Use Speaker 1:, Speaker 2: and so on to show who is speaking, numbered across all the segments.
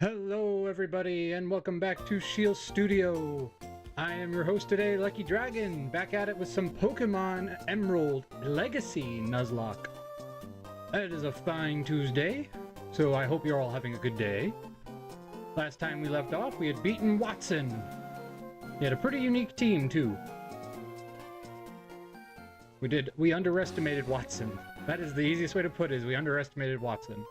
Speaker 1: Hello everybody and welcome back to Shield Studio. I am your host today, Lucky Dragon, back at it with some Pokemon Emerald Legacy Nuzlocke. It is a fine Tuesday, so I hope you're all having a good day. Last time we left off, we had beaten Watson. He had a pretty unique team too. We underestimated Watson. That is the easiest way to put it, is we underestimated Watson.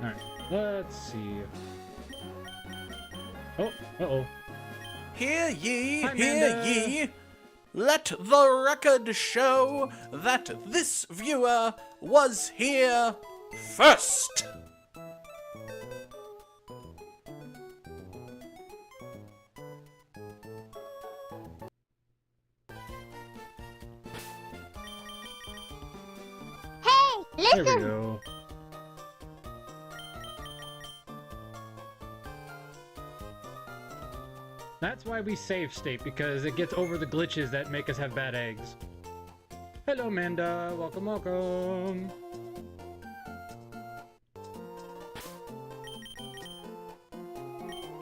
Speaker 1: Alright, let's see. Oh, uh-oh.
Speaker 2: Hear ye,
Speaker 1: Hi,
Speaker 2: hear
Speaker 1: Amanda.
Speaker 2: ye. Let the record show that this viewer was here first.
Speaker 3: Hey,
Speaker 1: There we
Speaker 3: listen!
Speaker 1: go. That's why we save state, because it gets over the glitches that make us have bad eggs. Hello, Amanda. Welcome, welcome.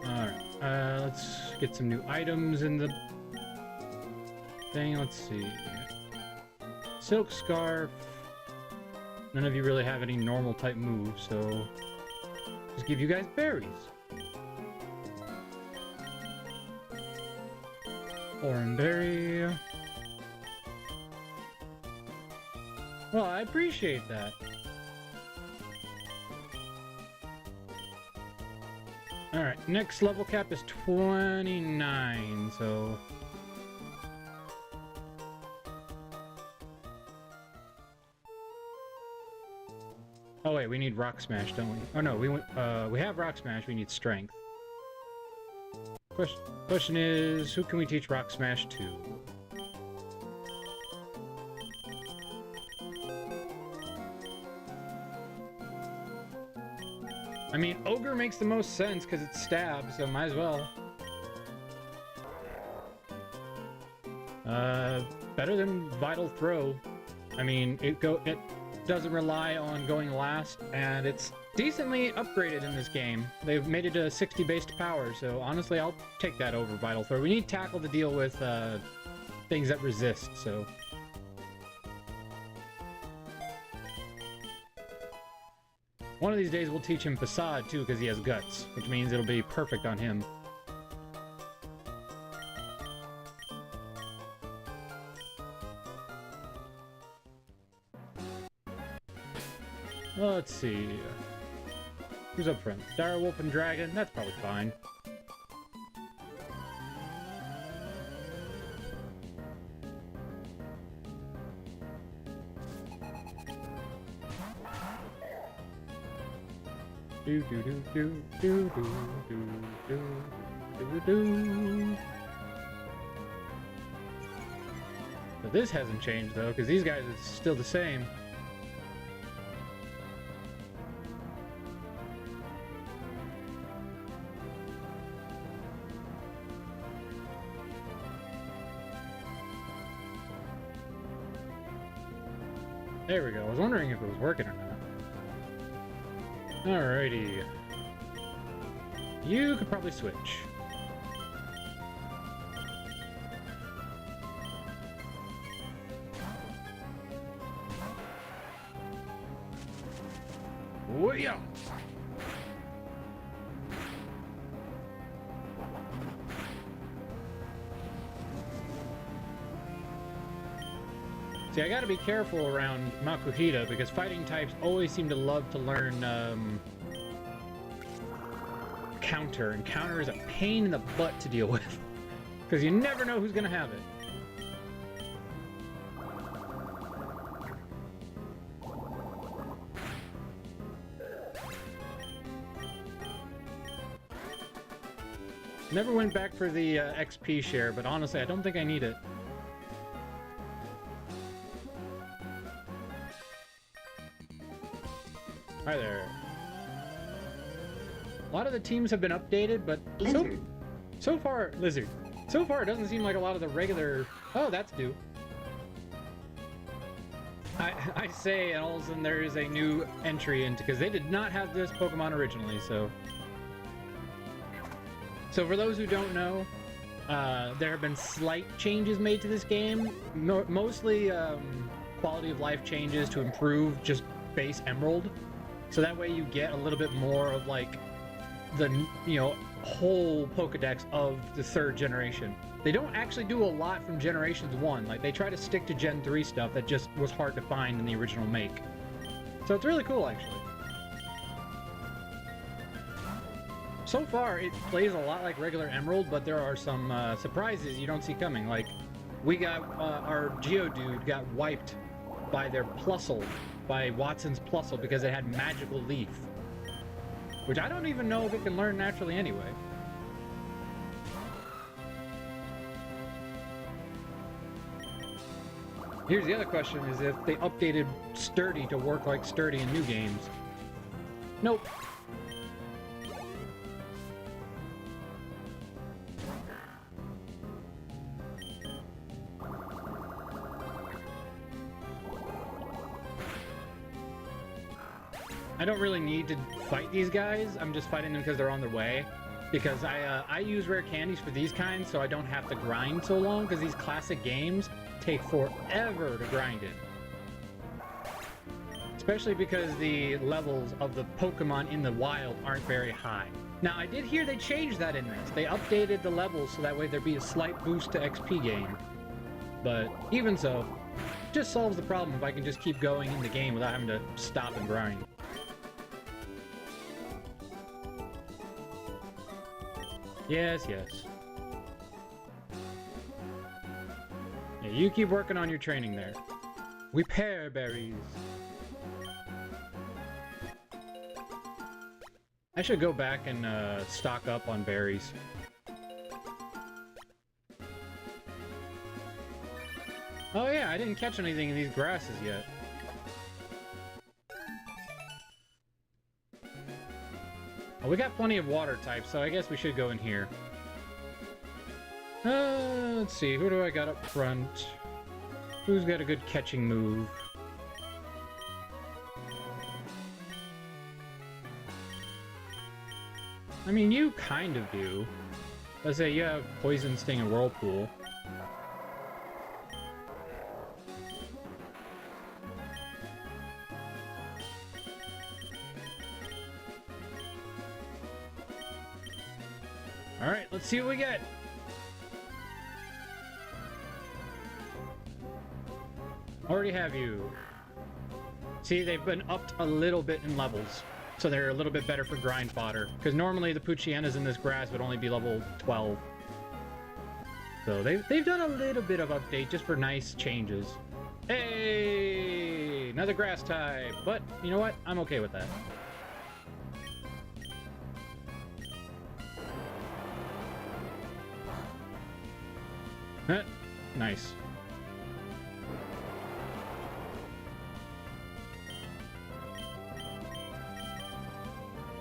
Speaker 1: Alright, let's get some new items in the thing. Let's see. Silk Scarf. None of you really have any normal type moves, so just give you guys berries. Berry. Well, I appreciate that. Alright, next level cap is 29, so... Oh wait, we need Rock Smash, don't we? Oh no, we have Rock Smash, we need Strength. Question is, who can we teach Rock Smash to? I mean, Ogre makes the most sense because it's stab, so might as well. Better than Vital Throw. I mean, it doesn't rely on going last, and it's decently upgraded in this game. They've made it a 60 based power, so honestly, I'll take that over Vital Throw. We need Tackle to deal with things that resist, so... One of these days we'll teach him Facade too, because he has Guts, which means it'll be perfect on him. Let's see. Who's up front? Direwolf and Dragon? That's probably fine. Do do do do do do do do do do. So this hasn't changed though, because these guys are still the same. There we go. I was wondering if it was working or not. Alrighty. You could probably switch. Whoa! See, I gotta be careful around Makuhita, because fighting types always seem to love to learn, counter, and counter is a pain in the butt to deal with. Because you never know who's gonna have it. Never went back for the XP share, but honestly, I don't think I need it. Hi there. A lot of the teams have been updated, but so far, Lizard. So far, it doesn't seem like a lot of the regular... Oh, that's new. I say, and all of a sudden there is a new entry into, because they did not have this Pokemon originally, so. So for those who don't know, there have been slight changes made to this game, mostly quality of life changes to improve just base Emerald, so that way you get a little bit more of like the whole Pokedex of the 3rd generation. They don't actually do a lot from Generations 1. Like, they try to stick to Gen 3 stuff that just was hard to find in the original make. So it's really cool, actually. So far, it plays a lot like regular Emerald, but there are some surprises you don't see coming. Like, we got, our Geodude got wiped by their Plusle, by Watson's Plusle, because it had Magical Leaf. Which I don't even know if it can learn naturally anyway. Here's the other question, is if they updated Sturdy to work like Sturdy in new games. Nope. I don't really need to fight these guys. I'm just fighting them because they're on their way. Because I use rare candies for these kinds, so I don't have to grind so long, because these classic games take forever to grind in. Especially because the levels of the Pokemon in the wild aren't very high. Now, I did hear they changed that in this. They updated the levels so that way there'd be a slight boost to XP gain. But even so, it just solves the problem if I can just keep going in the game without having to stop and grind. Yes, yes. Yeah, you keep working on your training there. We pair berries. I should go back and stock up on berries. Oh yeah, I didn't catch anything in these grasses yet. Oh, we got plenty of water types, so I guess we should go in here. Let's see, who do I got up front? Who's got a good catching move? I mean, you kind of do. Let's say you have Poison Sting and Whirlpool. Alright, let's see what we get. Already have you. See, they've been upped a little bit in levels. So they're a little bit better for grind fodder. Because normally the Poochyena in this grass would only be level 12. So they've done a little bit of update just for nice changes. Hey! Another grass type. But, you know what? I'm okay with that. Nice.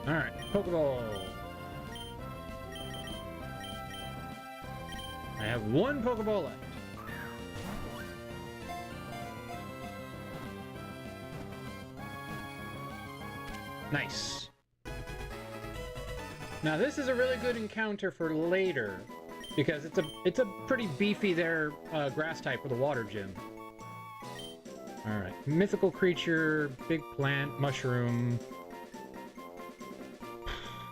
Speaker 1: Alright, Pokeball. I have one Pokeball left. Nice. Now this is a really good encounter for later, because it's a pretty beefy grass type with a water gym. Alright, mythical creature, big plant, mushroom.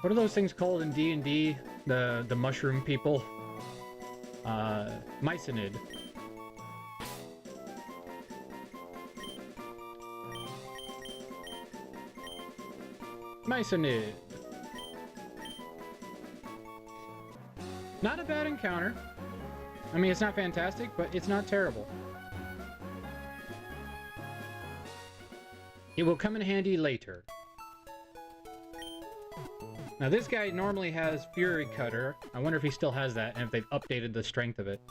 Speaker 1: What are those things called in D&D? The mushroom people? Myconid. Myconid. Not a bad encounter. I mean, it's not fantastic, but it's not terrible. It will come in handy later. Now this guy normally has Fury Cutter. I wonder if he still has that and if they've updated the strength of it.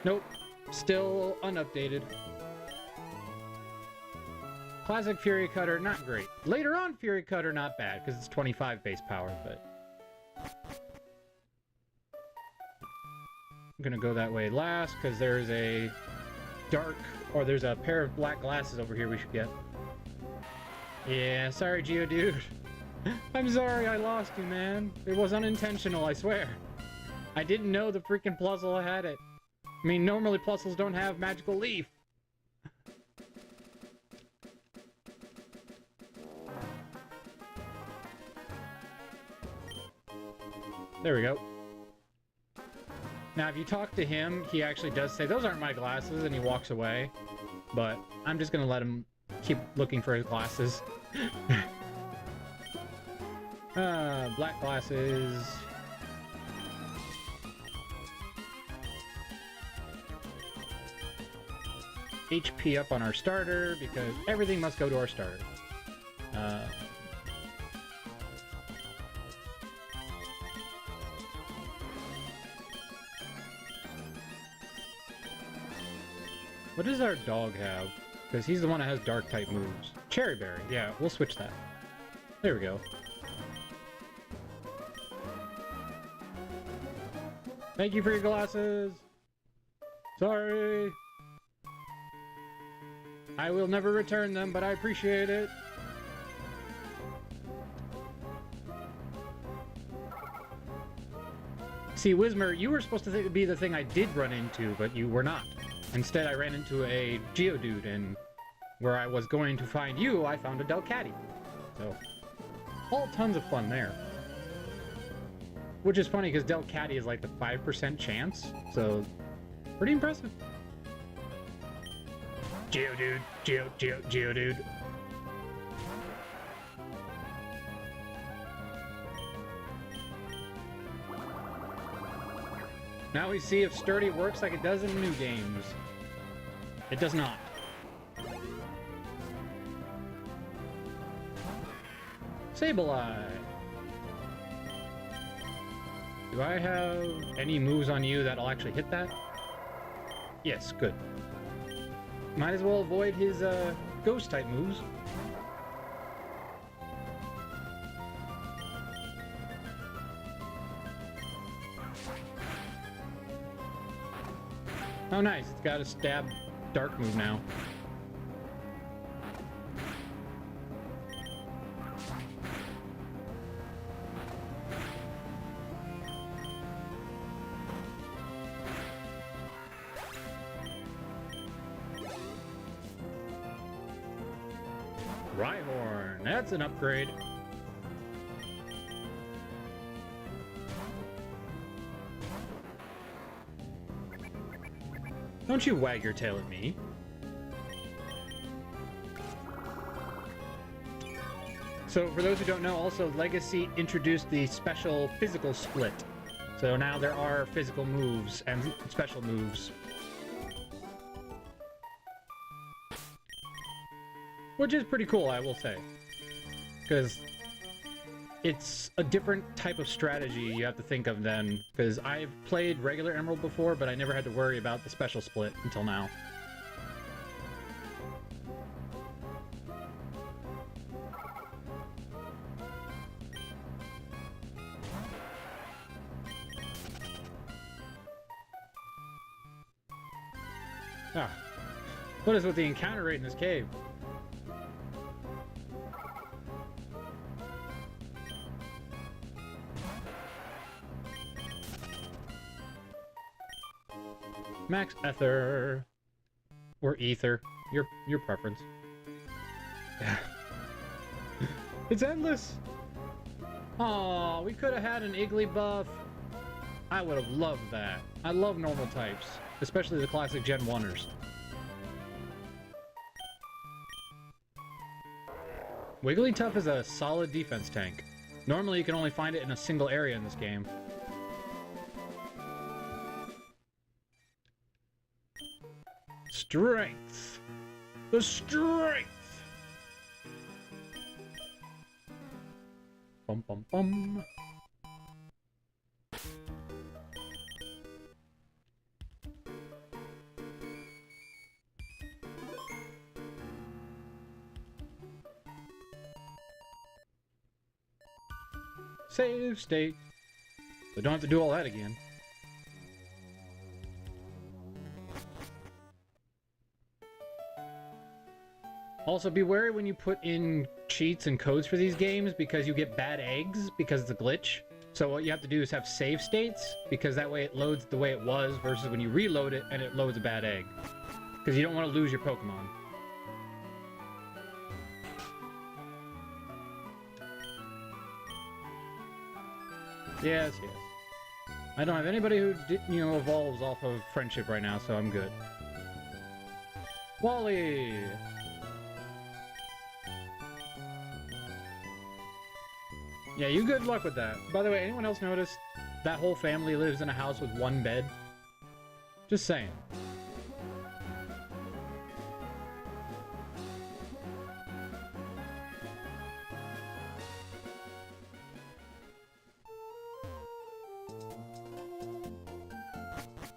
Speaker 1: Nope. Still unupdated. Classic Fury Cutter, not great. Later on, Fury Cutter, not bad, because it's 25 base power, but... I'm gonna go that way last, because there's a dark... or there's a pair of black glasses over here we should get. Yeah, sorry, Geodude. I'm sorry I lost you, man. It was unintentional, I swear. I didn't know the freaking Plusle had it. I mean, normally Plusles don't have Magical Leaf. There we go. Now, if you talk to him, he actually does say, those aren't my glasses, and he walks away. But I'm just gonna let him keep looking for his glasses. Black glasses. HP up on our starter, because everything must go to our starter. What does our dog have? Because he's the one that has dark type moves. Cherry Berry, yeah, we'll switch that. There we go. Thank you for your glasses! Sorry! I will never return them, but I appreciate it. See, Whismer, you were supposed to be the thing I did run into, but you were not. Instead, I ran into a Geodude, and where I was going to find you, I found a Delcatty. So, all tons of fun there. Which is funny, because Delcatty is like the 5% chance, so pretty impressive. Geodude, Geodude. Now we see if Sturdy works like it does in new games. It does not. Sableye. Do I have any moves on you that'll actually hit that? Yes, good. Might as well avoid his ghost type moves. Oh nice, it's got a stab dark move now. Rhyhorn, that's an upgrade. Don't you wag your tail at me. So, for those who don't know, also Legacy introduced the special physical split. So now there are physical moves and special moves. Which is pretty cool, I will say. Because it's a different type of strategy you have to think of then. Because I've played regular Emerald before, but I never had to worry about the special split until now. Ah. What is with the encounter rate in this cave? Max Ether. Or Ether. Your preference. Yeah. It's endless! Aw, we could have had an Iggly buff. I would have loved that. I love normal types. Especially the classic Gen 1ers. Wigglytuff is a solid defense tank. Normally you can only find it in a single area in this game. Strength! The strength! Bum bum bum. Save state. So don't have to do all that again. Also, be wary when you put in cheats and codes for these games because you get bad eggs because it's a glitch. So what you have to do is have save states, because that way it loads the way it was versus when you reload it and it loads a bad egg. Because you don't want to lose your Pokemon. Yes, yes. I don't have anybody who, evolves off of friendship right now, so I'm good. Wally! Yeah, you good luck with that. By the way, anyone else notice that whole family lives in a house with one bed? Just saying.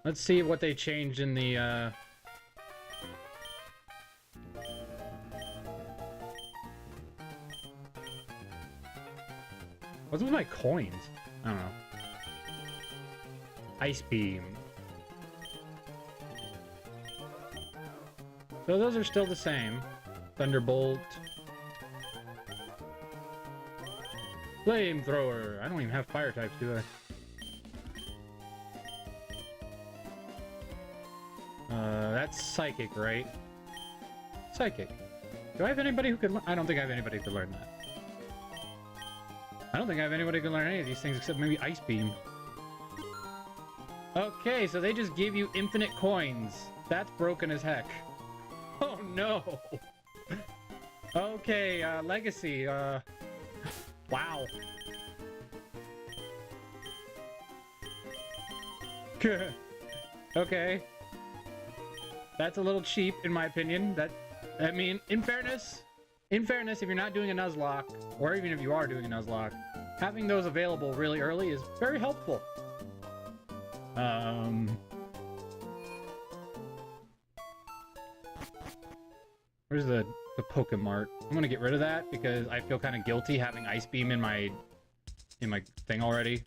Speaker 1: Let's see what they changed in the, What's with my coins? I don't know. Ice Beam. So those are still the same. Thunderbolt. Flamethrower. I don't even have fire types, do I? That's Psychic, right? Psychic. Do I have anybody who could learn? I don't think I have anybody who could learn that. I don't think I have anybody who can learn any of these things except maybe Ice Beam. Okay, so they just give you infinite coins. That's broken as heck. Oh no! Okay, Legacy, wow. Okay. That's a little cheap, in my opinion. I mean, in fairness, if you're not doing a Nuzlocke, or even if you are doing a Nuzlocke, having those available really early is very helpful. Where's the Pokemart? I'm gonna get rid of that because I feel kind of guilty having Ice Beam in my thing already.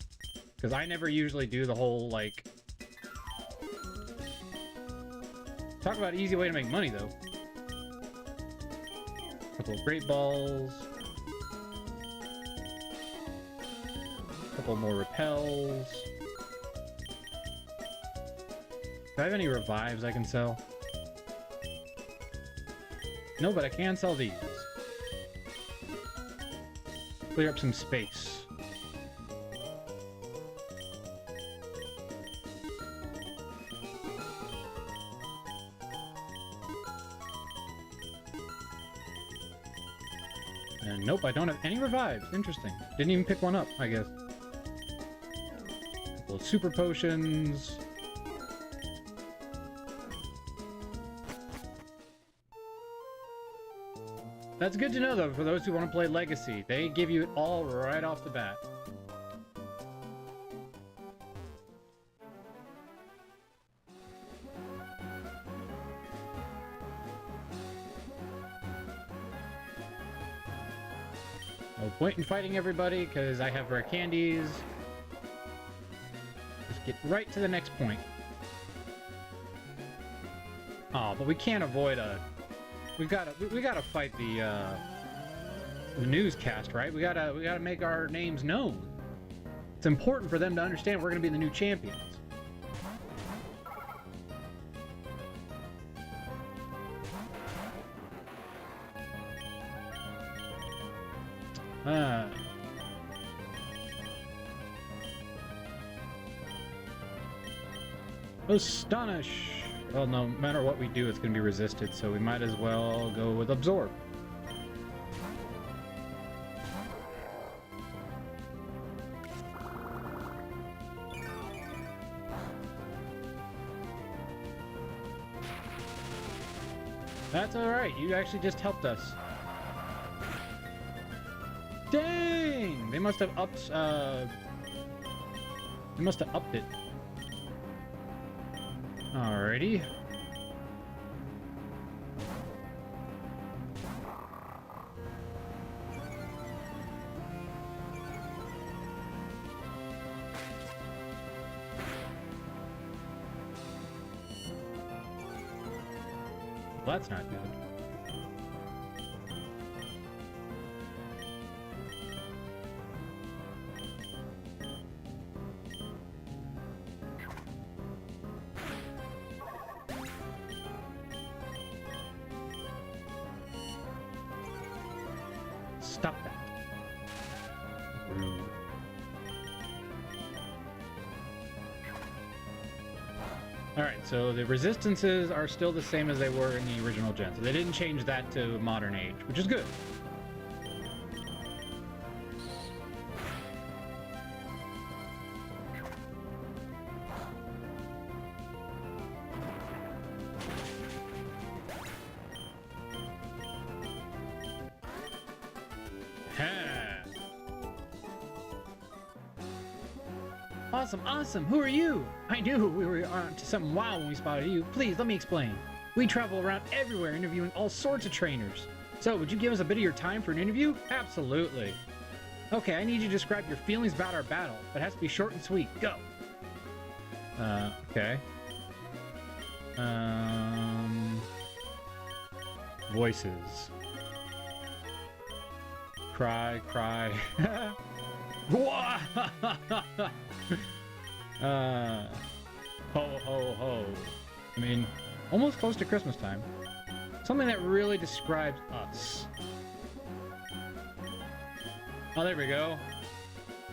Speaker 1: Because I never usually do the whole, like... Talk about easy way to make money, though. Couple of Great Balls. Couple more Repels. Do I have any Revives I can sell? No, but I can sell these. Clear up some space. And nope, I don't have any revives. Interesting. Didn't even pick one up, I guess. Couple of super potions. That's good to know, though, for those who want to play Legacy. They give you it all right off the bat. No point in fighting everybody, because I have rare candies. Just get right to the next point. Oh, but we can't avoid a... we gotta fight the newscast, right? We gotta make our names known. It's important for them to understand we're gonna be the new champions. Astonish! Well, no matter what we do, it's going to be resisted, so we might as well go with Absorb. That's alright, you actually just helped us. Dang! They must have upped, they must have upped it. Alrighty. that's not good. Stop that. Rude. Alright, so the resistances are still the same as they were in the original gen. So they didn't change that to modern age, which is good. Awesome, awesome! Who are you? I knew we were on to something wild when we spotted you. Please, let me explain. We travel around everywhere interviewing all sorts of trainers. So, would you give us a bit of your time for an interview? Absolutely. Okay, I need you to describe your feelings about our battle, but it has to be short and sweet. Go! Okay. Voices. Cry, cry. Ho, ho, ho. I mean, almost close to Christmas time. Something that really describes us. Oh, there we go.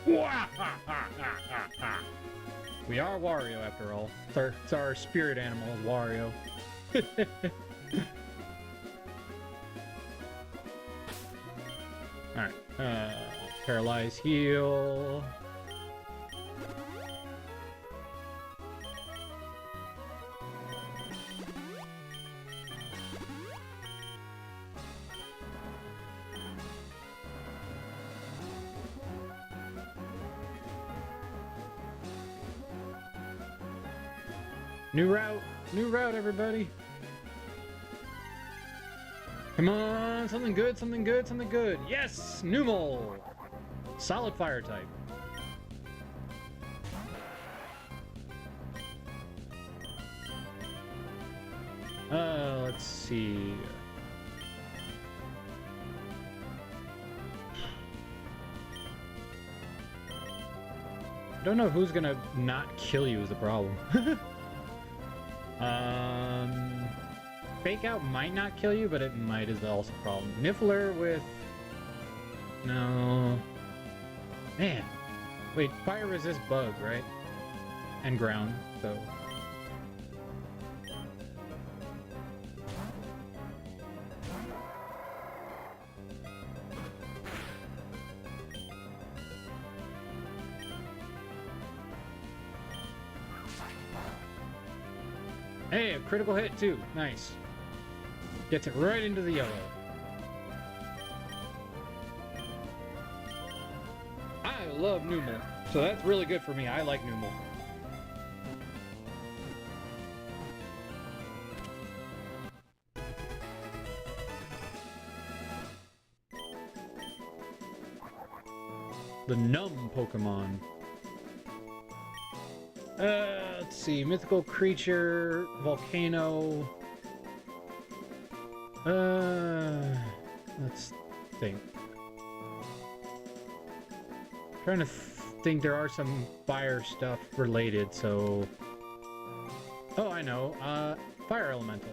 Speaker 1: We are Wario, after all. It's our spirit animal, Wario. Alright, paralyze, heal. New route, everybody. Come on, something good, something good, something good. Yes, Numel. Solid fire type. Let's see. Don't know who's gonna not kill you is the problem. Fake Out might not kill you, but it might is also a problem. Niffler with... No... Man. Wait, fire resist bug, right? And ground, so... Hey, a critical hit too. Nice. Gets it right into the yellow. I love Numel, so that's really good for me. I like Numel. The Numb Pokemon. Let's see. Mythical creature, volcano. Let's think. Trying to think there are some fire stuff related, so... Oh, I know. Fire elemental.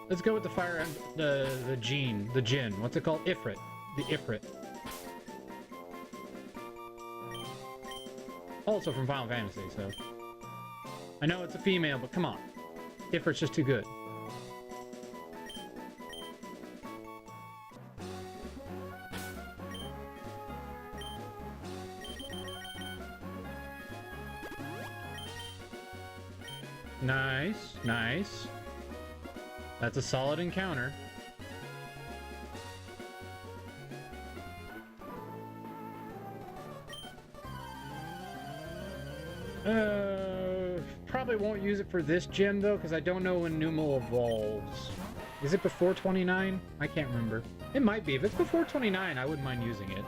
Speaker 1: Let's go with the fire, the Jin. What's it called? Ifrit. The Ifrit. Also from Final Fantasy, so... I know it's a female, but come on. Ifrit's just too good. Nice, nice. That's a solid encounter. probably won't use it for this gym, though, because I don't know when Numel evolves. Is it before 29? I can't remember. It might be. If it's before 29, I wouldn't mind using it.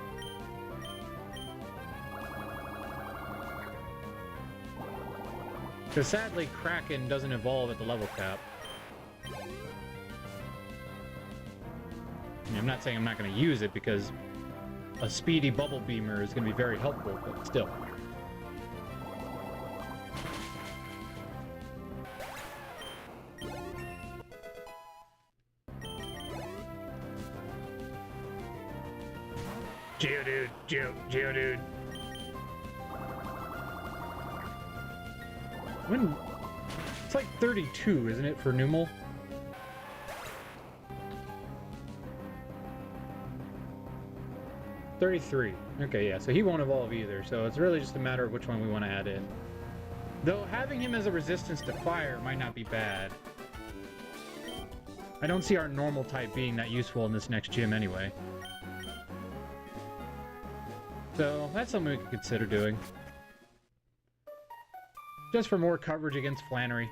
Speaker 1: Because sadly, Kraken doesn't evolve at the level cap. I mean, I'm not saying I'm not going to use it, because a speedy Bubble Beamer is going to be very helpful, but still. Geodude, Geodude. When? It's like 32, isn't it, for Numel? $33. Okay, yeah, so he won't evolve either, so it's really just a matter of which one we want to add in. Though having him as a resistance to fire might not be bad. I don't see our normal type being that useful in this next gym anyway. So, that's something we could consider doing. Just for more coverage against Flannery.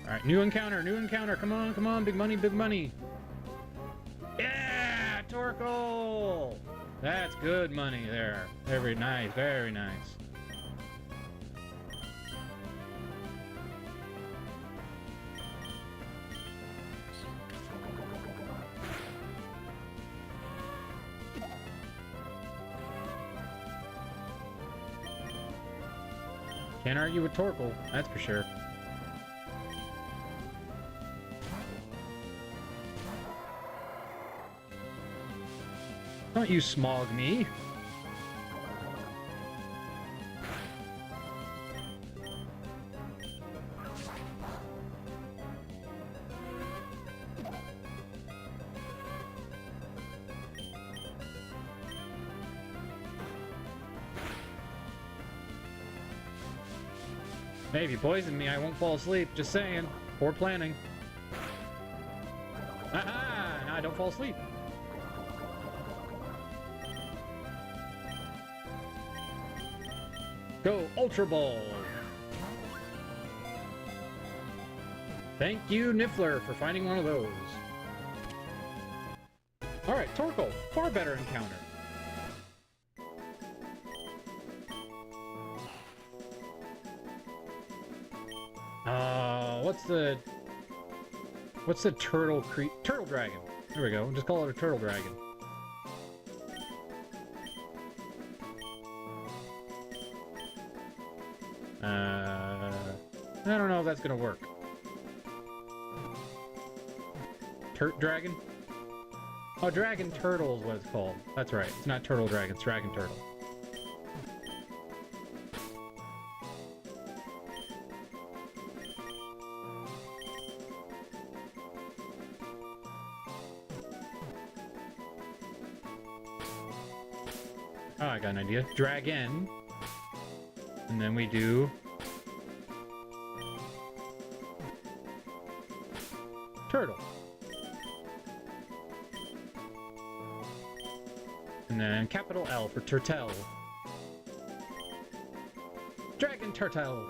Speaker 1: Alright, new encounter, come on, big money, big money! Yeah, Torkoal! That's good money there. Very nice, very nice. Can't argue with Torkoal, that's for sure. Don't you smog me. Hey, if you poison me, I won't fall asleep. Just saying. Poor planning. Aha! Now I don't fall asleep. Go Ultra Ball! Thank you, Niffler, for finding one of those. Alright, Torkoal. Far better encounter. What's the turtle turtle dragon? There we go. We'll just call it a turtle dragon. I don't know if that's gonna work. Dragon? Oh, Dragon Turtle is what it's called. That's right. It's not Turtle Dragon, it's Dragon Turtle. Oh, I got an idea. Dragon. And then we do... Turtle. And then capital L for Turtle. Dragon Turtle.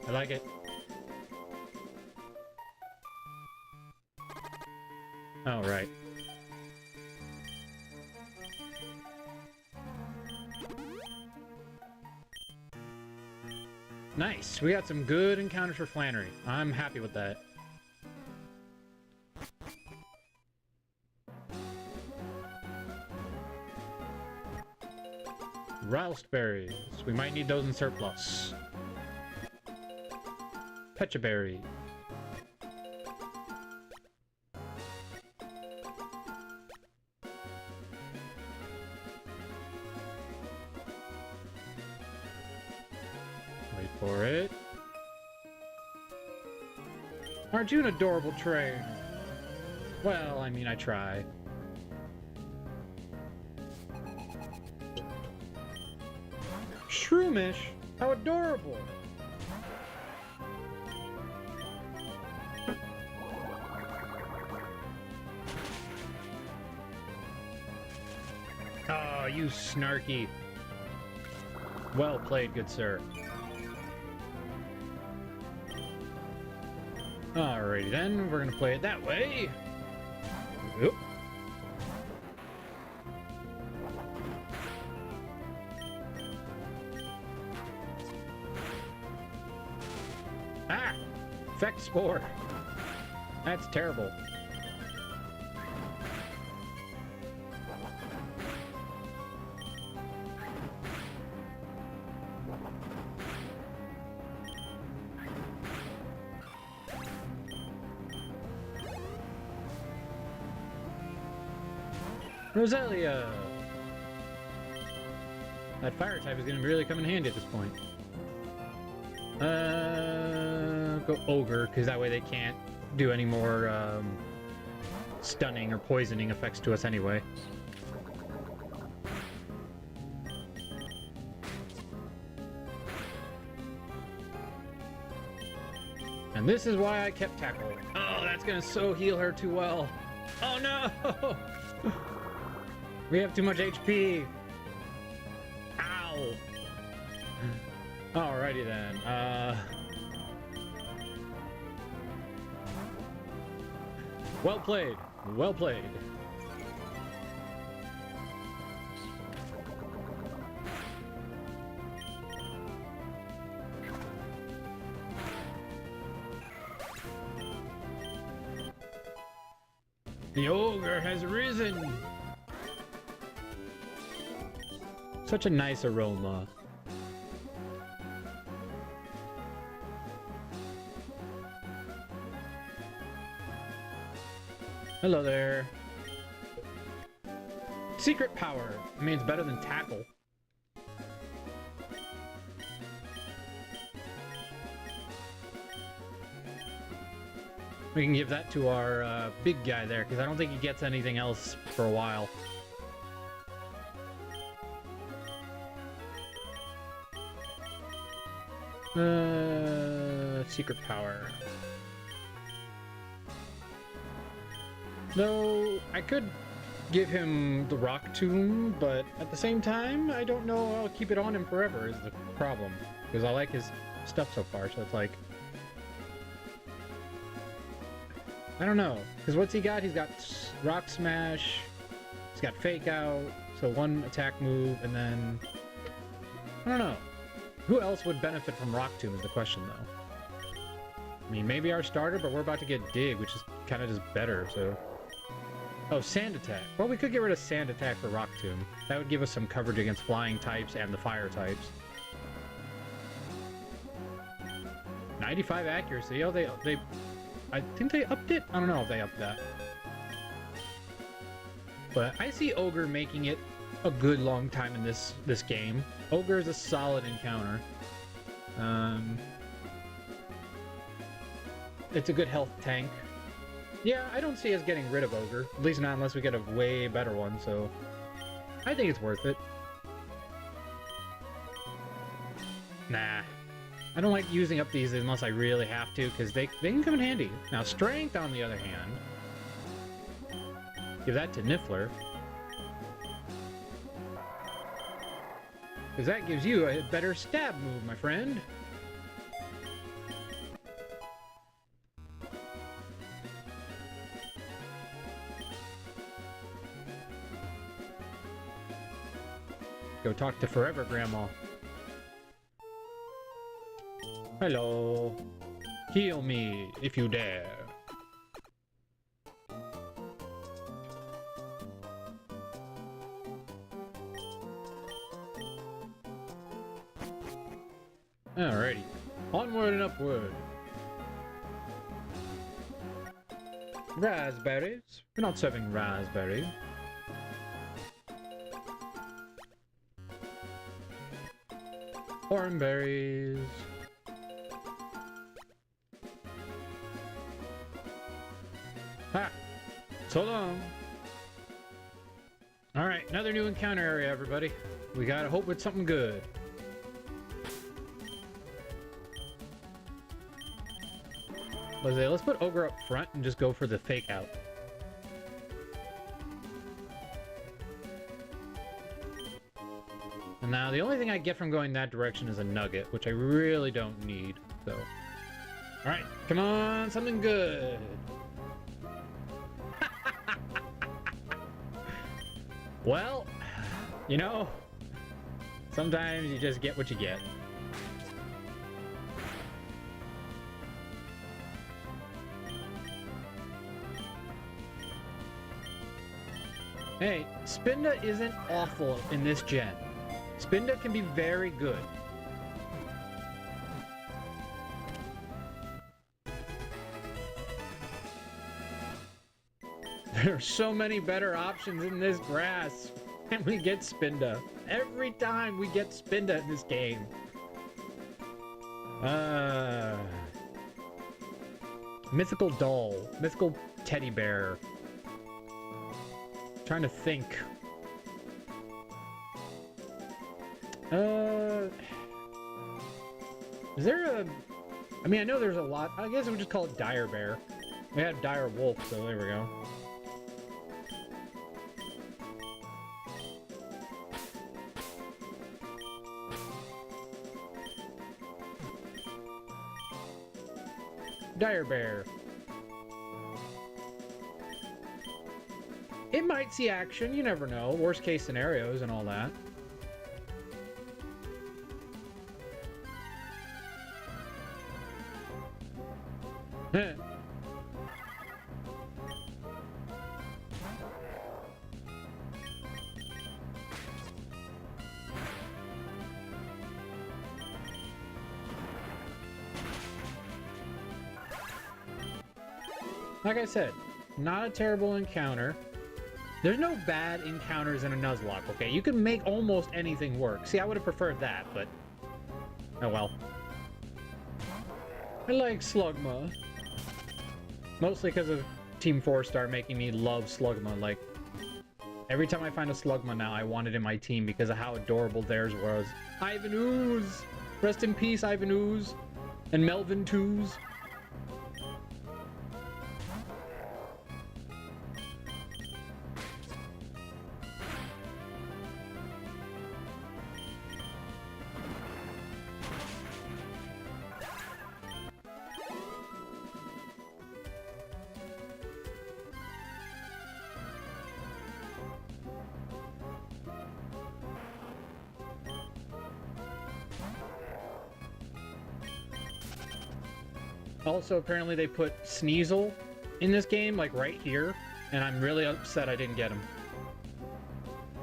Speaker 1: I like it. Oh, right. Nice. We got some good encounters for Flannery. I'm happy with that. Roust berries. We might need those in surplus. Pecha berry. Wait for it. Aren't you an adorable train? Well, I mean, I try. Shroomish? How adorable! Oh, you snarky. Well played, good sir. Alrighty then, we're gonna play it that way. Oop. Ah! Effect spore. That's terrible. Roselia! That fire type is going to really come in handy at this point. Go Ogre, because that way they can't do any more stunning or poisoning effects to us anyway. And this is why I kept Tackle. Oh, that's going to so heal her too well. Oh no! We have too much HP. Ow. Alrighty then. Well played. Well played. The ogre has risen. Such a nice aroma. Hello there. Secret power. I mean, it's better than tackle. We can give that to our big guy there, because I don't think he gets anything else for a while. Secret power. No, I could give him the rock tomb, but at the same time, I don't know I'll keep it on him forever is the problem. Because I like his stuff so far, so it's like... I don't know. Because what's he got? He's got rock smash, he's got fake out, so one attack move, and then... I don't know. Who else would benefit from rock tomb is the question, though. I mean, maybe our starter, but we're about to get dig, which is kind of just better, so... Oh, sand attack. Well, we could get rid of sand attack for rock tomb. That would give us some coverage against flying types and the fire types. 95 accuracy. Oh, they I think they upped it? I don't know if they upped that. But I see Ogre making it a good long time in this game. Ogre is a solid encounter. It's a good health tank. Yeah, I don't see us getting rid of Ogre. At least not unless we get a way better one, so... I think it's worth it. Nah. I don't like using up these unless I really have to, because they can come in handy. Now, Strength, on the other hand... Give that to Niffler. Because that gives you a better stab move, my friend. Go talk to Forever Grandma. Hello. Heal me if you dare. Alrighty. Onward and upward. Raspberries? We're not serving raspberries. Oranberries. Ha! So long. Alright, another new encounter area, everybody. We gotta hope it's something good. Let's put Ogre up front and just go for the fake out. And now the only thing I get from going that direction is a nugget, which I really don't need, so... Alright, come on, something good. Well, you know, sometimes you just get what you get. Hey, Spinda isn't awful in this gen. Spinda can be very good. There are so many better options in this grass. And we get Spinda. Every time we get Spinda in this game. Mythical doll. Mythical teddy bear. Trying to think. Is there a... I mean, I know there's a lot. I guess we'll just call it Dire Bear. We had Dire Wolf, so there we go. Dire Bear. It might see action, you never know. Worst case scenarios and all that. Like I said, not a terrible encounter. There's no bad encounters in a Nuzlocke, okay? You can make almost anything work. See, I would have preferred that, but... oh well. I like Slugma. Mostly because of Team 4-Star making me love Slugma. Like, every time I find a Slugma now, I want it in my team because of how adorable theirs was. Ivan Ooze! Rest in peace, Ivan Ooze. And Melvin Twos. Also, apparently they put Sneasel in this game, like right here, and I'm really upset I didn't get him.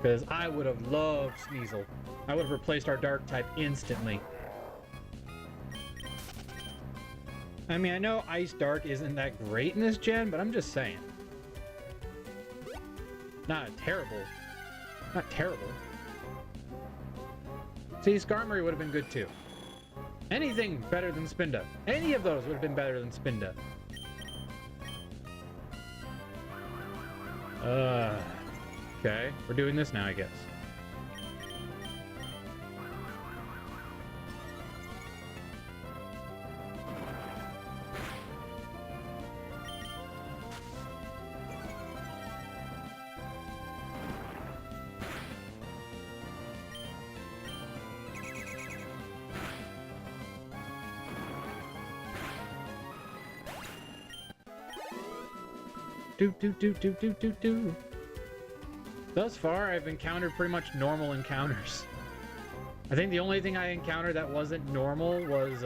Speaker 1: Because I would have loved Sneasel. I would have replaced our Dark type instantly. I mean, I know Ice Dark isn't that great in this gen, but I'm just saying. Not terrible. Not terrible. See, Skarmory would have been good too. Anything better than Spinda. Any of those would have been better than Spinda. Okay. We're doing this now, I guess. Do. Thus far, I've encountered pretty much normal encounters. I think the only thing I encountered that wasn't normal was,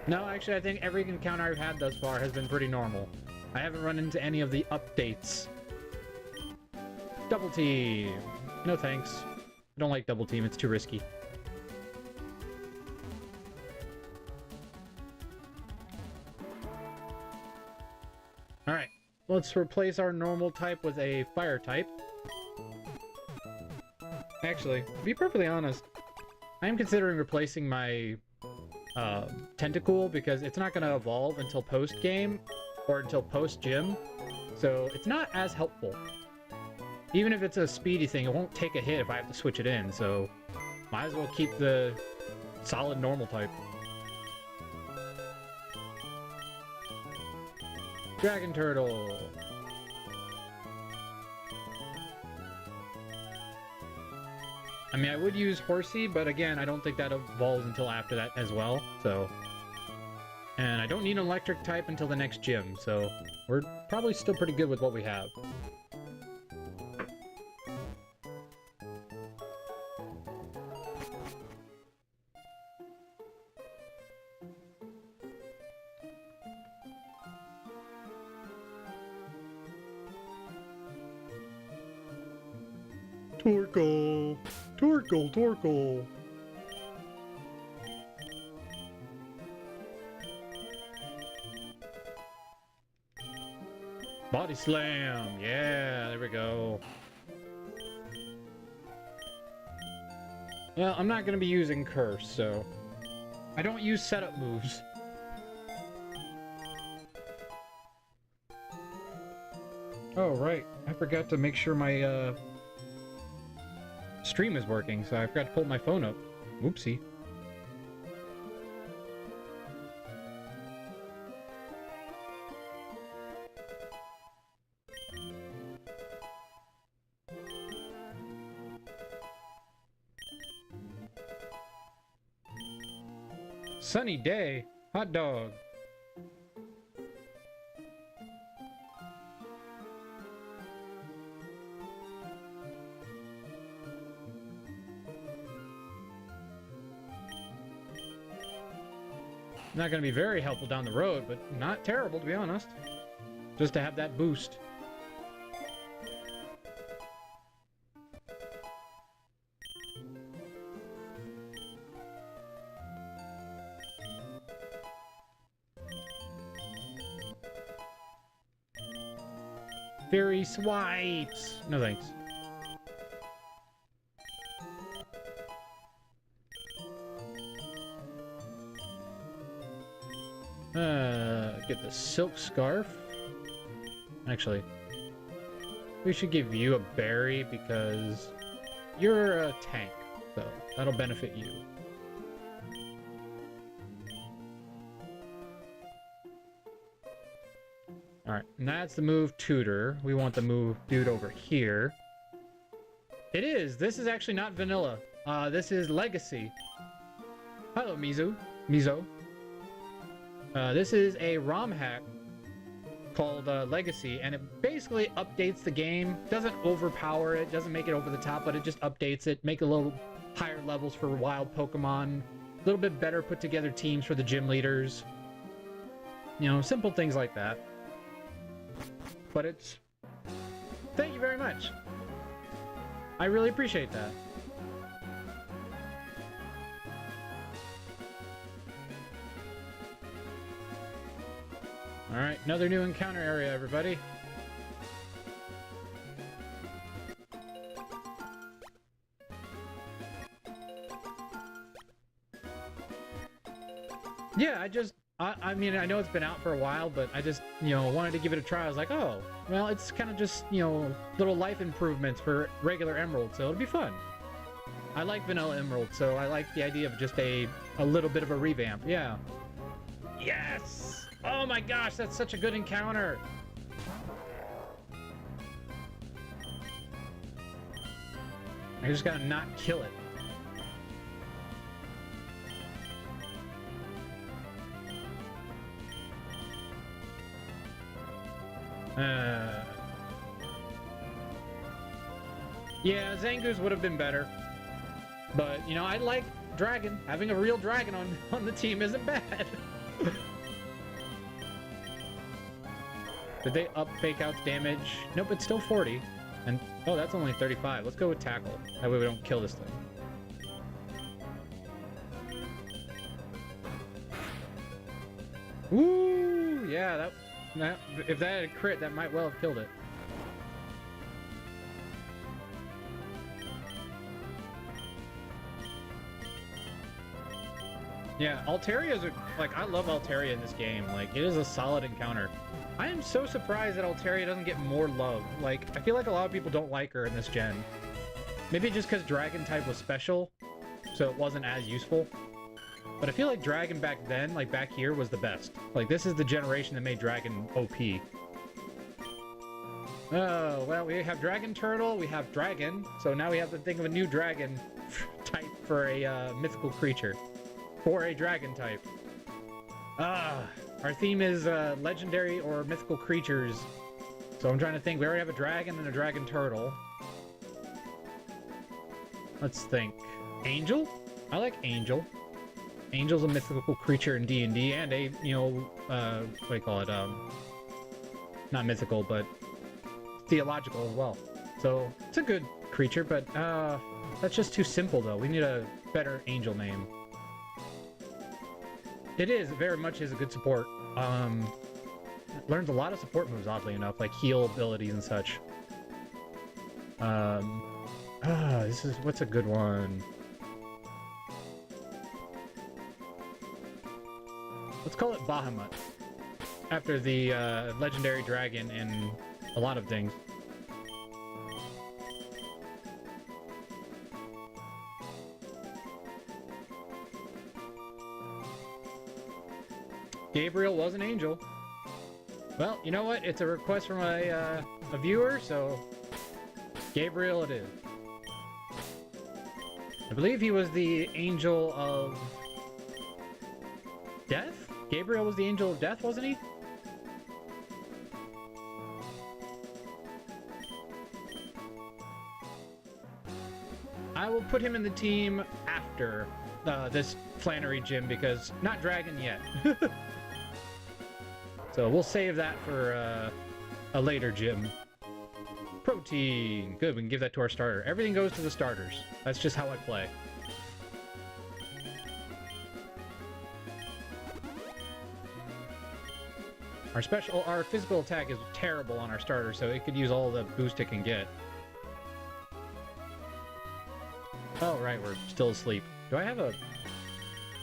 Speaker 1: no, actually, I think every encounter I've had thus far has been pretty normal. I haven't run into any of the updates. Double Team! No thanks. I don't like Double Team, it's too risky. Alright, let's replace our normal type with a fire type. Actually, to be perfectly honest, I am considering replacing my Tentacool because it's not going to evolve until post-game or until post-gym, so it's not as helpful. Even if it's a speedy thing, it won't take a hit if I have to switch it in, so might as well keep the solid normal type. Dragon Turtle. I mean, I would use Horsey, but again, I don't think that evolves until after that as well, so... And I don't need an electric type until the next gym, so we're probably still pretty good with what we have. Torkoal! Torkoal, Torkoal! Body slam! Yeah, there we go. Well, I'm not going to be using Curse, so... I don't use setup moves. Oh, right. I forgot to make sure my, stream is working, so I forgot to pull my phone up. Oopsie. Sunny day. Hot dog. Not going to be very helpful down the road, but not terrible, to be honest. Just to have that boost. Fairy swipes! No thanks. Get the silk scarf. Actually, we should give you a berry because you're a tank, so that'll benefit you. Alright, and that's the move tutor. We want the move dude over here. It is! This is actually not vanilla. This is legacy. Hello, Mizo. This is a ROM hack called Legacy, and it basically updates the game. Doesn't overpower it, doesn't make it over the top, but it just updates it, make it a little higher levels for wild Pokemon, a little bit better put together teams for the gym leaders. You know, simple things like that. But it's... Thank you very much. I really appreciate that. Alright, another new encounter area, everybody. Yeah, I mean, I know it's been out for a while, but I just, you know, wanted to give it a try. I was like, oh, well, it's kind of just, you know, little life improvements for regular Emerald, so it'll be fun. I like Vanilla Emerald, so I like the idea of just a little bit of a revamp, yeah. Yes! Oh my gosh, that's such a good encounter! I just gotta not kill it. Yeah, Zangoose would have been better. But, you know, I like Dragon. Having a real dragon on the team isn't bad. Did they up Fake Out's damage? Nope, it's still 40. And, oh, that's only 35. Let's go with Tackle. That way we don't kill this thing. Woo! Yeah, that if that had a crit, that might well have killed it. Yeah, Altaria's like, I love Altaria in this game. Like, it is a solid encounter. I am so surprised that Altaria doesn't get more love. Like, I feel like a lot of people don't like her in this gen. Maybe just because Dragon type was special, so it wasn't as useful. But I feel like Dragon back then, like back here, was the best. Like, this is the generation that made Dragon OP. Oh, well, we have Dragon Turtle, we have Dragon, so now we have to think of a new dragon for a mythical creature. For a dragon type. Our theme is legendary or mythical creatures. So I'm trying to think. We already have a dragon and a dragon turtle. Let's think. Angel? I like Angel. Angel's a mythical creature in D&D and a, you know, what do you call it? Not mythical, but theological as well. So it's a good creature, but that's just too simple though. We need a better angel name. It is, very much is a good support. Learns a lot of support moves, oddly enough, like heal abilities and such. What's a good one? Let's call it Bahamut. After the legendary dragon in a lot of things. Gabriel was an angel. Well, you know what? It's a request from a viewer, so Gabriel it is. I believe he was the angel of death? Gabriel was the angel of death, wasn't he? I will put him in the team after this Flannery gym because not dragon yet. So we'll save that for a later gym. Protein. Good, we can give that to our starter. Everything goes to the starters. That's just how I play. Our physical attack is terrible on our starter, so it could use all the boost it can get. Oh, right, we're still asleep. Do I have a...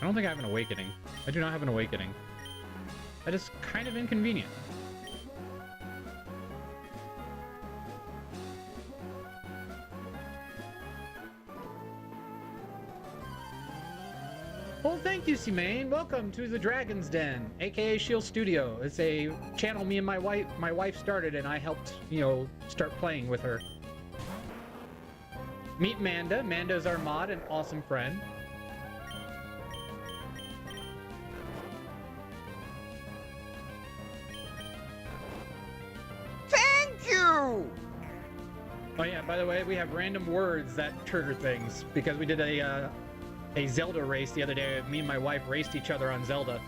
Speaker 1: I don't think I have an awakening. I do not have an awakening. That is kind of inconvenient. Well, thank you, Simane. Welcome to the Dragon's Den, aka Shield Studio. It's a channel me and my wife started, and I helped, you know, start playing with her. Meet Manda. Manda's our mod and awesome friend.
Speaker 3: Thank you!
Speaker 1: Oh yeah, by the way, we have random words that trigger things, because we did a Zelda race the other day. Me and my wife raced each other on Zelda.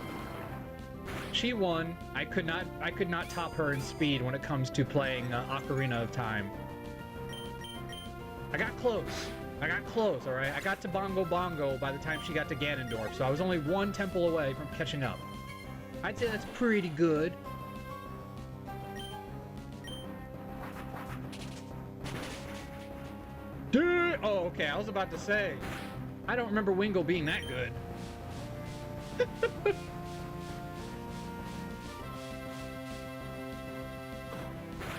Speaker 1: She won. I could not top her in speed when it comes to playing Ocarina of Time. I got close, alright? I got to Bongo Bongo by the time she got to Ganondorf, so I was only one temple away from catching up. I'd say that's pretty good. Dude! Oh, okay, I was about to say. I don't remember Wingle being that good.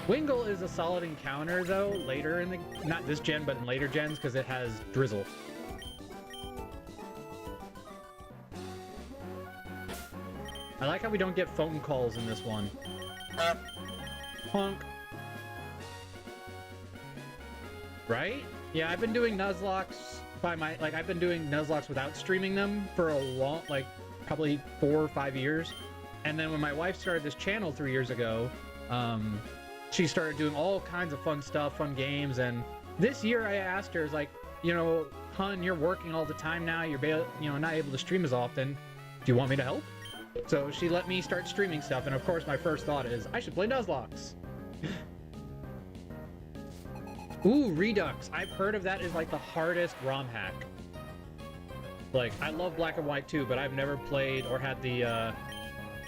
Speaker 1: Wingle is a solid encounter, though, later in the... Not this gen, but in later gens, because it has Drizzle. I like how we don't get phone calls in this one. Honk. Right? Yeah, I've been doing Nuzlocks by my... Like, I've been doing Nuzlocks without streaming them for a long... Like, probably 4 or 5 years. And then when my wife started this channel 3 years ago, she started doing all kinds of fun stuff, fun games, and this year I asked her, like, you know, hun, you're working all the time now, you're not able to stream as often. Do you want me to help? So she let me start streaming stuff, and of course my first thought is, I should play Nuzlocke. Ooh, Redux. I've heard of that as like the hardest ROM hack. Like, I love Black and White too, but I've never played or had the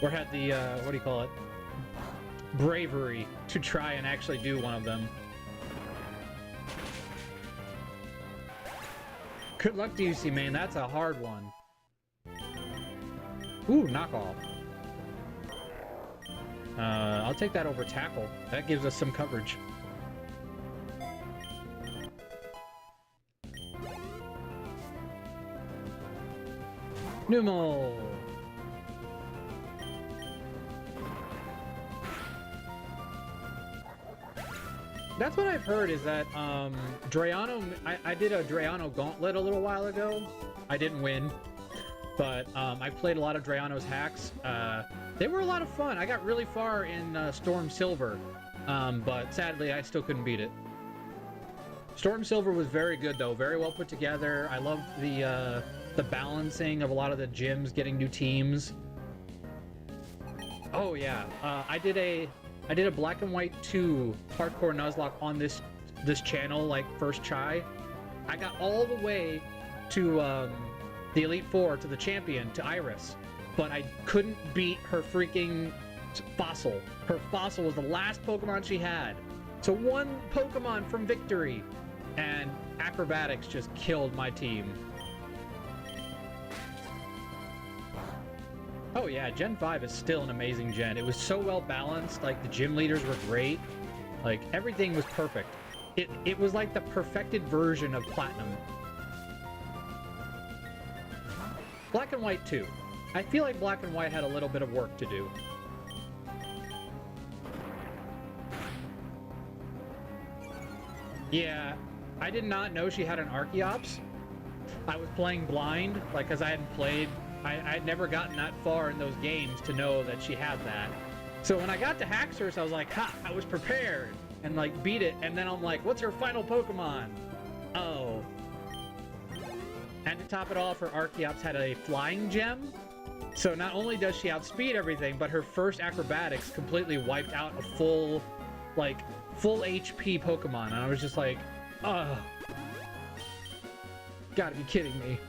Speaker 1: what do you call it? Bravery to try and actually do one of them. Good luck to you, C-Man. That's a hard one. Ooh, knockoff. I'll take that over tackle. That gives us some coverage. Numel. That's what I've heard is that Drayano. I did a Drayano gauntlet a little while ago. I didn't win, but I played a lot of Drayano's hacks. They were a lot of fun. I got really far in Storm Silver, but sadly I still couldn't beat it. Storm Silver was very good though, very well put together. I loved the balancing of a lot of the gyms, getting new teams. Oh yeah, I did a Black and White 2 Hardcore Nuzlocke on this channel, like first try. I got all the way to the Elite Four, to the champion, to Iris, but I couldn't beat her freaking fossil. Her fossil was the last Pokemon she had. So one Pokemon from victory, and acrobatics just killed my team. Oh yeah, Gen 5 is still an amazing gen. It was so well balanced, like the gym leaders were great. Like everything was perfect. It was like the perfected version of Platinum. Black and White 2. I feel like Black and White had a little bit of work to do. Yeah, I did not know she had an Archeops. I was playing blind, like, because I hadn't played. I'd never gotten that far in those games to know that she had that. So when I got to Haxorus, I was like, ha, I was prepared. And, like, beat it. And then I'm like, what's her final Pokemon? Oh. And to top it off, her Archeops had a flying gem. So not only does she outspeed everything, but her first acrobatics completely wiped out a full HP Pokemon. And I was just like, ugh. Gotta be kidding me.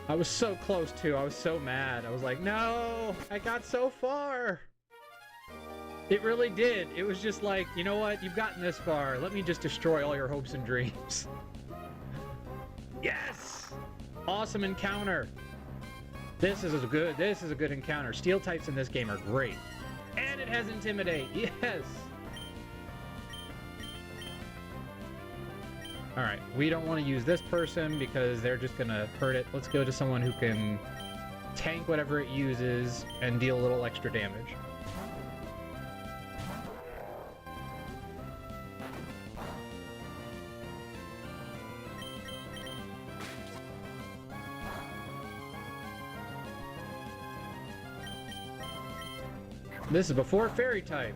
Speaker 1: I was so close too. I was so mad. I was like, no, I got so far. It really did. It was just like, you know what? You've gotten this far. Let me just destroy all your hopes and dreams. Yes! Awesome encounter. This is a good encounter. Steel types in this game are great. And it has Intimidate. Yes! Alright, we don't want to use this person because they're just gonna hurt it. Let's go to someone who can tank whatever it uses and deal a little extra damage. This is before Fairy type,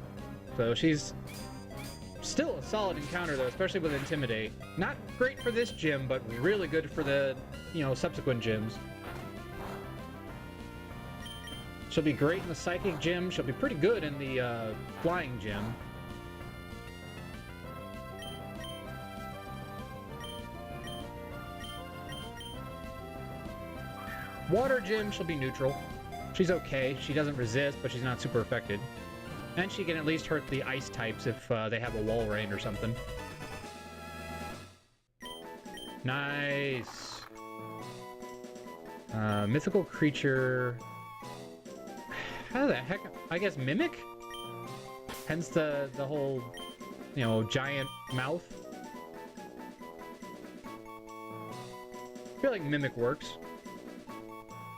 Speaker 1: so she's still a solid encounter though, especially with Intimidate. Not great for this gym, but really good for the, subsequent gyms. She'll be great in the Psychic gym. She'll be pretty good in the Flying gym. Water gym, she'll be neutral. She's okay. She doesn't resist, but she's not super affected. And she can at least hurt the ice types if they have a wall rain or something. Nice. Mythical creature. How the heck? I guess Mimic? Hence the whole, giant mouth. I feel like Mimic works.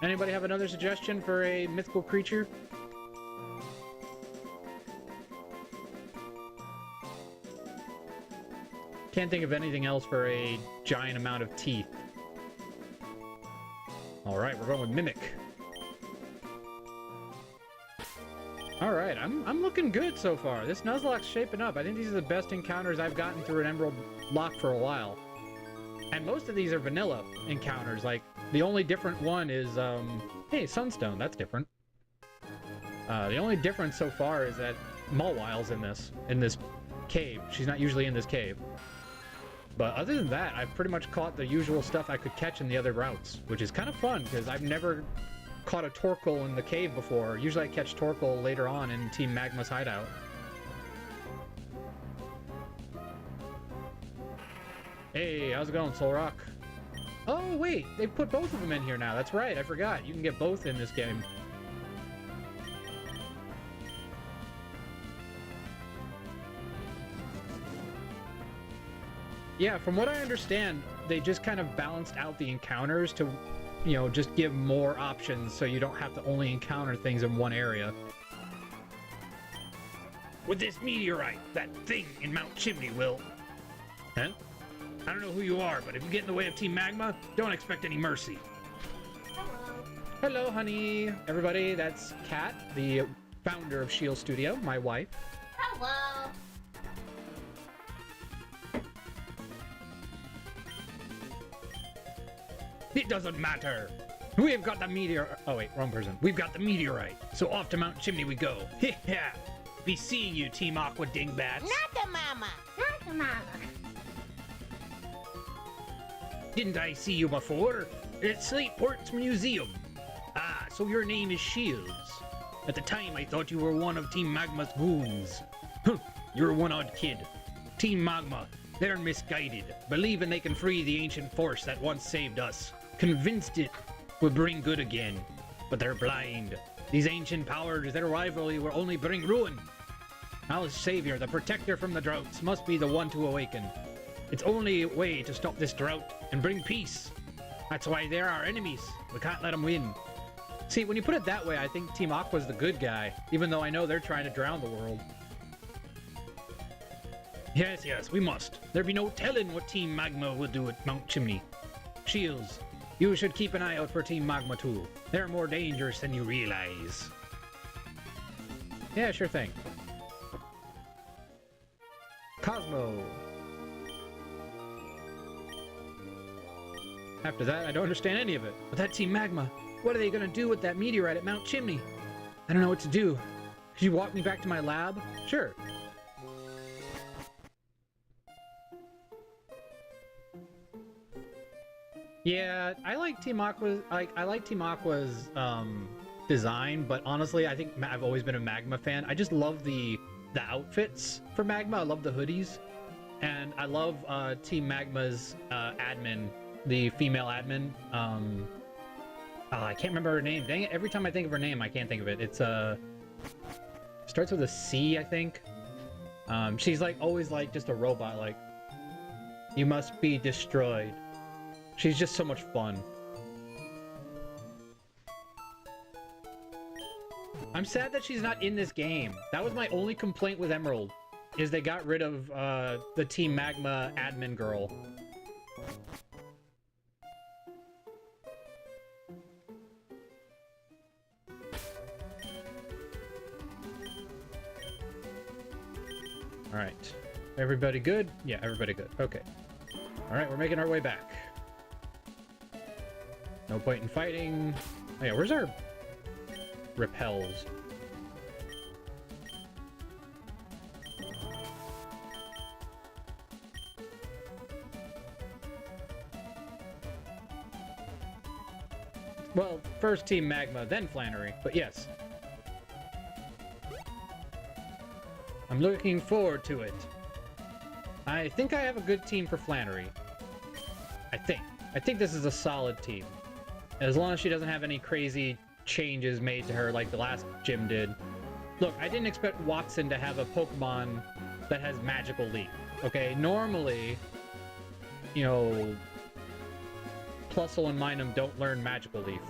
Speaker 1: Anybody have another suggestion for a mythical creature? Can't think of anything else for a giant amount of teeth. Alright, we're going with Mimic. Alright, I'm looking good so far. This Nuzlocke's shaping up. I think these are the best encounters I've gotten through an Emerald Lock for a while. And most of these are vanilla encounters. Like, the only different one is, hey, Sunstone, that's different. The only difference so far is that Mawwile's in this cave. She's not usually in this cave. But other than that, I've pretty much caught the usual stuff I could catch in the other routes, which is kind of fun, because I've never caught a Torkoal in the cave before. Usually I catch Torkoal later on in Team Magma's hideout. Hey, how's it going, Solrock? Oh, wait, they put both of them in here now. That's right, I forgot. You can get both in this game. Yeah, from what I understand, they just kind of balanced out the encounters to, you know, just give more options so you don't have to only encounter things in one area. With this meteorite, that thing in Mount Chimney will... Huh? I don't know who you are, but if you get in the way of Team Magma, don't expect any mercy. Hello, honey. Everybody, that's Kat, the founder of Shield Studio, my wife.
Speaker 4: Hello.
Speaker 1: It doesn't matter. We've got the meteor... Oh, wait, wrong person. We've got the meteorite. So off to Mount Chimney we go. Yeah. Be seeing you, Team Aqua Dingbats.
Speaker 3: Not the mama.
Speaker 4: Not the mama.
Speaker 1: Didn't I see you before? At Slateport's museum. Ah, so your name is Shields. At the time, I thought you were one of Team Magma's goons. Huh, you're one odd kid. Team Magma, they're misguided, believing they can free the ancient force that once saved us. Convinced it will bring good again. But they're blind. These ancient powers, their rivalry will only bring ruin. Our savior, the protector from the droughts, must be the one to awaken. It's only a way to stop this drought and bring peace. That's why they're our enemies. We can't let them win. See, when you put it that way, I think Team Aqua's the good guy, even though I know they're trying to drown the world. Yes, yes, we must. There be no telling what Team Magma will do at Mount Chimney. Shields, you should keep an eye out for Team Magma too. They're more dangerous than you realize. Yeah, sure thing. Cosmo. After that, I don't understand any of it. But that Team Magma, what are they gonna do with that meteorite at Mount Chimney? I don't know what to do. Could you walk me back to my lab? Sure. Yeah, I like Team Aqua's. I like Team Aqua's design, but honestly, I think I've always been a Magma fan. I just love the outfits for Magma. I love the hoodies, and I love Team Magma's admin, the female admin. I can't remember her name. Dang it! Every time I think of her name, I can't think of it. It's starts with a C, I think. She's like always like just a robot. Like, you must be destroyed. She's just so much fun. I'm sad that she's not in this game. That was my only complaint with Emerald, is they got rid of the Team Magma admin girl. Alright. Everybody good? Yeah, everybody good. Okay. Alright, we're making our way back. No point in fighting. Oh yeah, where's our repels? Well, first Team Magma, then Flannery, but yes. I'm looking forward to it. I think I have a good team for Flannery. I think this is a solid team. As long as she doesn't have any crazy changes made to her like the last gym did. Look, I didn't expect Watson to have a Pokemon that has Magical Leap. Okay, normally, you know, Plusle and Minun don't learn Magical Leaf.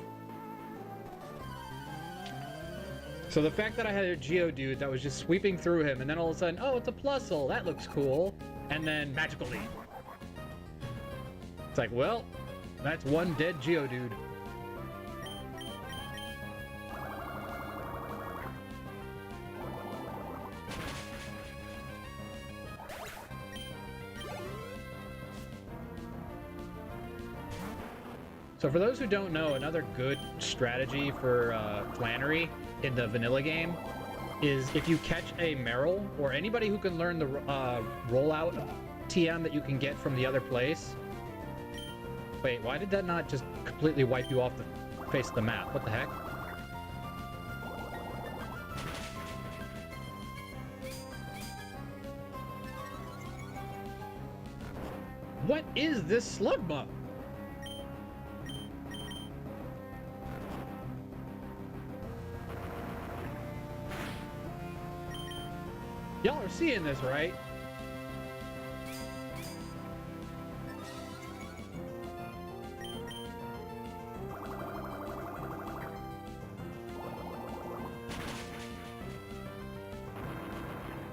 Speaker 1: So the fact that I had a Geodude that was just sweeping through him, and then all of a sudden, oh, it's a Plusle, that looks cool, and then Magical Leap. It's like, well, that's one dead Geodude. So for those who don't know, another good strategy for Flannery in the vanilla game is if you catch a Meryl, or anybody who can learn the rollout TM that you can get from the other place. Wait, why did that not just completely wipe you off the face of the map? What the heck? What is this Slugma? Y'all are seeing this, right?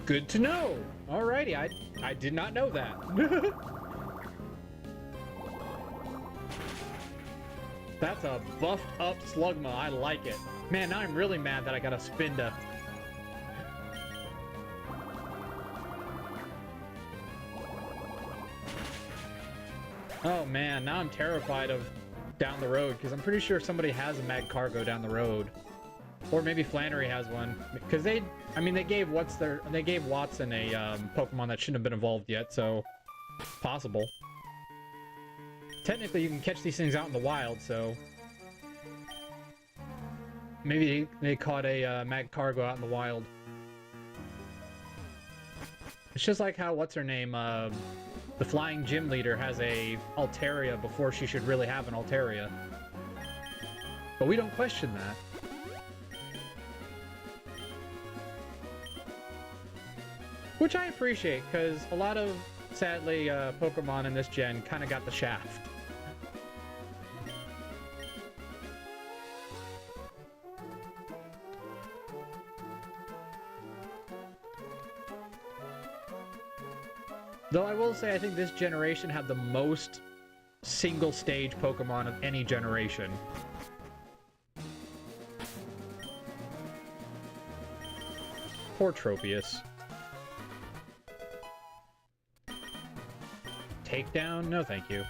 Speaker 1: Good to know. Alrighty, I did not know that. That's a buffed up Slugma. I like it. Man, now I'm really mad that I got a Spinda. Oh man, now I'm terrified of down the road because I'm pretty sure somebody has a Mag Cargo down the road. Or maybe Flannery has one. Because they gave Watson a Pokemon that shouldn't have been evolved yet, so possible. Technically, you can catch these things out in the wild, so maybe they caught a Mag Cargo out in the wild. It's just like how what's her name, the Flying Gym Leader has a Altaria before she should really have an Altaria. But we don't question that. Which I appreciate, because a lot of, sadly, Pokemon in this gen kind of got the shaft. Though I will say I think this generation had the most single-stage Pokemon of any generation. Poor Tropius. Takedown? No, thank you.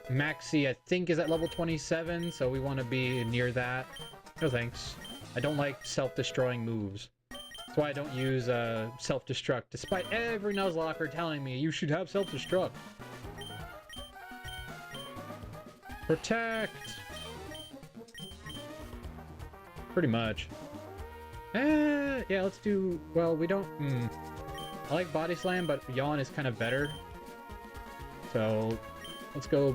Speaker 1: Maxi, I think, is at level 27, so we want to be near that. No thanks. I don't like self-destroying moves. That's why I don't use self-destruct, despite every Nuzlocker telling me you should have self-destruct. Protect! Pretty much. Yeah, let's do... Well, we don't... I like Body Slam, but Yawn is kind of better. So, let's go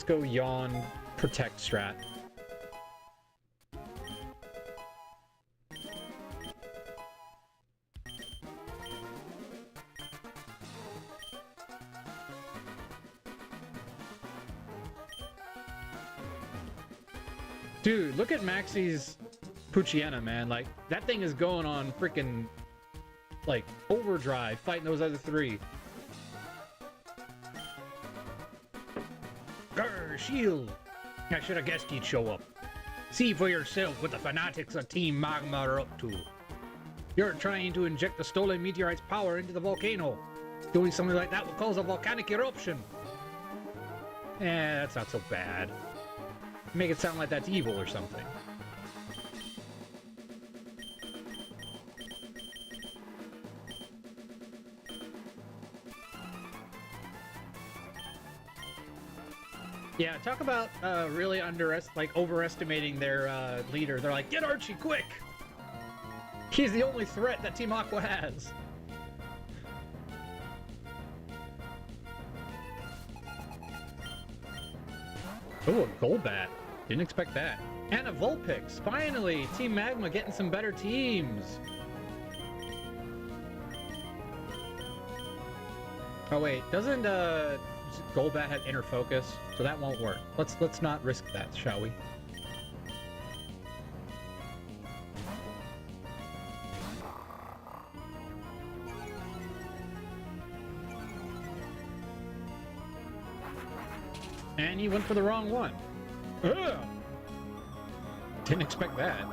Speaker 1: Yawn Protect strat. Dude, look at Maxi's Poochyena, man. Like, that thing is going on freaking, like, overdrive, fighting those other three. Grr, shield! I should have guessed you'd show up. See for yourself what the fanatics of Team Magma are up to. You're trying to inject the stolen meteorite's power into the volcano. Doing something like that will cause a volcanic eruption. That's not so bad. Make it sound like that's evil or something. Yeah, talk about really overestimating their leader. They're like, get Archie quick! He's the only threat that Team Aqua has. Oh, a Golbat. Didn't expect that. And a Vulpix. Finally, Team Magma getting some better teams. Oh wait, doesn't Golbat have inner focus? So that won't work. Let's not risk that, shall we? And he went for the wrong one. Ugh! Didn't expect that.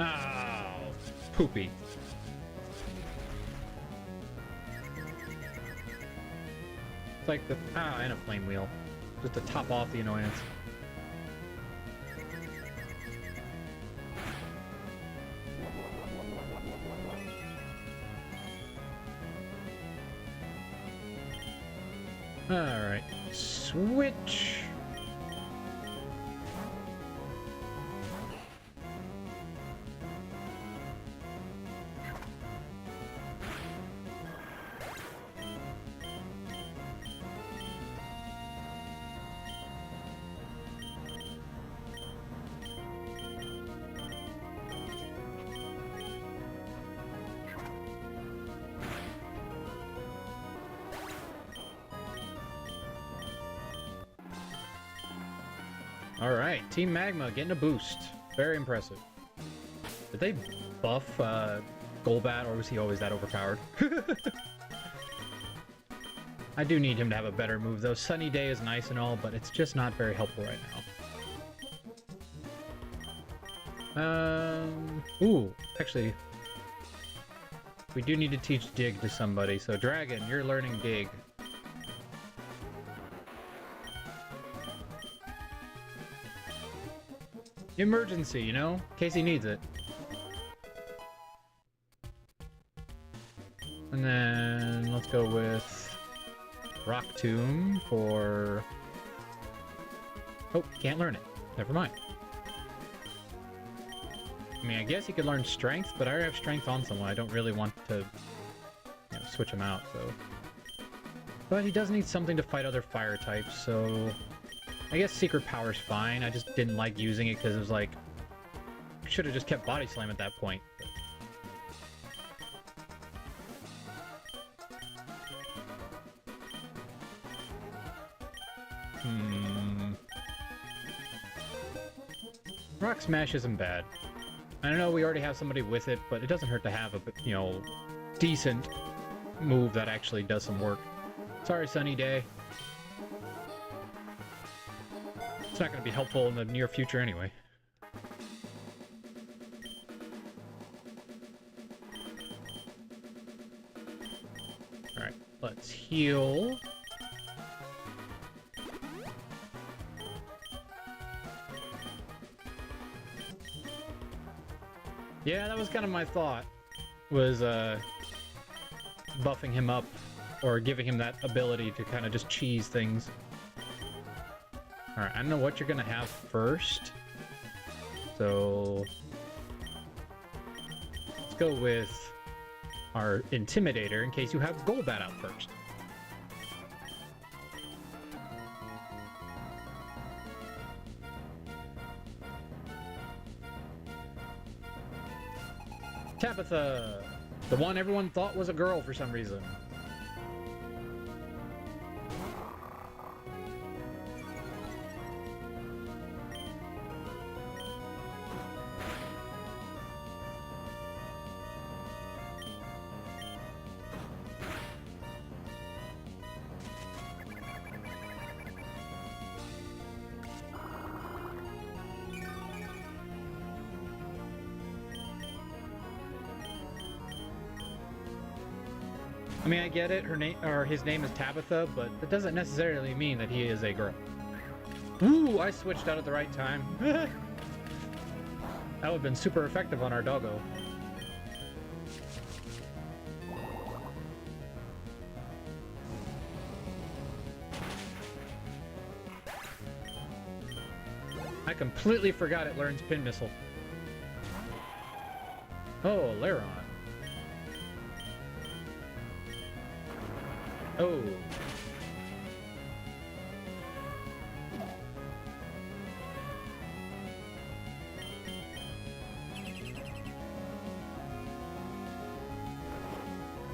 Speaker 1: Oh, poopy. It's like the and a flame wheel, just to top off the annoyance. Alright, switch. Alright, Team Magma getting a boost. Very impressive. Did they buff Golbat, or was he always that overpowered? I do need him to have a better move, though. Sunny Day is nice and all, but it's just not very helpful right now. Ooh, actually, we do need to teach Dig to somebody, so Dragon, you're learning Dig. Emergency, you know? In case he needs it. And then let's go with Rock Tomb for... Oh, can't learn it. Never mind. I mean, I guess he could learn Strength, but I already have Strength on someone. I don't really want to switch him out, so... But he does need something to fight other fire types, so... I guess Secret Power's fine. I just didn't like using it because it was like... Should have just kept Body Slam at that point. But... Rock Smash isn't bad. I know we already have somebody with it, but it doesn't hurt to have a, you know, decent move that actually does some work. Sorry, Sunny Day. It's not going to be helpful in the near future anyway. Alright, let's heal. Yeah, that was kind of my thought, was buffing him up, or giving him that ability to kind of just cheese things. Alright, I don't know what you're gonna have first, so let's go with our Intimidator in case you have Golbat out first. Tabitha! The one everyone thought was a girl for some reason. I mean, I get it, her name, or his name is Tabitha, but that doesn't necessarily mean that he is a girl. Ooh, I switched out at the right time. That would have been super effective on our doggo. I completely forgot it learns Pin Missile. Oh, Laron. Oh.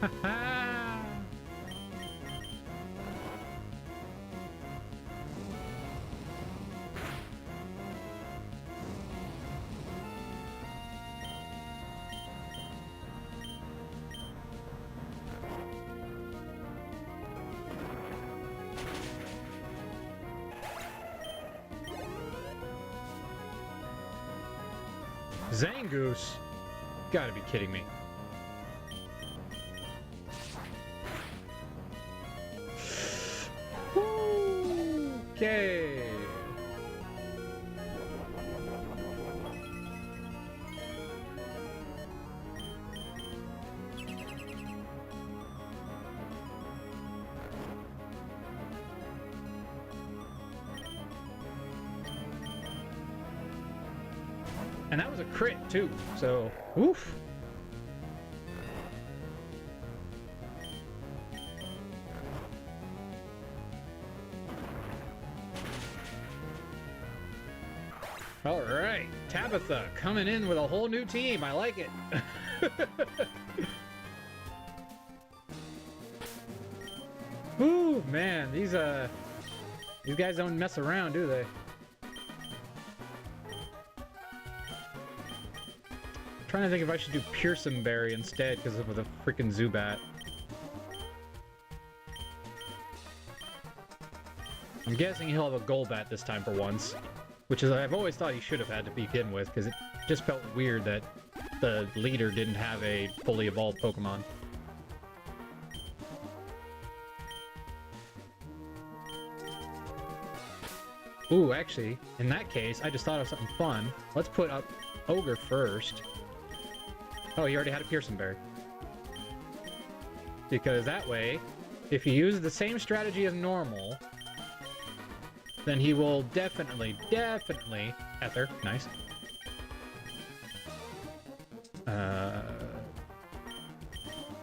Speaker 1: Ha-ha! Zangoose? Gotta be kidding me. Okay. And that was a crit too, so oof. All right, Tabitha coming in with a whole new team. I like it. Ooh, man, these guys don't mess around, do they? trying to think if I should do Pearson Berry instead because of the freaking Zubat. I'm guessing he'll have a Golbat this time for once, which is I've always thought he should have had to begin with because it just felt weird that the leader didn't have a fully evolved Pokemon. Ooh, actually, in that case, I just thought of something fun. Let's put up Ogre first. Oh, he already had a Pearson Berry. Because that way, if he uses the same strategy as normal, then he will definitely... Ether, nice.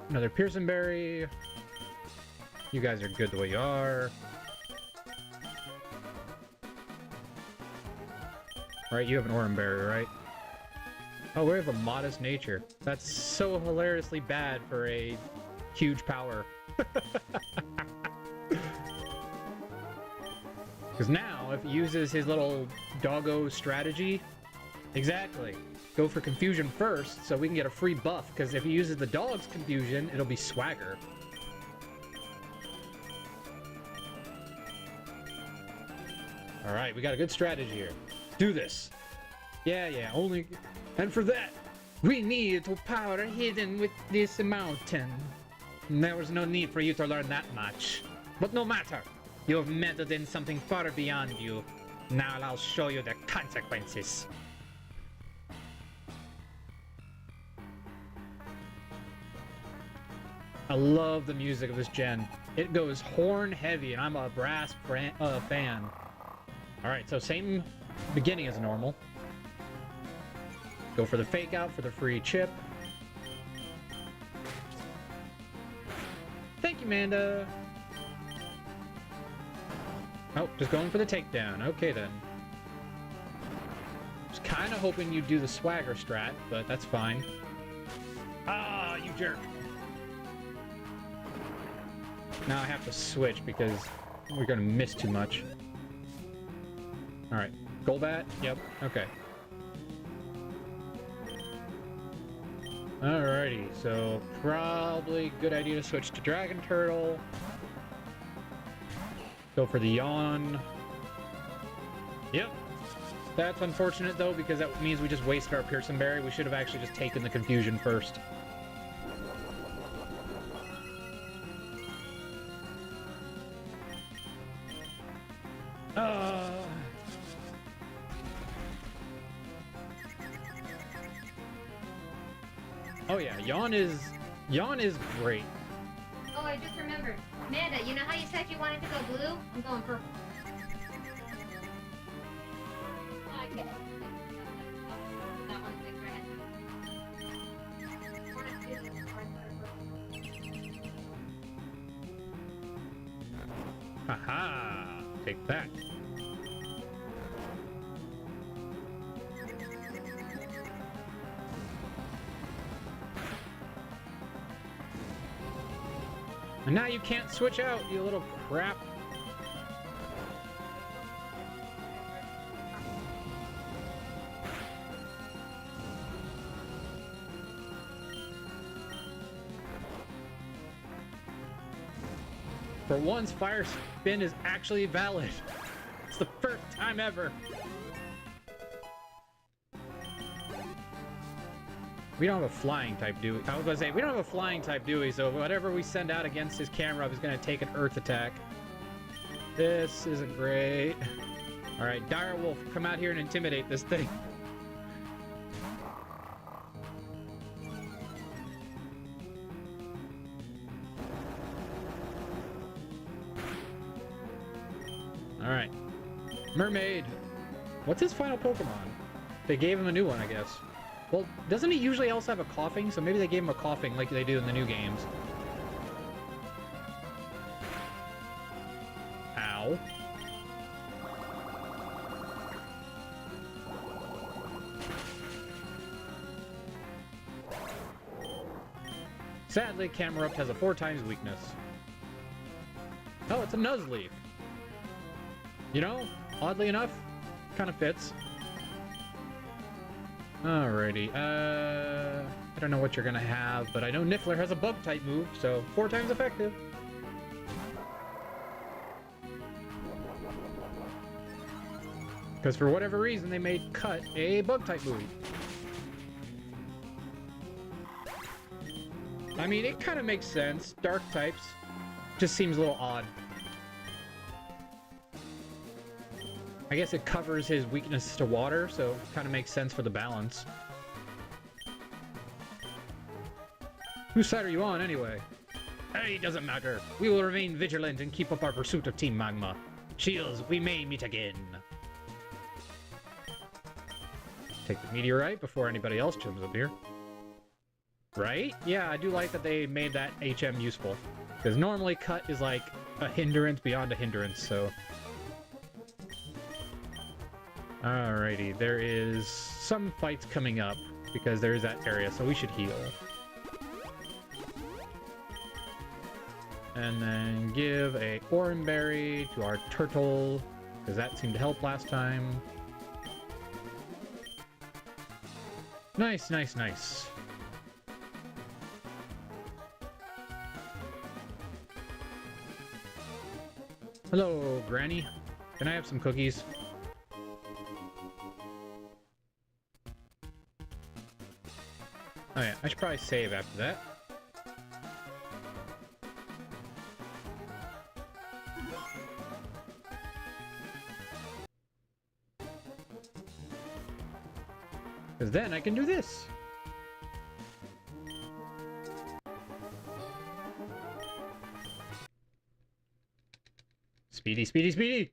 Speaker 1: Another Pearson Berry. You guys are good the way you are. Right, you have an Oran Berry, right? Oh, we have a modest nature. That's so hilariously bad for a huge power. Because now, if he uses his little doggo strategy... Exactly. Go for Confusion first, so we can get a free buff. Because if he uses the dog's Confusion, it'll be Swagger. Alright, we got a good strategy here. Do this. Yeah, only... And for that, we need to power hidden with this mountain. There was no need for you to learn that much. But no matter. You have meddled in something far beyond you. Now I'll show you the consequences. I love the music of this gen. It goes horn heavy, and I'm a brass fan. Alright, so same beginning as normal. Go for the fake out for the free chip. Thank you, Manda. Oh, just going for the takedown. Okay, then. Was kind of hoping you'd do the swagger strat, but that's fine. Ah, you jerk. Now I have to switch because we're going to miss too much. Alright. Golbat? Yep. Okay. Alrighty, so probably good idea to switch to Dragon Turtle. Go for the Yawn. Yep. That's unfortunate though, because that means we just wasted our Pearson Berry. We should have actually just taken the Confusion first. Oh yeah, Yawn is great.
Speaker 4: Oh, I just remembered. Amanda, you know how you said you wanted to go blue? I'm going purple. Okay. That one's big red.
Speaker 1: Haha! Take that. And now you can't switch out, you little crap. For once, Fire Spin is actually valid. It's the first time ever. We don't have a flying type Dewey. I was gonna say, we don't have a flying type Dewey, so whatever we send out against his camera is gonna take an earth attack. This isn't great. Alright, Direwolf, come out here and intimidate this thing. Alright. Mermaid. What's his final Pokemon? They gave him a new one, I guess. Well, doesn't he usually also have a coughing? So maybe they gave him a coughing like they do in the new games. Ow. Sadly, Camerupt has a 4x weakness. Oh, it's a Nuzleaf. You know, oddly enough, kind of fits. Alrighty, I don't know what you're gonna have, but I know Niffler has a bug-type move, so 4 times effective. Because for whatever reason, they made Cut a bug-type move. I mean, it kind of makes sense. Dark types just seems a little odd. I guess it covers his weakness to water, so kind of makes sense for the balance. Whose side are you on, anyway? Hey, doesn't matter. We will remain vigilant and keep up our pursuit of Team Magma. Shields, we may meet again. Take the meteorite before anybody else jumps up here. Right? Yeah, I do like that they made that HM useful. Because normally Cut is like a hindrance beyond a hindrance, so... Alrighty, there is some fights coming up, because there is that area, so we should heal. And then give a Oranberry to our turtle, because that seemed to help last time. Nice, nice, nice. Hello, Granny. Can I have some cookies? Oh yeah, I should probably save after that. Because then I can do this. Speedy, speedy, speedy!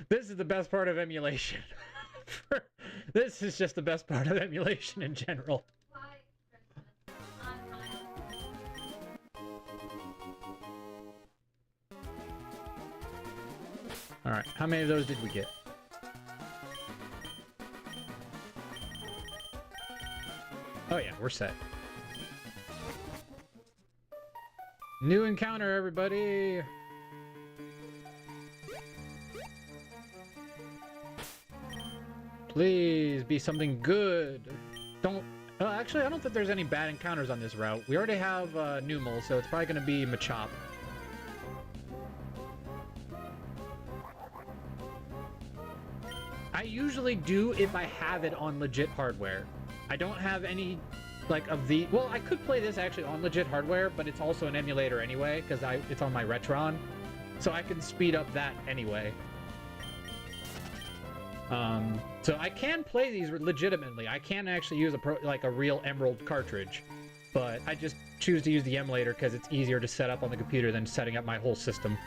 Speaker 1: This is the best part of emulation. This is just the best part of emulation in general. Alright, how many of those did we get? Oh yeah, we're set. New encounter, everybody! Please be something good. Don't... actually, I don't think there's any bad encounters on this route. We already have Numel, so it's probably going to be Machop. I usually do if I have it on legit hardware. I don't have any, like, of the... Well, I could play this actually on legit hardware, but it's also an emulator anyway, because it's on my Retron. So I can speed up that anyway. So I can play these legitimately. I can actually use a real Emerald cartridge, but I just choose to use the emulator because it's easier to set up on the computer than setting up my whole system.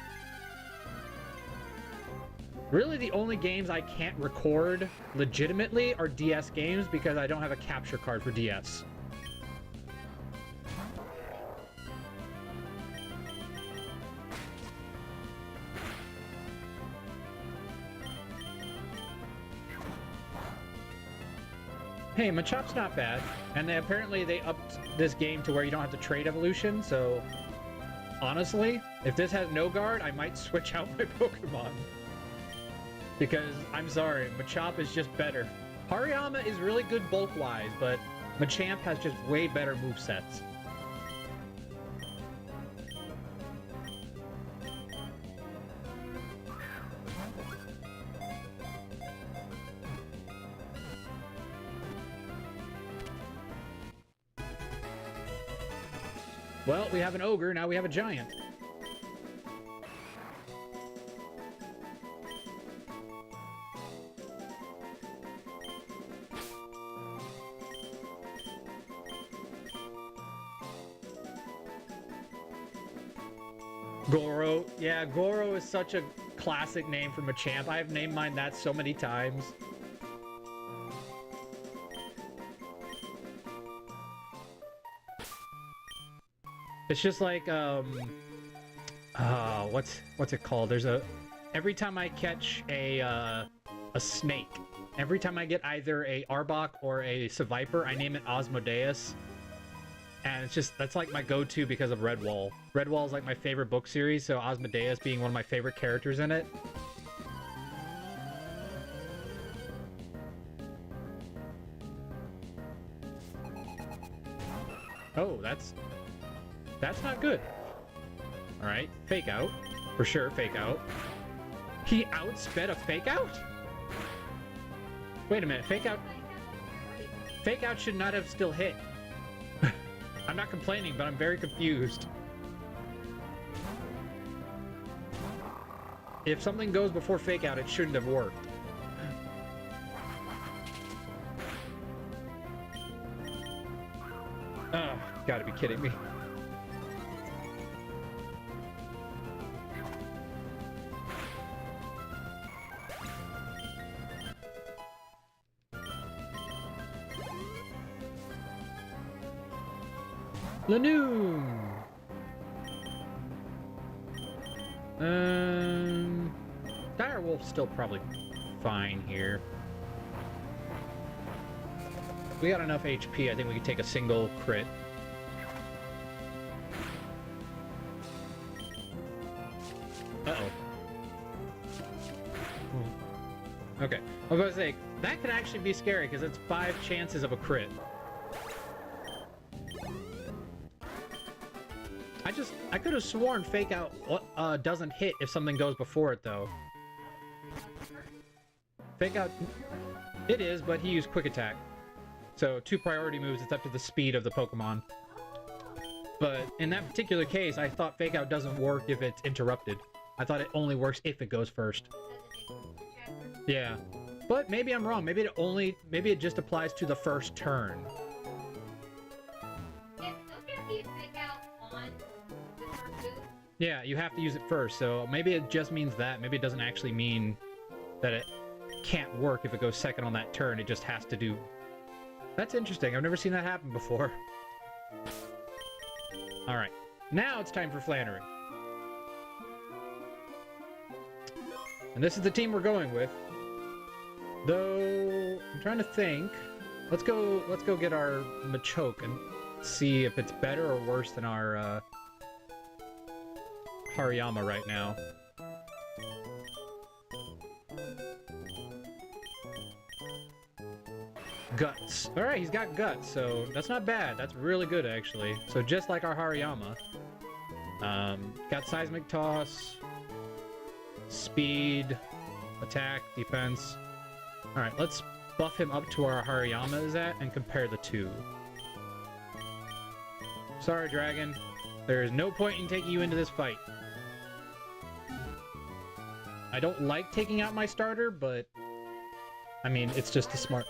Speaker 1: Really, the only games I can't record legitimately are DS games because I don't have a capture card for DS. Hey, Machop's not bad, and apparently they upped this game to where you don't have to trade evolution, so... Honestly, if this has no guard, I might switch out my Pokemon. Because, I'm sorry, Machop is just better. Hariyama is really good bulk-wise, but Machamp has just way better movesets. Well, we have an ogre, now we have a giant. Goro. Yeah, Goro is such a classic name for Machamp. I've named mine that so many times. It's just like, what's it called? There's every time I catch a snake, every time I get either a Arbok or a Seviper, I name it Osmodeus. And it's just, that's like my go-to because of Redwall. Redwall is like my favorite book series, so Asmodeus being one of my favorite characters in it. Oh, that's not good. Alright, fake out. For sure, fake out. He outsped a fake out? Wait a minute, fake out... Fake out should not have still hit. I'm not complaining, but I'm very confused. If something goes before fake out, it shouldn't have worked. Oh, gotta be kidding me. Lanoon! Direwolf's still probably fine here. We got enough HP, I think we could take a single crit. Uh-oh. Okay, I was about to say, that could actually be scary, because it's 5 chances of a crit. I could have sworn fake out doesn't hit if something goes before it, though. Fake out, it is, but he used quick attack. So 2 priority moves, it's up to the speed of the Pokemon. But in that particular case, I thought fake out doesn't work if it's interrupted. I thought it only works if it goes first. Yeah. But maybe I'm wrong. Maybe it just applies to the first turn. Yeah, you have to use it first, so maybe it just means that. Maybe it doesn't actually mean that it can't work if it goes second on that turn. It just has to do... That's interesting. I've never seen that happen before. Alright. Now it's time for Flannery. And this is the team we're going with. Though, I'm trying to think. Let's go get our Machoke and see if it's better or worse than our, Hariyama right now. Guts. Alright, he's got guts, so that's not bad. That's really good, actually. So just like our Hariyama. Got Seismic Toss, Speed, Attack, Defense. Alright, let's buff him up to our Hariyama is at and compare the two. Sorry, Dragon. There is no point in taking you into this fight. I don't like taking out my starter, but... I mean, it's just a smart...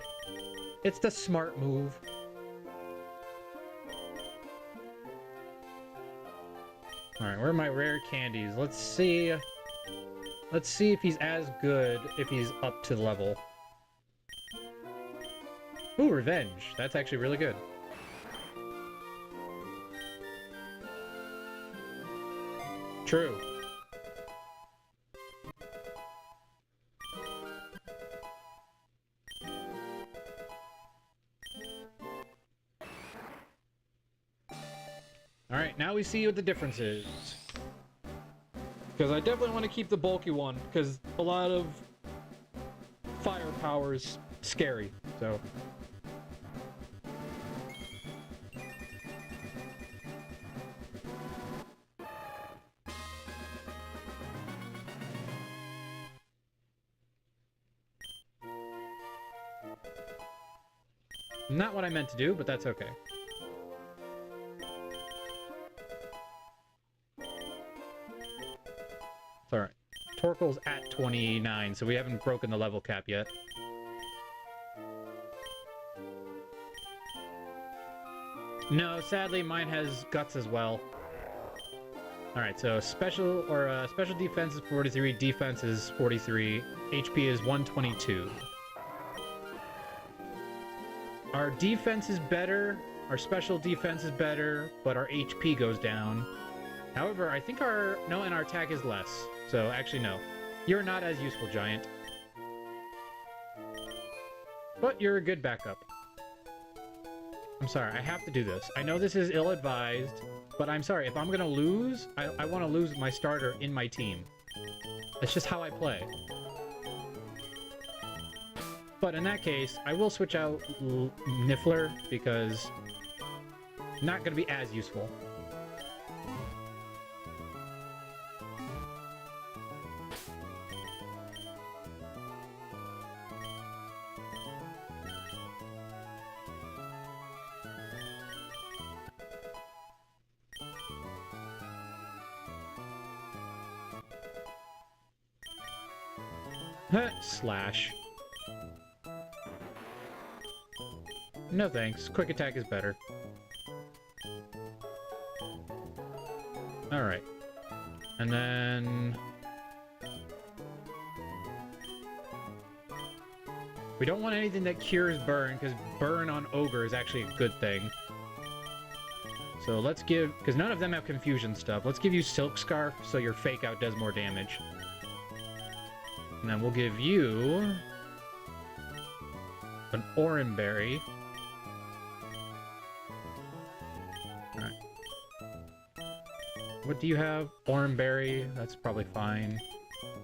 Speaker 1: It's the smart move. Alright, where are my rare candies? Let's see... Let's see if he's as good if he's up to the level. Ooh, Revenge. That's actually really good. True. Alright, now we see what the difference is. Because I definitely want to keep the bulky one, because a lot of firepower is scary, so... Not what I meant to do, but that's okay. It's alright. Torkoal's at 29, so we haven't broken the level cap yet. No, sadly, mine has guts as well. Alright, so special defense is 43, defense is 43, HP is 122. Our defense is better, our special defense is better, but our HP goes down. However, I think our attack is less. So, actually, no. You're not as useful, Giant. But you're a good backup. I'm sorry, I have to do this. I know this is ill-advised, but I'm sorry, if I'm gonna lose, I want to lose my starter in my team. That's just how I play. But in that case, I will switch out Niffler, because not gonna be as useful. Slash. No thanks. Quick attack is better. Alright. And then... we don't want anything that cures burn, because burn on Ogre is actually a good thing. So let's give... because none of them have confusion stuff. Let's give you Silk Scarf, so your Fake Out does more damage. And then we'll give you... an Oran Berry. Alright. What do you have? Oran Berry, that's probably fine.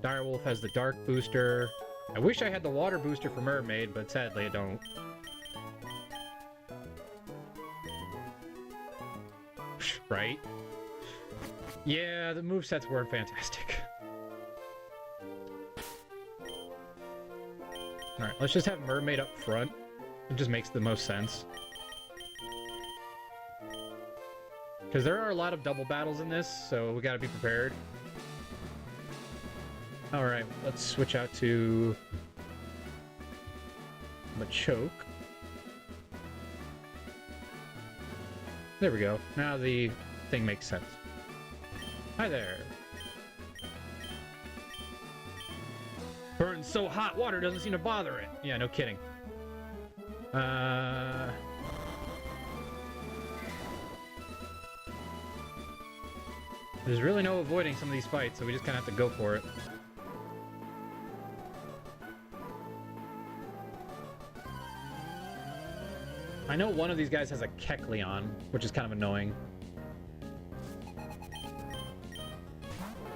Speaker 1: Direwolf has the Dark Booster. I wish I had the Water Booster for Mermaid, but sadly I don't. Right? Yeah, the movesets weren't fantastic. Alright, let's just have Mermaid up front. It just makes the most sense. Because there are a lot of double battles in this, so we gotta be prepared. Alright, let's switch out to... Machoke. There we go. Now the thing makes sense. Hi there. Burns so hot, water doesn't seem to bother it. Yeah, no kidding. There's really no avoiding some of these fights, so we just kind of have to go for it. I know one of these guys has a Kecleon, which is kind of annoying.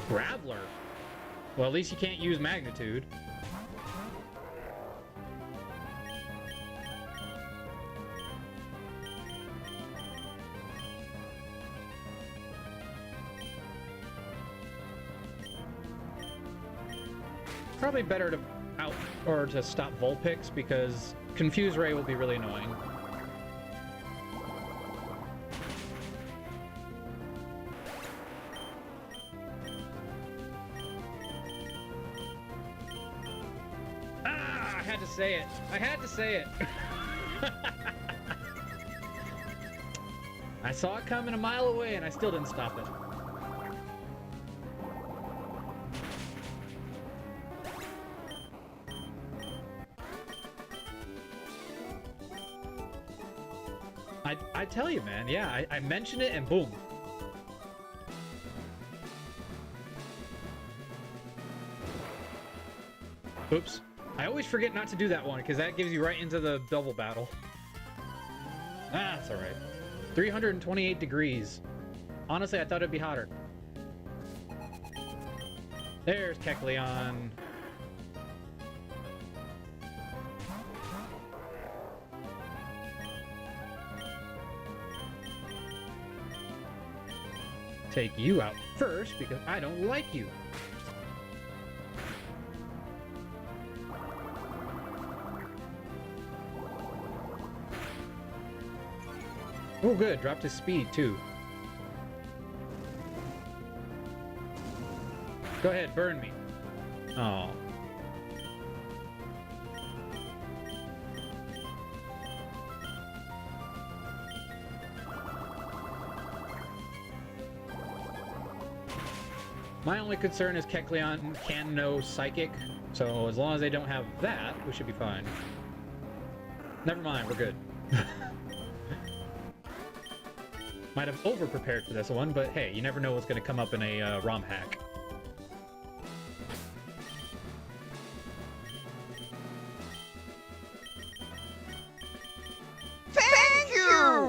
Speaker 1: Graveler? Well, at least you can't use Magnitude. Probably better to to stop Vulpix, because Confuse Ray will be really annoying. Ah, I had to say it. I had to say it. I saw it coming a mile away and I still didn't stop it. I tell you, man, yeah, I mentioned it and boom. Oops. I always forget not to do that one, because that gives you right into the double battle. Ah, it's alright. 328 degrees. Honestly, I thought it'd be hotter. There's Kecleon. Take you out first because I don't like you. Oh good, dropped his speed too. Go ahead, burn me. Oh. My only concern is Kecleon can know Psychic, so as long as they don't have that, we should be fine. Never mind, we're good. Might have over-prepared for this one, but hey, you never know what's going to come up in a ROM hack.
Speaker 3: Thank you!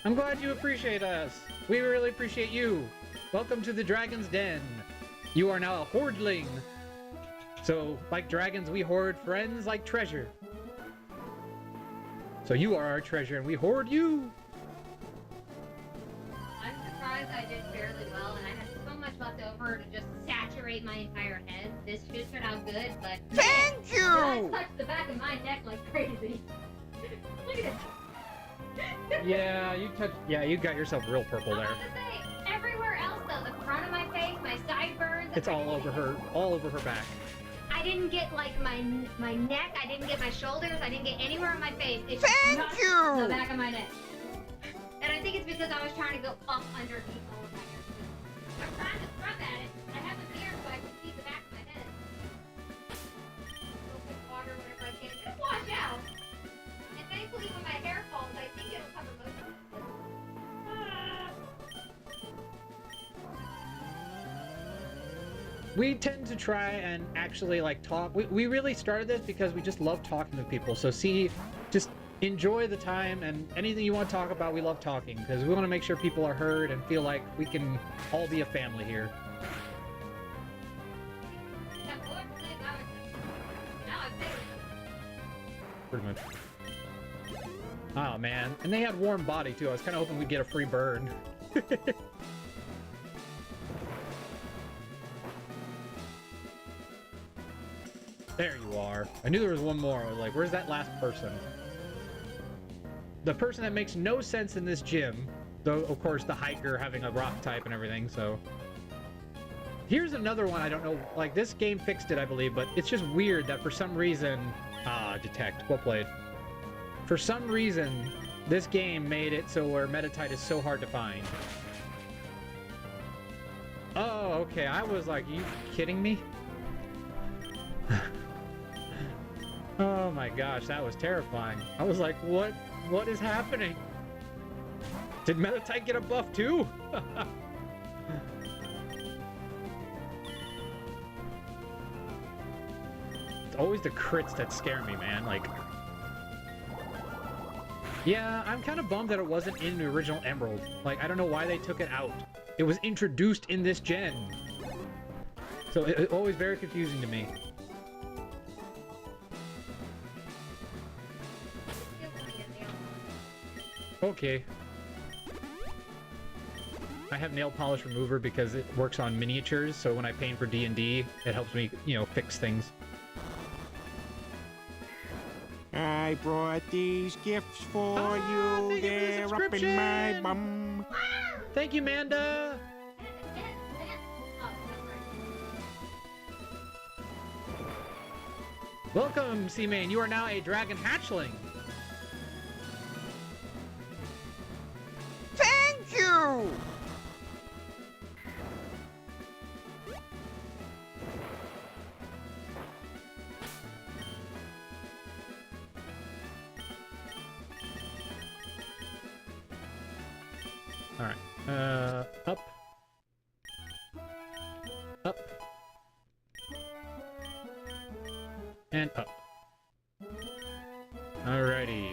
Speaker 1: I'm glad you appreciate us. We really appreciate you. Welcome to the Dragon's Den. You are now a Hoardling. So, like dragons, we hoard friends like treasure. So you are our treasure, and we hoard you.
Speaker 4: I'm surprised I did fairly well, and I had so much left over to just saturate my entire head. This should turn out good, but
Speaker 3: Thank
Speaker 4: I
Speaker 3: you!
Speaker 4: touched the back of my neck like crazy. Look at it.
Speaker 1: Yeah, you got yourself real purple
Speaker 4: I
Speaker 1: there.
Speaker 4: have to say, everywhere else though, the front of my face, my sideburns.
Speaker 1: It's all over her back.
Speaker 4: I didn't get like my neck. I didn't get my shoulders. I didn't get anywhere on my face. It's
Speaker 3: Thank
Speaker 4: just
Speaker 3: you!
Speaker 4: the back of my neck. And I think it's because I was trying to go up underneath all of my hair. I'm trying to scrub at it. I have a mirror so I can see the back of my head. Go with water whenever I can. It'll wash out. And thankfully when my hair falls, I think it'll cover most of it.
Speaker 1: We tend to try and actually like talk. We really started this because we just love talking to people. So just enjoy the time, and anything you want to talk about, we love talking because we want to make sure people are heard and feel like we can all be a family here. Pretty much. Oh man, and they had warm body too. I was kind of hoping we'd get a free burn. There you are. I knew there was one more. I was like, where's that last person? The person that makes no sense in this gym. Though, of course, the hiker having a rock type and everything, so... Here's another one I don't know. Like, this game fixed it, I believe, but it's just weird that for some reason... Ah, detect. Well played. For some reason, this game made it so where Metatite is so hard to find. Oh, okay. I was like, are you kidding me? Oh my gosh, that was terrifying. I was like, what is happening? Did Metatite get a buff too? It's always the crits that scare me, man. Like, yeah, I'm kind of bummed that it wasn't in the original Emerald. Like, I don't know why they took it out. It was introduced in this gen. So it's always very confusing to me. Okay. I have nail polish remover because it works on miniatures, so when I paint for D&D, it helps me, you know, fix things.
Speaker 5: I brought these gifts for you.
Speaker 1: Thank you for the
Speaker 5: They're up in my
Speaker 1: subscription.
Speaker 5: bum.
Speaker 1: Thank you, Manda! Welcome, Seaman. You are now a dragon hatchling.
Speaker 3: Thank you!
Speaker 1: Alright. Up. Up. And up. Alrighty.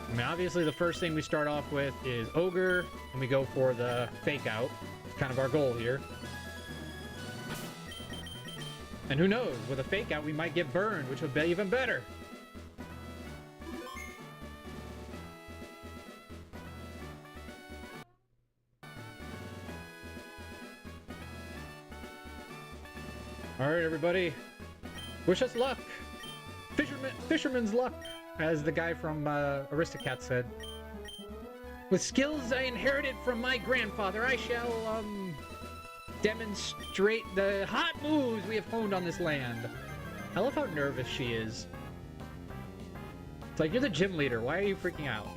Speaker 1: I mean, obviously the first thing we start off with is Ogre, and we go for the Fake Out. Kind of our goal here. And who knows, with a Fake Out we might get burned, which would be even better. Alright, everybody. Wish us luck! Fisherman's luck, as the guy from Aristocat said. With skills I inherited from my grandfather, I shall, demonstrate the hot moves we have honed on this land. I love how nervous she is. It's like, you're the gym leader, why are you freaking out?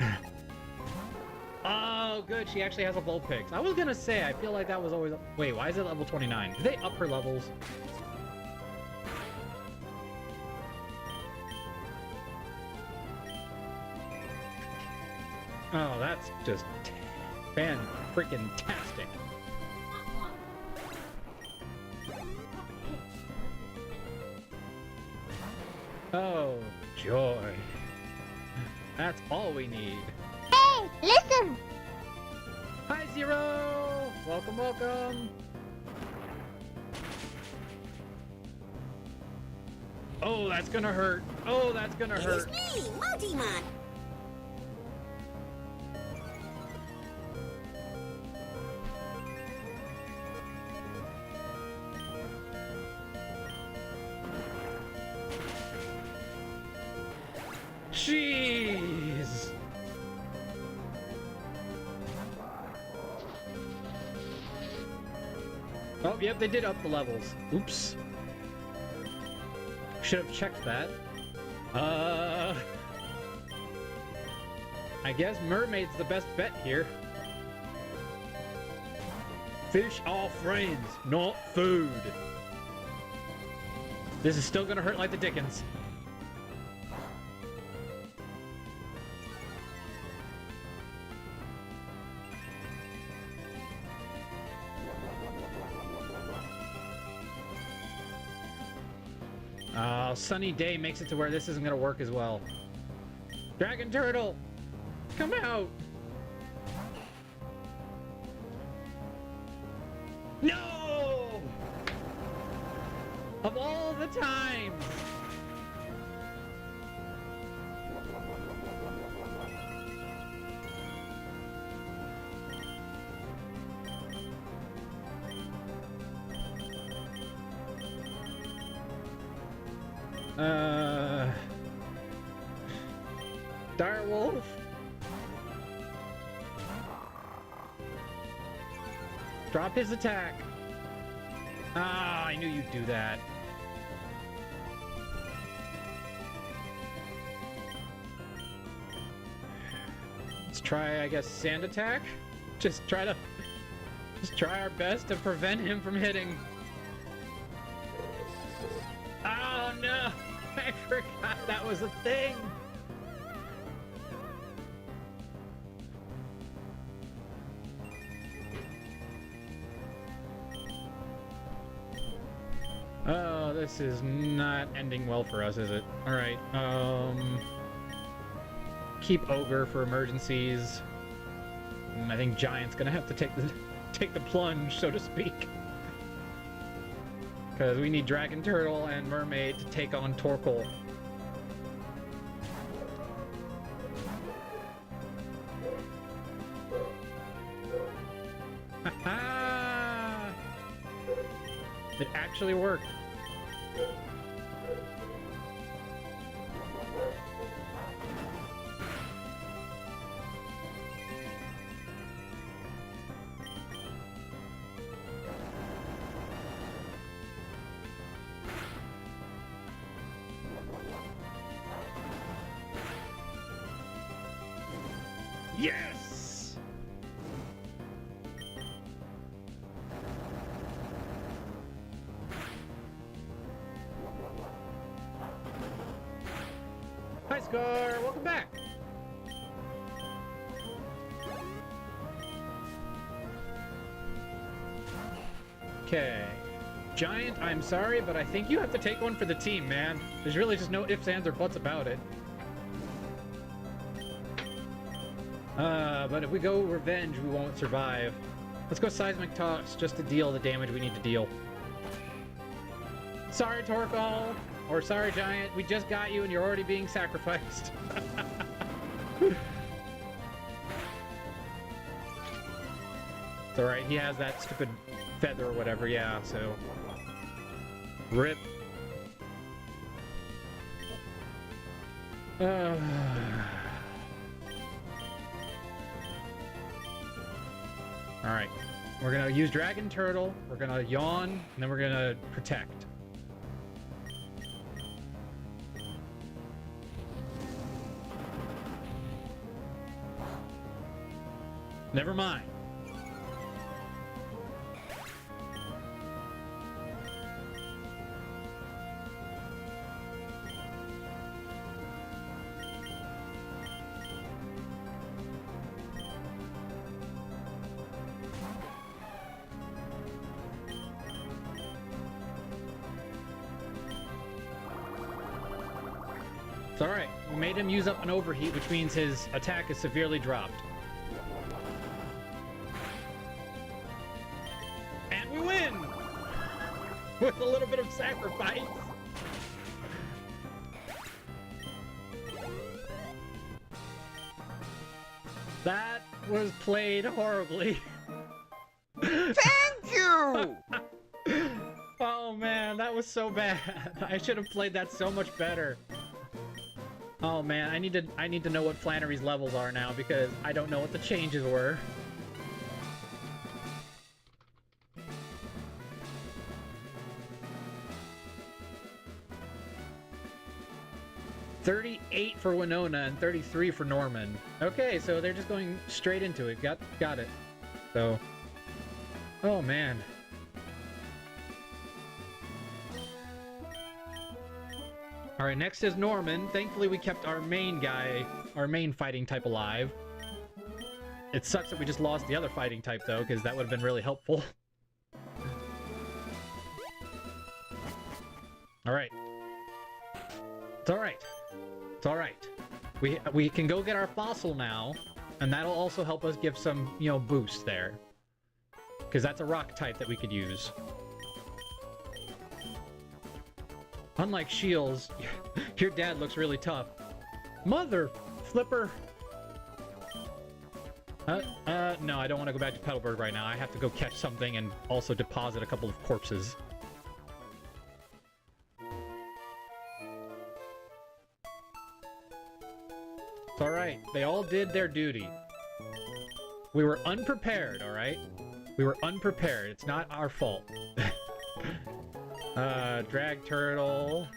Speaker 1: Oh, good, she actually has a Vulpix. I was gonna say, I feel like that was always... Wait, why is it level 29? Did they up her levels? Oh, that's just fan-freaking-tastic. Oh, joy. That's all we need.
Speaker 3: Hey, Hey, listen!
Speaker 1: Hi, Zero! Welcome, welcome! Oh, that's gonna hurt. Oh, that's gonna hurt.
Speaker 6: It's me, Multimon.
Speaker 1: Jeez! Oh, yep, they did up the levels. Oops. Should have checked that. I guess Mermaid's the best bet here. Fish are friends, not food. This is still gonna hurt like the dickens. Sunny day makes it to where this isn't gonna work as well. Dragon Turtle! Come out! No! Of all the times! Direwolf? Drop his attack. Ah, I knew you'd do that. Let's try, I guess, sand attack? Just try our best to prevent him from hitting. Oh no! I forgot that was a thing! Oh, this is not ending well for us, is it? Alright, keep Ogre for emergencies. And I think Giant's gonna have to take the plunge, so to speak. Because we need Dragon Turtle and Mermaid to take on Torkoal. Ha-ha! It actually worked. Yes! Hi, Scar! Welcome back! Okay. Giant, I'm sorry, but I think you have to take one for the team, man. There's really just no ifs, ands, or buts about it. But if we go Revenge, we won't survive. Let's go Seismic Toss just to deal the damage we need to deal. Sorry, Torkoal. Or sorry, Giant. We just got you and you're already being sacrificed. It's alright, he has that stupid feather or whatever, yeah, so... RIP. Alright. We're gonna use Dragon Turtle, we're gonna Yawn, and then we're gonna Protect. Never mind. It's alright. we made him use up an overheat, which means his attack is severely dropped. And we win! With a little bit of sacrifice. That was played horribly.
Speaker 3: Thank you!
Speaker 1: Oh man, that was so bad. I should have played that so much better. Oh man, I need to know what Flannery's levels are now because I don't know what the changes were. $38 for Winona and 33 for Norman. Okay, so they're just going straight into it. Got it. So, oh man. All right, next is Norman. Thankfully, we kept our main guy, our main fighting type alive. It sucks that we just lost the other fighting type though, because that would have been really helpful. All right. It's all right. It's all right. We can go get our fossil now, and that'll also help us give some, you know, boost there. Because that's a rock type that we could use. Unlike Shields, your dad looks really tough. Mother flipper. No, I don't want to go back to Petalburg right now. I have to go catch something and also deposit a couple of corpses. It's alright. They all did their duty. We were unprepared, alright? We were unprepared. It's not our fault. Drag turtle.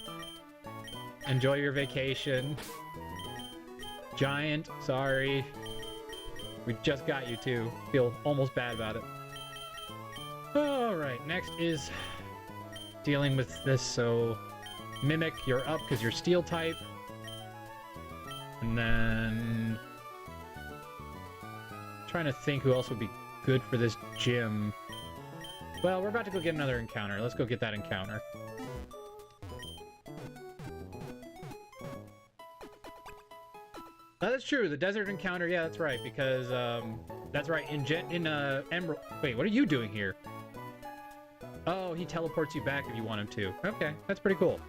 Speaker 1: Enjoy your vacation. Giant, sorry. We just got you too. Feel almost bad about it. Alright, next is dealing with this, so Mimic, you're up because you're steel type. And then trying to think who else would be good for this gym. Well, we're about to go get another encounter. Let's go get that encounter. That's true. The desert encounter. Yeah, that's right. Because that's right. In Emerald. Wait, what are you doing here? Oh, he teleports you back if you want him to. Okay, that's pretty cool.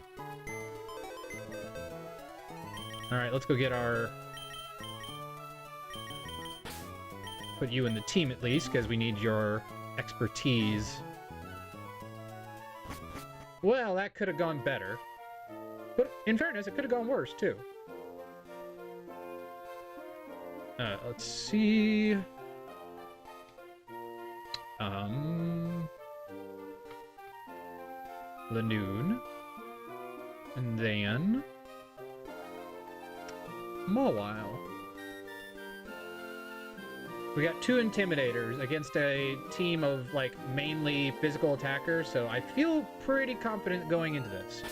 Speaker 1: All right, let's go get our. Put you in the team at least, because we need your expertise. Well, that could have gone better. But in fairness, it could have gone worse, too. Let's see... Lanoon. And then... Mawile. We got 2 Intimidators against a team of, like, mainly physical attackers, so I feel pretty confident going into this.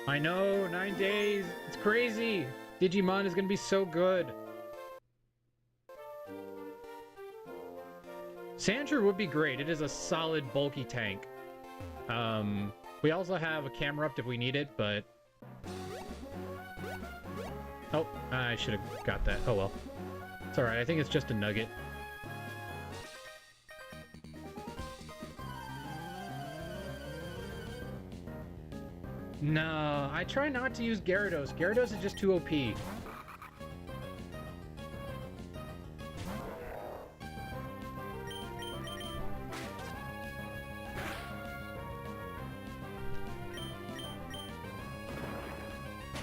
Speaker 1: I know, 9 days. It's crazy. Digimon is gonna be so good. Sandshrew would be great. It is a solid, bulky tank. We also have a Camerupt if we need it, but... Oh, I should have got that. Oh well. It's alright, I think it's just a nugget. No, I try not to use Gyarados. Gyarados is just too OP.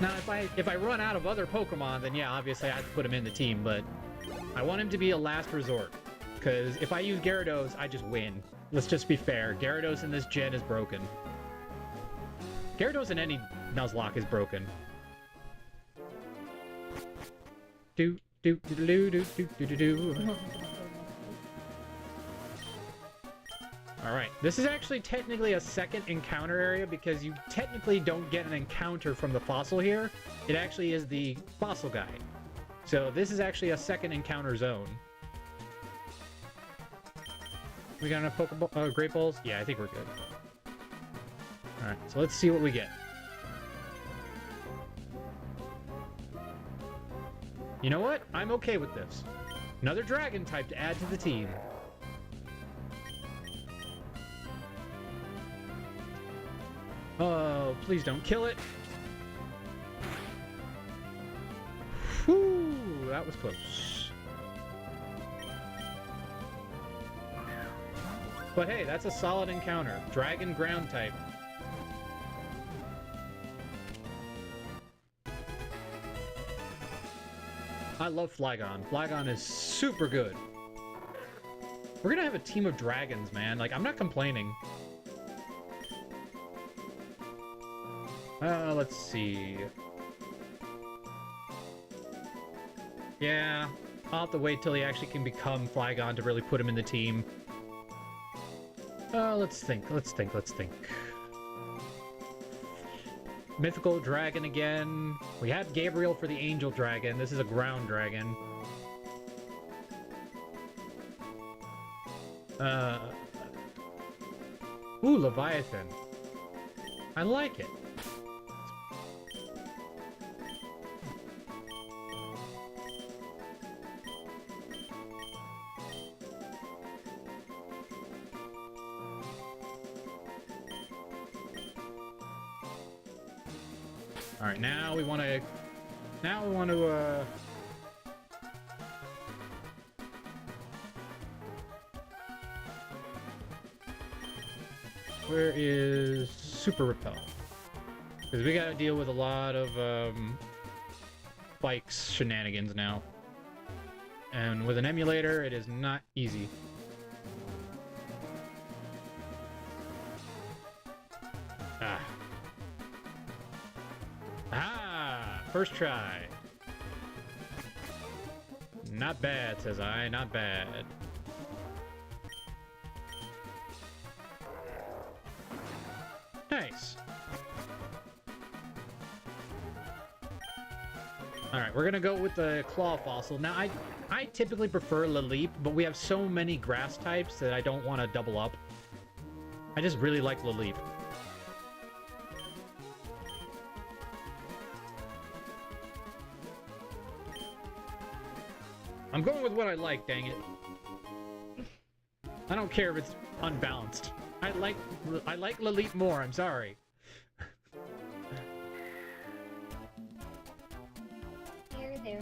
Speaker 1: Now, if I run out of other Pokemon, then yeah, obviously I have to put him in the team, but I want him to be a last resort. Because if I use Gyarados, I just win. Let's just be fair. Gyarados in this gen is broken. Gyarados in any Nuzlocke is broken. Do do do do do do do do do. Alright, this is actually technically a second encounter area because you technically don't get an encounter from the fossil here. It actually is the fossil guy. So this is actually a second encounter zone. We got enough Pokeball, Great Balls? Yeah, I think we're good. Alright, so let's see what we get. You know what? I'm okay with this. Another dragon type to add to the team. Oh, please don't kill it. Whew, that was close. But hey, that's a solid encounter. Dragon ground type. I love Flygon. Flygon is super good. We're gonna have a team of dragons, man. Like, I'm not complaining. Let's see. Yeah, I'll have to wait till he actually can become Flygon to really put him in the team. Let's think. Mythical dragon again. We had Gabriel for the angel dragon. This is a ground dragon. Ooh, Leviathan. I like it. All right, now we want to. Where is Super Repel? Because we gotta deal with a lot of Spike's shenanigans now, and with an emulator, it is not easy. First try. Not bad, says I. Not bad. Nice. Alright, we're gonna go with the Claw Fossil. Now, I typically prefer Laleep, but we have so many grass types that I don't want to double up. I just really like Laleep. I'm going with what I like, dang it. I don't care if it's unbalanced. I like Laleep more, I'm sorry.
Speaker 4: There.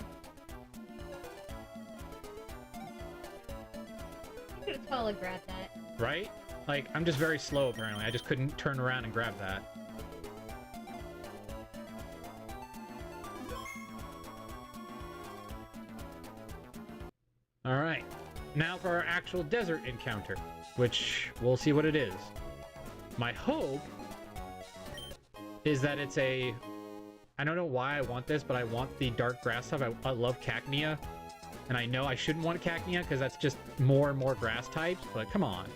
Speaker 4: I could have totally grabbed that.
Speaker 1: Right? Like, I'm just very slow, apparently. I just couldn't turn around and grab that. Alright, now for our actual desert encounter, which we'll see what it is. My hope is that it's a... I don't know why I want this, but I want the dark grass type. I love Cacnea, and I know I shouldn't want Cacnea because that's just more and more grass types, but come on.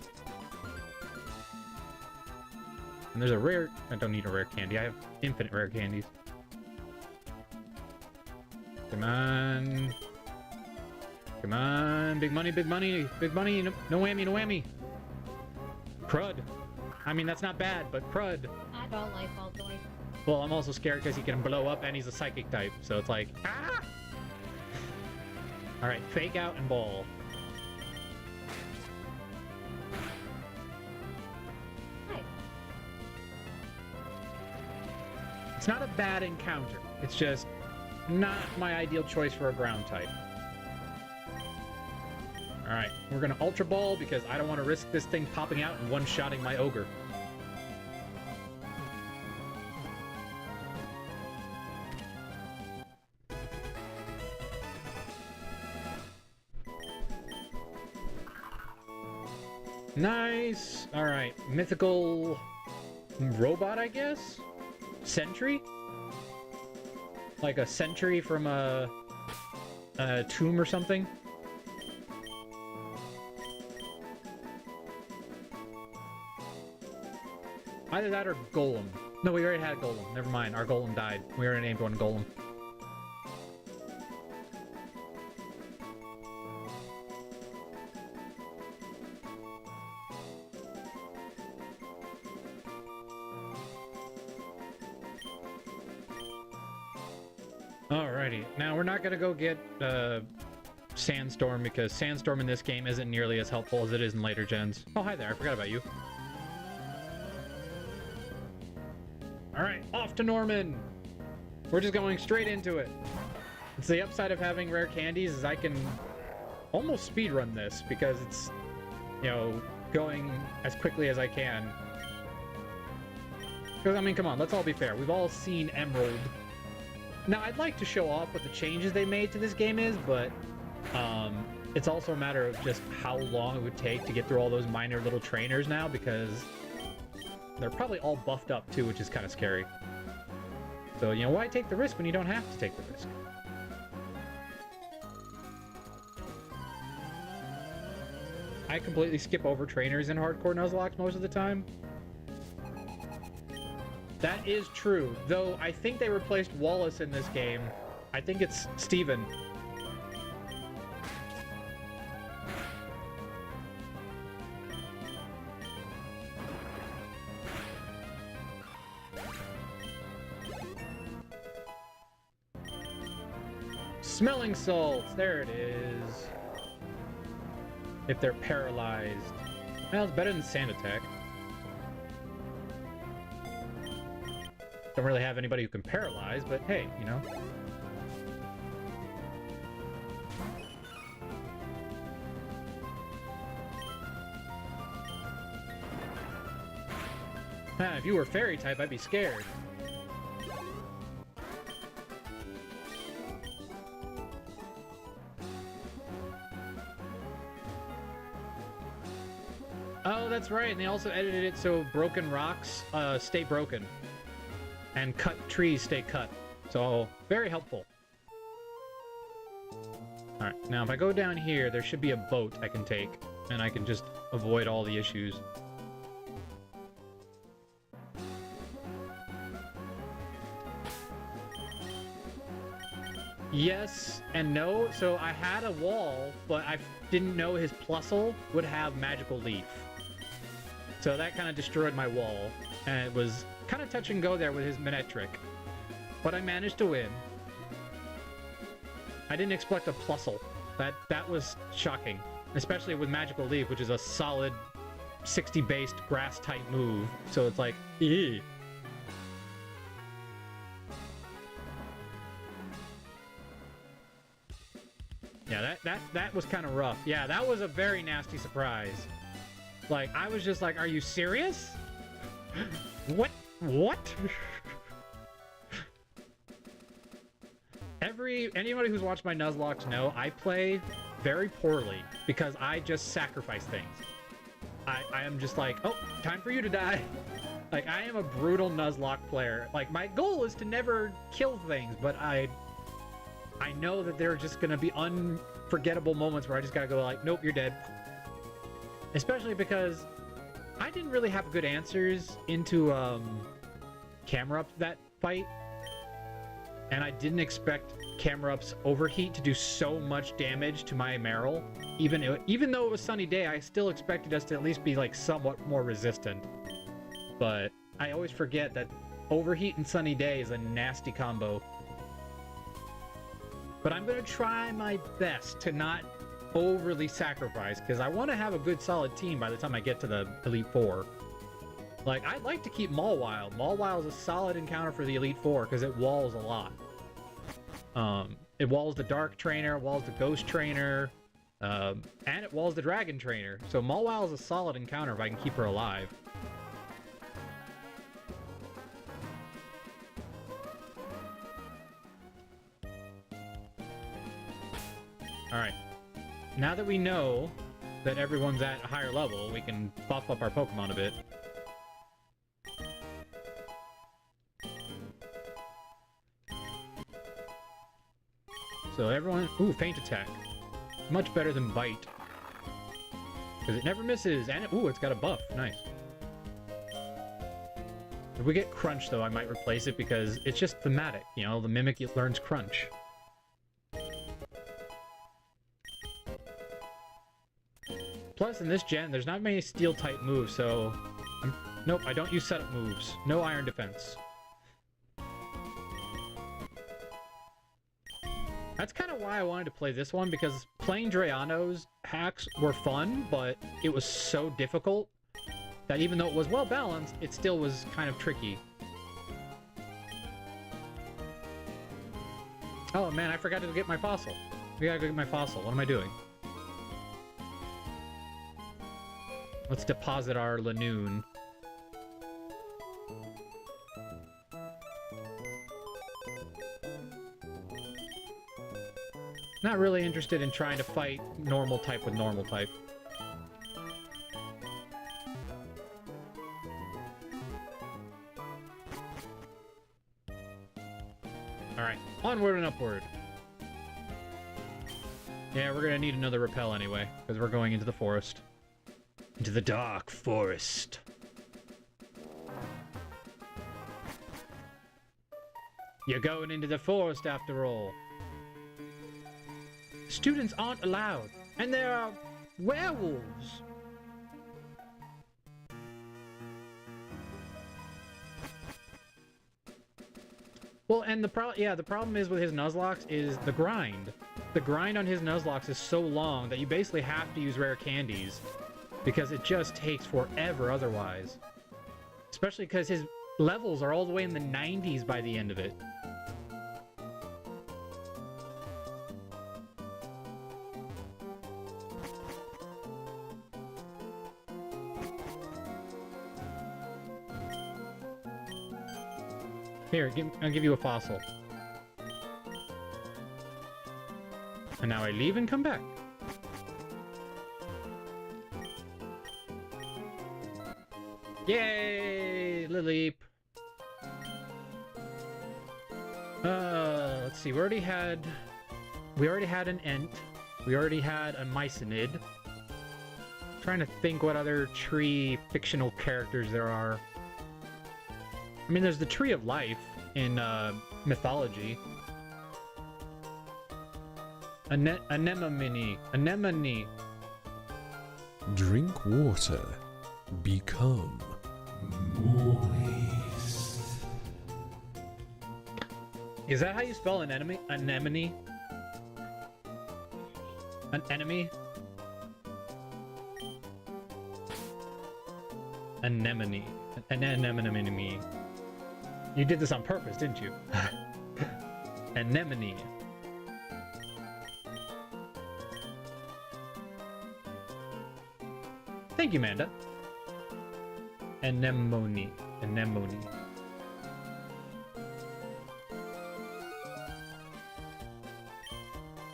Speaker 1: And there's a rare... I don't need a rare candy, I have infinite rare candies. Come on... Come on, big money, big money, big money, no, no whammy, no whammy. Crud. I mean, that's not bad, but crud.
Speaker 4: I don't like Baltoy.
Speaker 1: Well, I'm also scared because he can blow up and he's a psychic type, so it's like, ah! Alright, fake out and ball.
Speaker 4: Nice.
Speaker 1: It's not a bad encounter, it's just not my ideal choice for a ground type. Alright, we're gonna Ultra Ball because I don't want to risk this thing popping out and one-shotting my ogre. Nice! Alright, mythical robot, I guess? Sentry? Like a sentry from a tomb or something? Either that or Golem. No, we already had Golem. Never mind, our Golem died. We already named one Golem. Alrighty, now we're not gonna go get Sandstorm because Sandstorm in this game isn't nearly as helpful as it is in later gens. Oh, hi there, I forgot about you. Alright, off to Norman! We're just going straight into it. It's the upside of having rare candies is I can almost speedrun this because it's, you know, going as quickly as I can. Because, I mean, come on, let's all be fair. We've all seen Emerald. Now, I'd like to show off what the changes they made to this game is, but it's also a matter of just how long it would take to get through all those minor little trainers now, because they're probably all buffed up too, which is kind of scary. So, you know, why take the risk when you don't have to take the risk? I completely skip over trainers in hardcore Nuzlocke most of the time. That is true, though I think they replaced Wallace in this game. I think it's Steven. Smelling salts, there it is. If they're paralyzed. Well, it's better than sand attack. Don't really have anybody who can paralyze, but hey, you know. If you were fairy type, I'd be scared. Oh, that's right, and they also edited it so broken rocks stay broken. And cut trees stay cut. So, very helpful. Alright, now if I go down here, there should be a boat I can take. And I can just avoid all the issues. Yes and no. So I had a wall, but I didn't know his plusle would have magical leaf. So that kind of destroyed my wall. And it was kind of touch and go there with his Minetric. But I managed to win. I didn't expect a plusle. That was shocking. Especially with Magical Leaf, which is a solid 60-based grass-type move. So it's like, eeh. Yeah, that was kind of rough. Yeah, that was a very nasty surprise. Like, I was just like, are you serious? What? Anybody who's watched my Nuzlocke know I play very poorly because I just sacrifice things. I am just like, oh, time for you to die. Like, I am a brutal Nuzlocke player. Like, my goal is to never kill things, but I know that there are just gonna be unforgettable moments where I just gotta go like, nope, you're dead. Especially because I didn't really have good answers into Camera Up that fight, and I didn't expect Camera Up's overheat to do so much damage to my Meryl. Even though it was Sunny Day, I still expected us to at least be like somewhat more resistant. But I always forget that overheat and Sunny Day is a nasty combo. But I'm gonna try my best to not overly sacrifice, because I want to have a good solid team by the time I get to the Elite Four. Like, I'd like to keep Mawile. Mawile is a solid encounter for the Elite Four because it walls a lot. It walls the Dark Trainer, it walls the Ghost Trainer, and it walls the Dragon Trainer. So Mawile is a solid encounter if I can keep her alive. Alright. Now that we know that everyone's at a higher level, we can buff up our Pokemon a bit. So everyone... Ooh, Feint Attack. Much better than Bite. Because it never misses, and ooh, it's got a buff. Nice. If we get Crunch, though, I might replace it because it's just thematic. You know, the Mimic learns Crunch. Plus, in this gen, there's not many Steel-type moves, so... Nope, I don't use setup moves. No Iron Defense. That's kind of why I wanted to play this one, because playing Drayano's hacks were fun, but it was so difficult that even though it was well balanced, it still was kind of tricky. Oh man, I forgot to get my fossil. We gotta go get my fossil. What am I doing? Let's deposit our Lanoon. Not really interested in trying to fight normal type with normal type. Alright, onward and upward. Yeah, we're gonna need another rappel anyway, because we're going into the forest. Into the dark forest. You're going into the forest after all. Students aren't allowed, and there are werewolves. Well, and the problem is with his Nuzlocke is the grind. The grind on his Nuzlocke is so long that you basically have to use rare candies because it just takes forever otherwise. Especially because his levels are all the way in the 90s by the end of it. Here, I'll give you a fossil. And now I leave and come back. Yay! Lilleep. Let's see, we already had an Ent. We already had a Myconid. Trying to think what other tree fictional characters there are. I mean, there's the Tree of Life in mythology. Anemone.
Speaker 6: Drink water. Become moist.
Speaker 1: Is that how you spell an enemy? Anemone? An enemy? Anemone. An anemone. You did this on purpose, didn't you? Anemone. Thank you, Manda. Anemone. Anemone.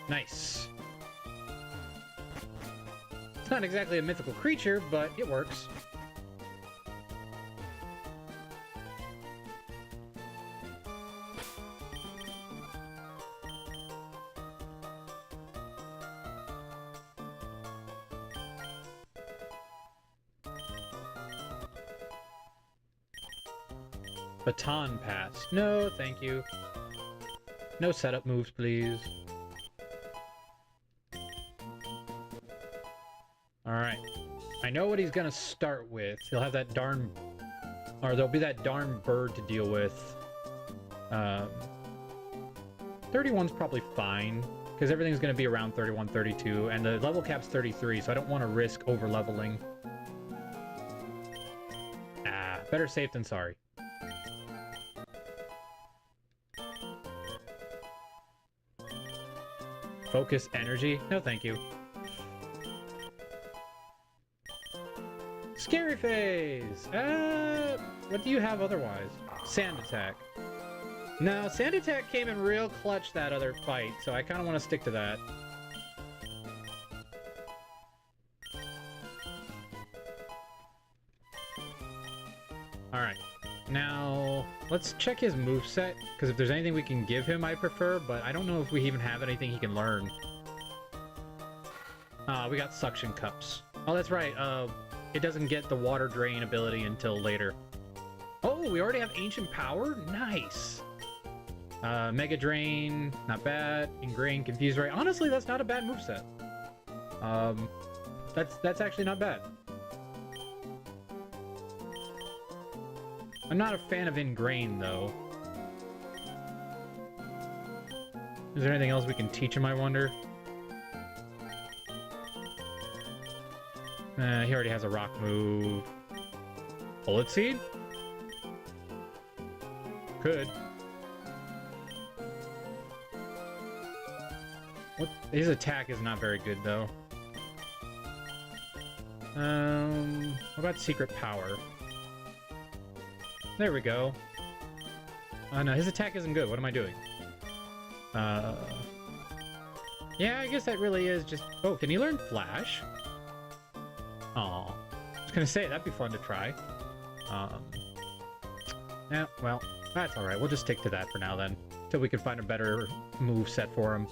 Speaker 1: Nice. It's not exactly a mythical creature, but it works. Baton pass. No, thank you. No setup moves, please. Alright. I know what he's gonna start with. He'll have that darn... Or there'll be that darn bird to deal with. 31's probably fine, because everything's gonna be around 31, 32, and the level cap's 33, so I don't want to risk over-leveling. Ah, better safe than sorry. Focus energy? No, thank you. Scary phase! What do you have otherwise? Sand attack. No, sand attack came in real clutch that other fight, so I kind of want to stick to that. Alright. Now, let's check his moveset, because if there's anything we can give him, I prefer, but I don't know if we even have anything he can learn. We got suction cups. Oh, that's right, it doesn't get the water drain ability until later. Oh, we already have ancient power? Nice! Mega drain, not bad. Ingrain, confuse ray. Honestly, that's not a bad moveset. That's actually not bad. I'm not a fan of Ingrain, though. Is there anything else we can teach him, I wonder? He already has a rock move. Bullet Seed? Could. What? His attack is not very good, though. What about Secret Power? There we go. No, his attack isn't good. What am I doing? Yeah, I guess that really is just... Oh, can he learn Flash? Aw. I was gonna say, that'd be fun to try. Yeah, well, that's alright. We'll just stick to that for now, then. Till we can find a better move set for him.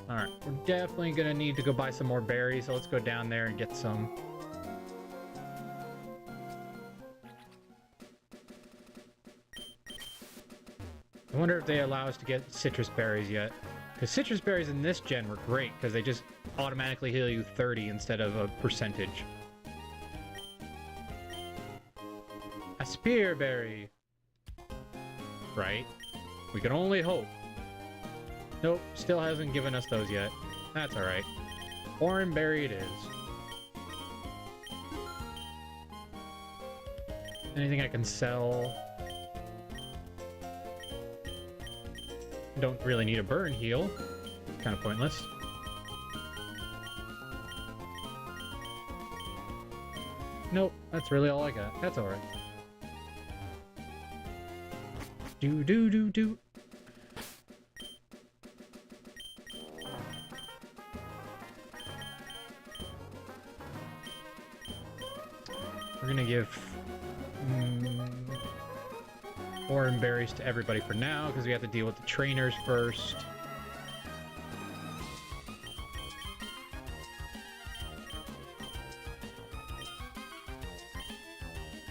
Speaker 1: Alright, we're definitely gonna need to go buy some more berries, so let's go down there and get some. I wonder if they allow us to get citrus berries yet. Because citrus berries in this gen were great, because they just automatically heal you 30 instead of a percentage. A spear berry. Right? We can only hope. Nope, still hasn't given us those yet. That's alright. Orange berry it is. Anything I can sell? Don't really need a burn heal. Kind of pointless. Nope, that's really all I got. That's alright. Do. We're gonna give orange berries to everybody for now, because we have to deal with the trainers first.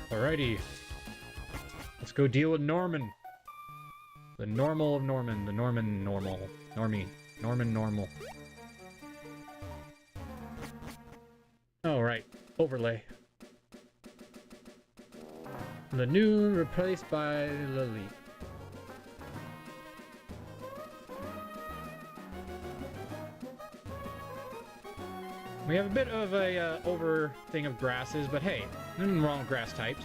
Speaker 1: Alrighty. Let's go deal with Norman. The normal of Norman. The Norman normal. Normie. Norman normal. Alright. Overlay. The new replaced by Lily. We have a bit of a over thing of grasses, but hey, nothing wrong with grass types.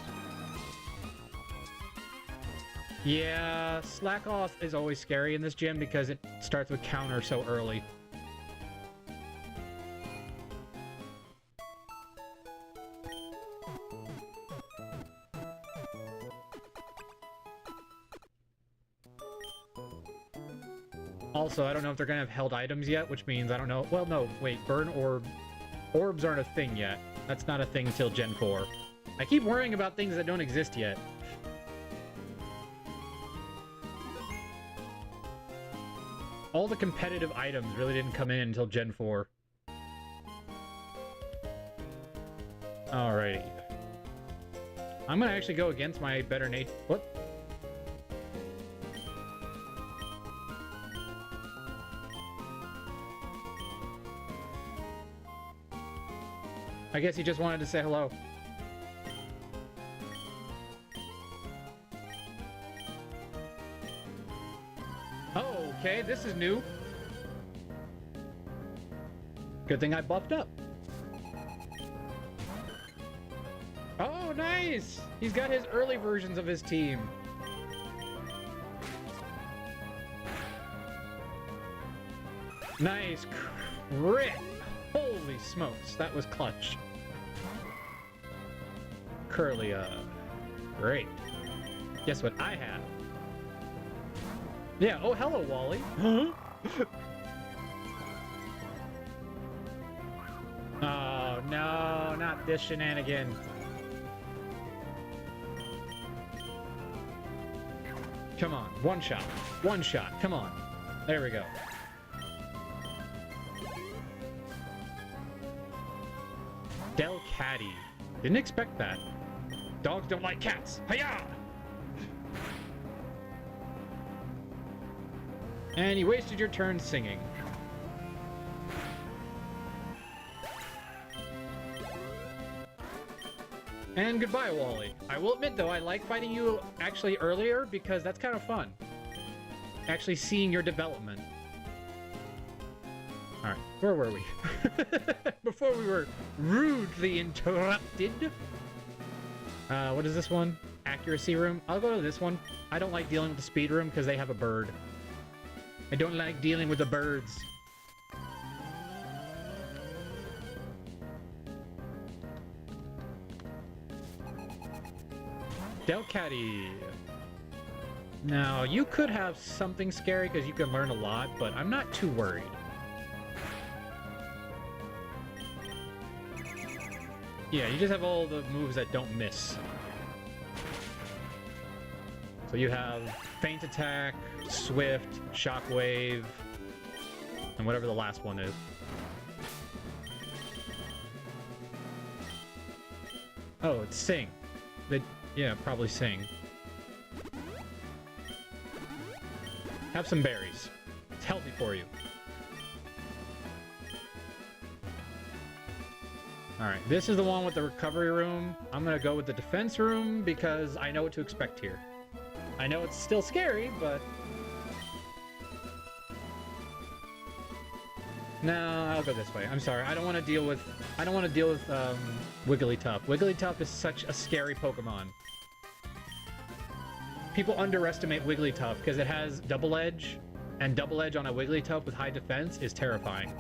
Speaker 1: Yeah, Slack Off is always scary in this gym because it starts with counter so early. Also, I don't know if they're gonna have held items yet, which means I don't know. Well, no, wait, burn orb. Orbs aren't a thing yet. That's not a thing until Gen 4. I keep worrying about things that don't exist yet. All the competitive items really didn't come in until Gen 4. Alrighty. I'm gonna actually go against my better nature. What? I guess he just wanted to say hello. Oh, okay, this is new. Good thing I buffed up. Oh, nice! He's got his early versions of his team. Nice crit! Holy smokes, that was clutch. Curlia. Great. Guess what I have? Yeah, oh hello, Wally. Huh? Oh, no, not this shenanigan. Come on, one shot. One shot, come on. There we go. Delcatty. Didn't expect that. Dogs don't like cats. Hiya! And you wasted your turn singing. And goodbye, Wally. I will admit, though, I like fighting you actually earlier because that's kind of fun. Actually seeing your development. Alright, where were we? Before we were rudely interrupted. What is this one? Accuracy room? I'll go to this one. I don't like dealing with the speed room because they have a bird. I don't like dealing with the birds. Delcatty. Now, you could have something scary because you can learn a lot, but I'm not too worried. Yeah, you just have all the moves that don't miss. So you have Feint Attack, Swift, Shockwave, and whatever the last one is. Oh, it's Sing. Yeah, probably Sing. Have some berries. It's healthy for you. Alright, this is the one with the recovery room. I'm gonna go with the defense room because I know what to expect here. I know it's still scary, but... No, I'll go this way. I'm sorry. I don't want to deal with Wigglytuff. Wigglytuff is such a scary Pokemon. People underestimate Wigglytuff because it has Double Edge, and Double Edge on a Wigglytuff with high defense is terrifying.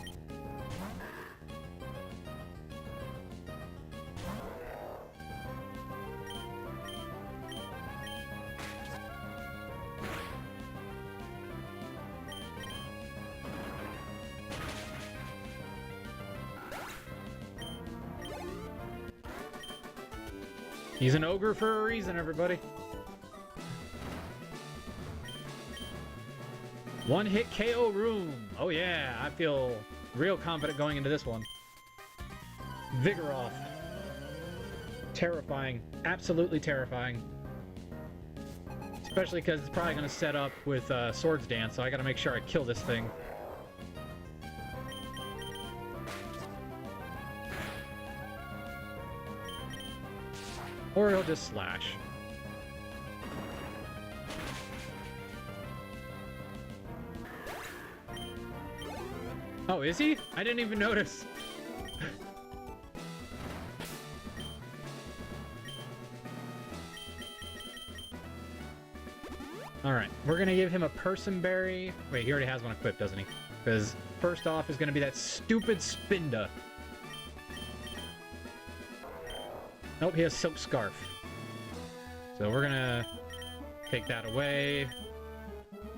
Speaker 1: He's an ogre for a reason, everybody. One-hit KO room. Oh yeah, I feel real confident going into this one. Vigoroth. Terrifying. Absolutely terrifying. Especially because it's probably going to set up with Swords Dance, so I got to make sure I kill this thing. Or he'll just slash. Oh, is he? I didn't even notice. Alright, we're gonna give him a Person Berry. Wait, he already has one equipped, doesn't he? Because first off is gonna be that stupid Spinda. Nope, he has Silk Scarf. So we're gonna take that away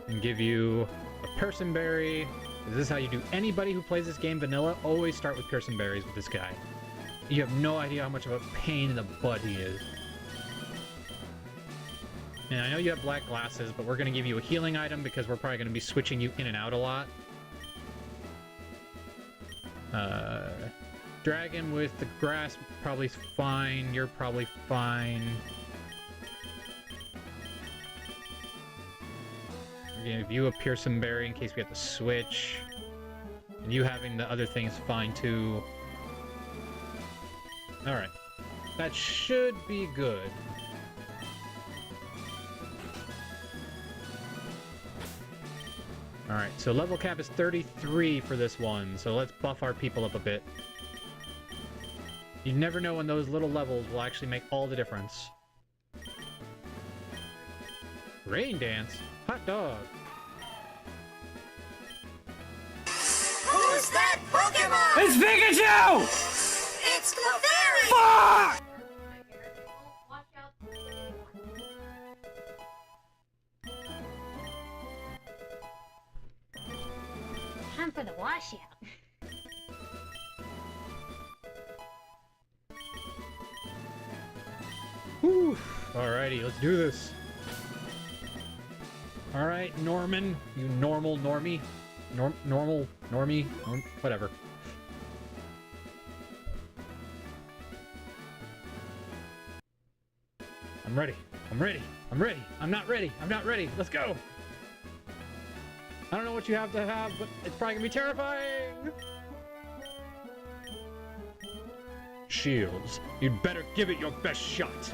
Speaker 1: and give you a Person Berry. This is how you do anybody who plays this game vanilla. Always start with Person Berries with this guy. You have no idea how much of a pain in the butt he is. And I know you have black glasses, but we're gonna give you a healing item because we're probably gonna be switching you in and out a lot. Dragon with the grass probably fine. You're probably fine. We're gonna give you a Pearson Berry in case we have to switch. And you having the other things fine too. Alright. That should be good. Alright, so level cap is 33 for this one, so let's buff our people up a bit. You never know when those little levels will actually make all the difference. Rain Dance? Hot dog.
Speaker 3: Who's that Pokemon?
Speaker 5: It's Pikachu!
Speaker 3: It's Clefairy!
Speaker 5: Fuck!
Speaker 4: Watch out. Time for the washout.
Speaker 1: Whew. Alrighty, let's do this. Alright, Norman, you normal normie. Whatever. I'm ready. I'm ready. I'm ready. I'm not ready. I'm not ready. Let's go. I don't know what you have to have, but it's probably gonna be terrifying. Shields. You'd better give it your best shot.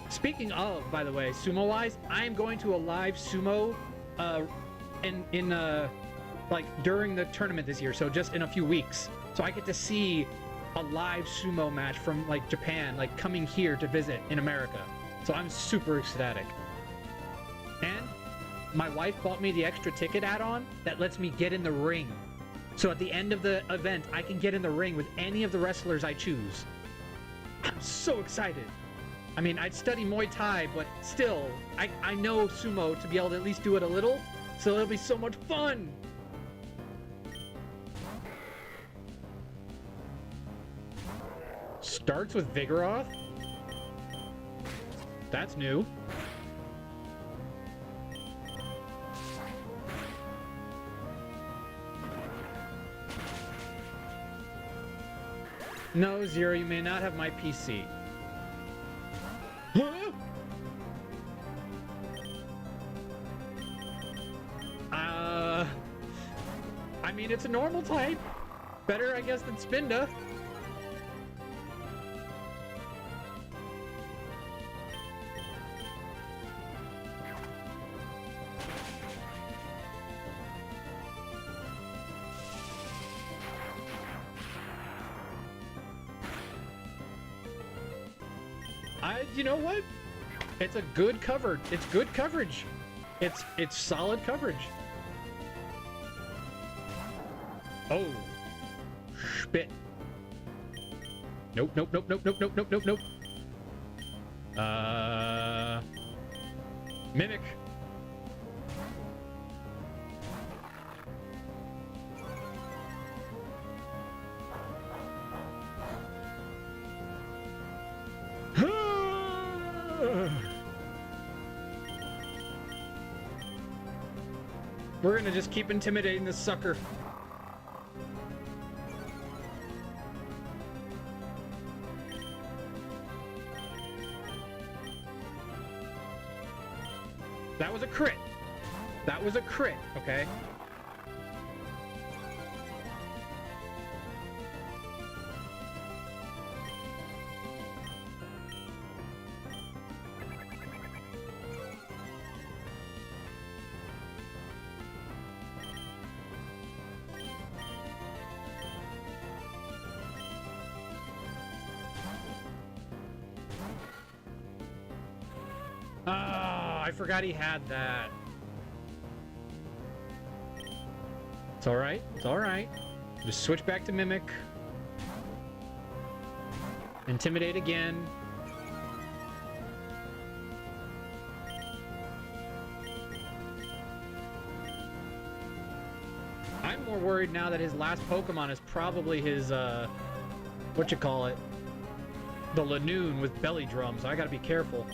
Speaker 1: Speaking of, by the way, sumo-wise, I am going to a live sumo, like during the tournament this year, so just in a few weeks. So I get to see a live sumo match from like Japan, like coming here to visit in America. So I'm super ecstatic. And my wife bought me the extra ticket add-on that lets me get in the ring. So at the end of the event, I can get in the ring with any of the wrestlers I choose. I'm so excited. I mean, I'd study Muay Thai, but still, I know sumo to be able to at least do it a little, so it'll be so much fun! Starts with Vigoroth? That's new. No, Zero, you may not have my PC. Huh? I mean, it's a normal type. Better, I guess, than Spinda. You know what? It's a good cover. It's good coverage. It's solid coverage. Oh. Spit. Nope, nope, nope, nope, nope, nope, nope, nope, nope. Mimic. We're gonna just keep intimidating this sucker. That was a crit. That was a crit, okay? I forgot he had that. It's alright. It's alright. Just switch back to Mimic. Intimidate again. I'm more worried now that his last Pokemon is probably his, whatchamacallit? The Lanoon with belly drum, so I gotta be careful.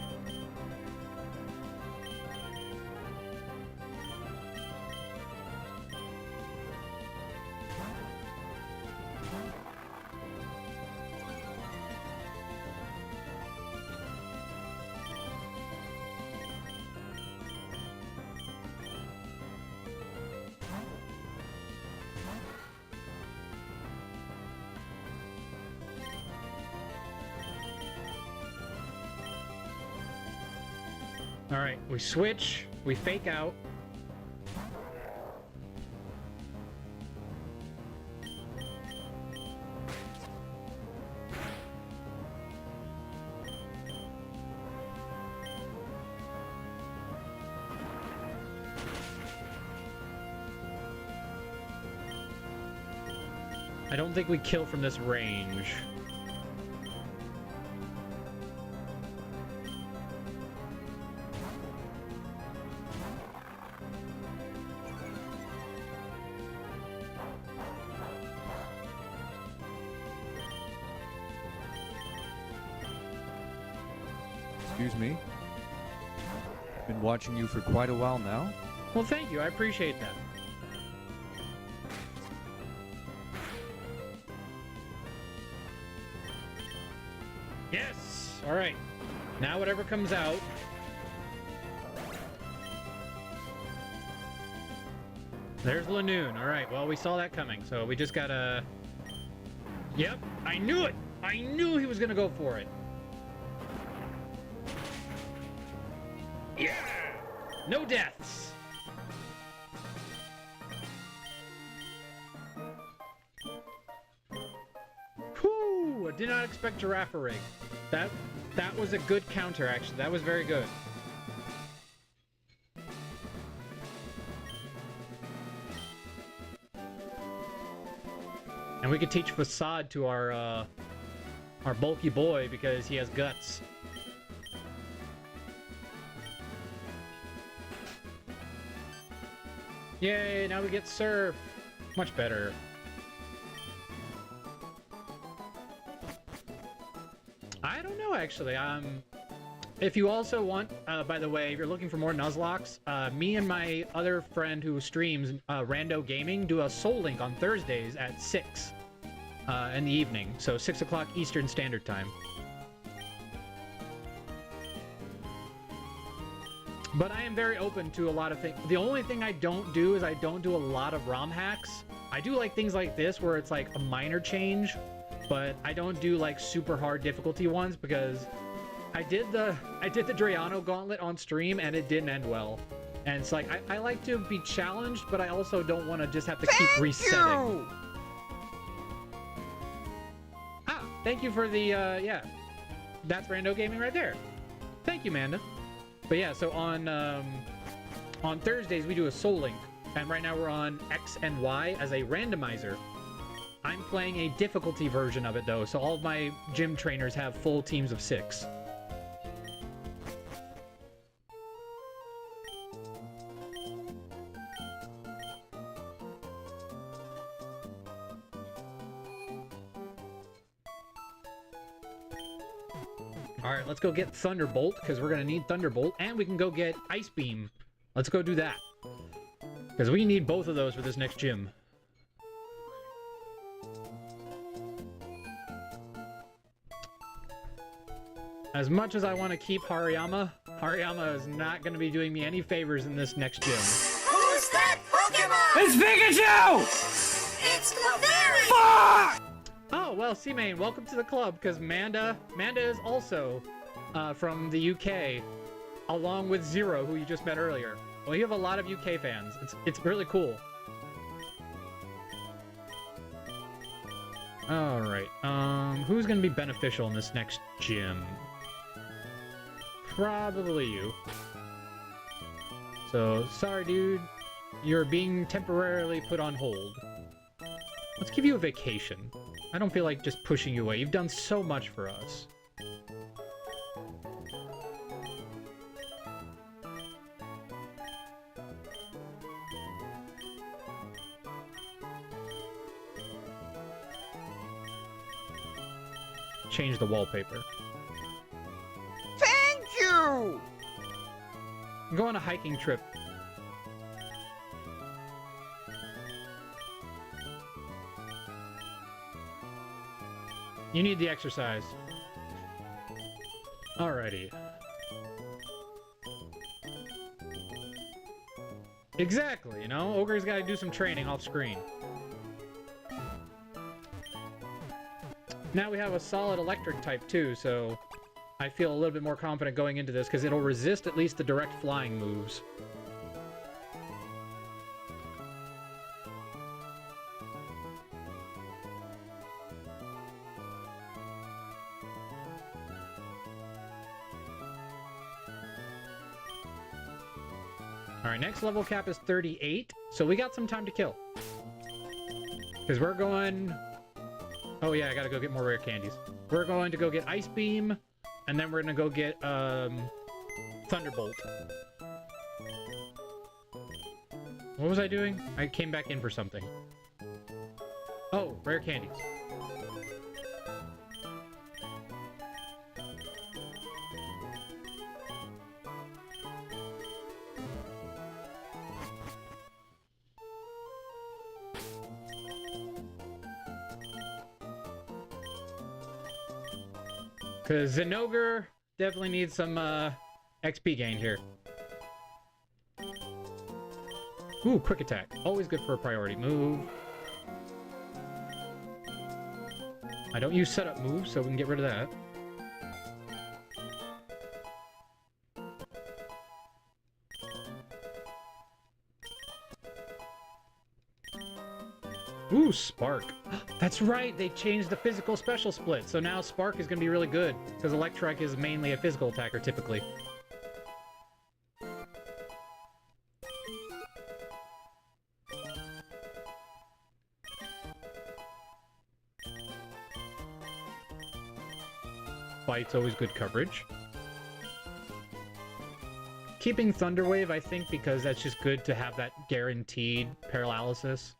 Speaker 1: Alright, we switch, we fake out. I don't think we kill from this range.
Speaker 7: Excuse me. Been watching you for quite a while now.
Speaker 1: Well, thank you. I appreciate that. Yes! Alright. Now whatever comes out. There's Lanoon. All right, well, we saw that coming, so we just gotta... Yep, I knew it! I knew he was gonna go for it. Yeah! No deaths! Whew! I did not expect Giraffe Rig. That was a good counter, actually. That was very good. And we could teach Facade to our bulky boy because he has guts. Yay, now we get Surf. Much better. I don't know, actually. If you also want, by the way, if you're looking for more Nuzlocks, me and my other friend who streams, Rando Gaming, do a Soul Link on Thursdays at 6 in the evening. So 6 o'clock Eastern Standard Time. But I am very open to a lot of things. The only thing I don't do is I don't do a lot of ROM hacks. I do like things like this where it's like a minor change, but I don't do like super hard difficulty ones because I did the Drayano Gauntlet on stream and it didn't end well. And it's like I like to be challenged, but I also don't want to just have to keep resetting. Ah, thank you for the yeah. That's Rando Gaming right there. Thank you, Manda. But yeah, so on Thursdays we do a Soul Link, and right now we're on X and Y as a randomizer. I'm playing a difficulty version of it though, so all of my gym trainers have full teams of 6. Alright, let's go get Thunderbolt, because we're going to need Thunderbolt, and we can go get Ice Beam. Let's go do that. Because we need both of those for this next gym. As much as I want to keep Hariyama, Hariyama is not going to be doing me any favors in this next gym.
Speaker 3: Who's that Pokemon?
Speaker 5: It's Pikachu!
Speaker 3: It's Clefairy!
Speaker 5: Fuck!
Speaker 1: Oh, well, C-Main, welcome to the club, because Manda is also from the UK, along with Zero, who you just met earlier. Well, you have a lot of UK fans. It's really cool. Alright, who's going to be beneficial in this next gym? Probably you. So, sorry, dude. You're being temporarily put on hold. Let's give you a vacation. I don't feel like just pushing you away. You've done so much for us. Change the wallpaper.
Speaker 5: Thank you!
Speaker 1: Go on a hiking trip. You need the exercise. Alrighty. Exactly, you know? Ogre's gotta do some training off screen. Now we have a solid electric type too, so I feel a little bit more confident going into this because it'll resist at least the direct flying moves. Alright, next level cap is 38, so we got some time to kill. Because we're going... Oh yeah, I gotta go get more rare candies. We're going to go get Ice Beam, and then we're gonna go get, Thunderbolt. What was I doing? I came back in for something. Oh, rare candies. Because Zinogre definitely needs some XP gain here. Ooh, quick attack. Always good for a priority move. I don't use setup moves, so we can get rid of that. Ooh, Spark. That's right, they changed the physical special split, so now Spark is going to be really good, because Electrike is mainly a physical attacker, typically. Fight's always good coverage. Keeping Thunder Wave, I think, because that's just good to have that guaranteed paralysis.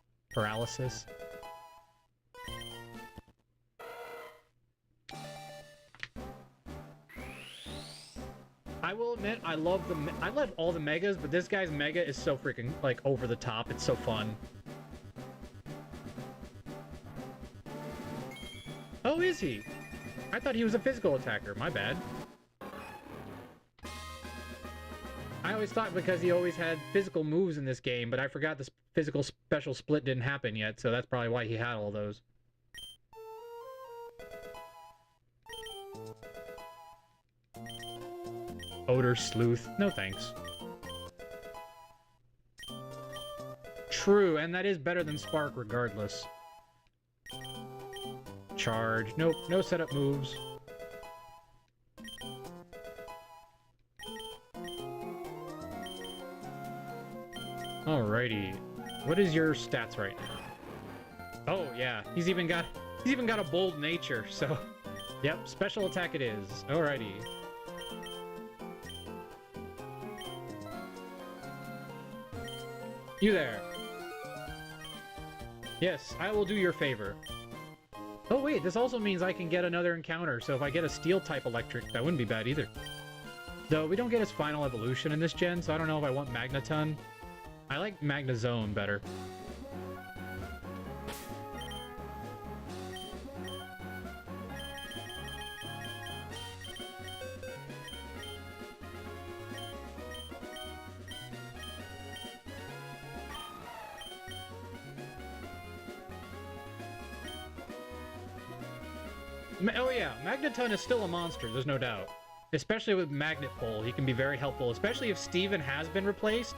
Speaker 1: I will admit, I love all the megas, but this guy's mega is so freaking, like, over the top. It's so fun. Oh, is he? I thought he was a physical attacker. My bad. I always thought because he always had physical moves in this game, but I forgot this physical special split didn't happen yet, so that's probably why he had all those. Odor Sleuth. No thanks. True, and that is better than Spark regardless. Charge. Nope, no setup moves. Alrighty. What is your stats right now? Oh yeah, he's even got a bold nature, so yep, special attack it is. Alrighty. You there. Yes, I will do your favor. Oh wait, this also means I can get another encounter, so if I get a Steel-type Electric, that wouldn't be bad either. Though, we don't get his final evolution in this gen, so I don't know if I want Magneton. I like Magnezone better. Oh yeah, Magneton is still a monster, there's no doubt. Especially with Magnet Pole, he can be very helpful, especially if Steven has been replaced.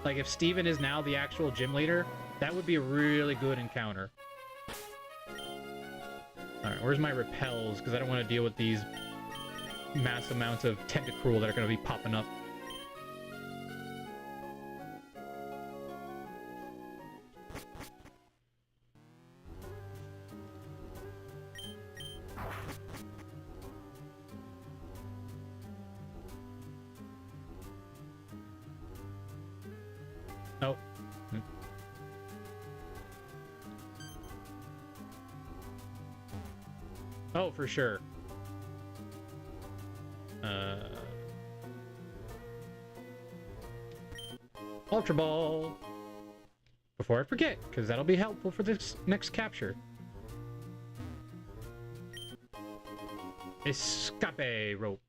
Speaker 1: Like, if Steven is now the actual gym leader, that would be a really good encounter. Alright, where's my repels? Because I don't want to deal with these mass amounts of Tentacruel that are going to be popping up. Oh. Oh, for sure. Ultra Ball! Before I forget, because that'll be helpful for this next capture. Escape Rope.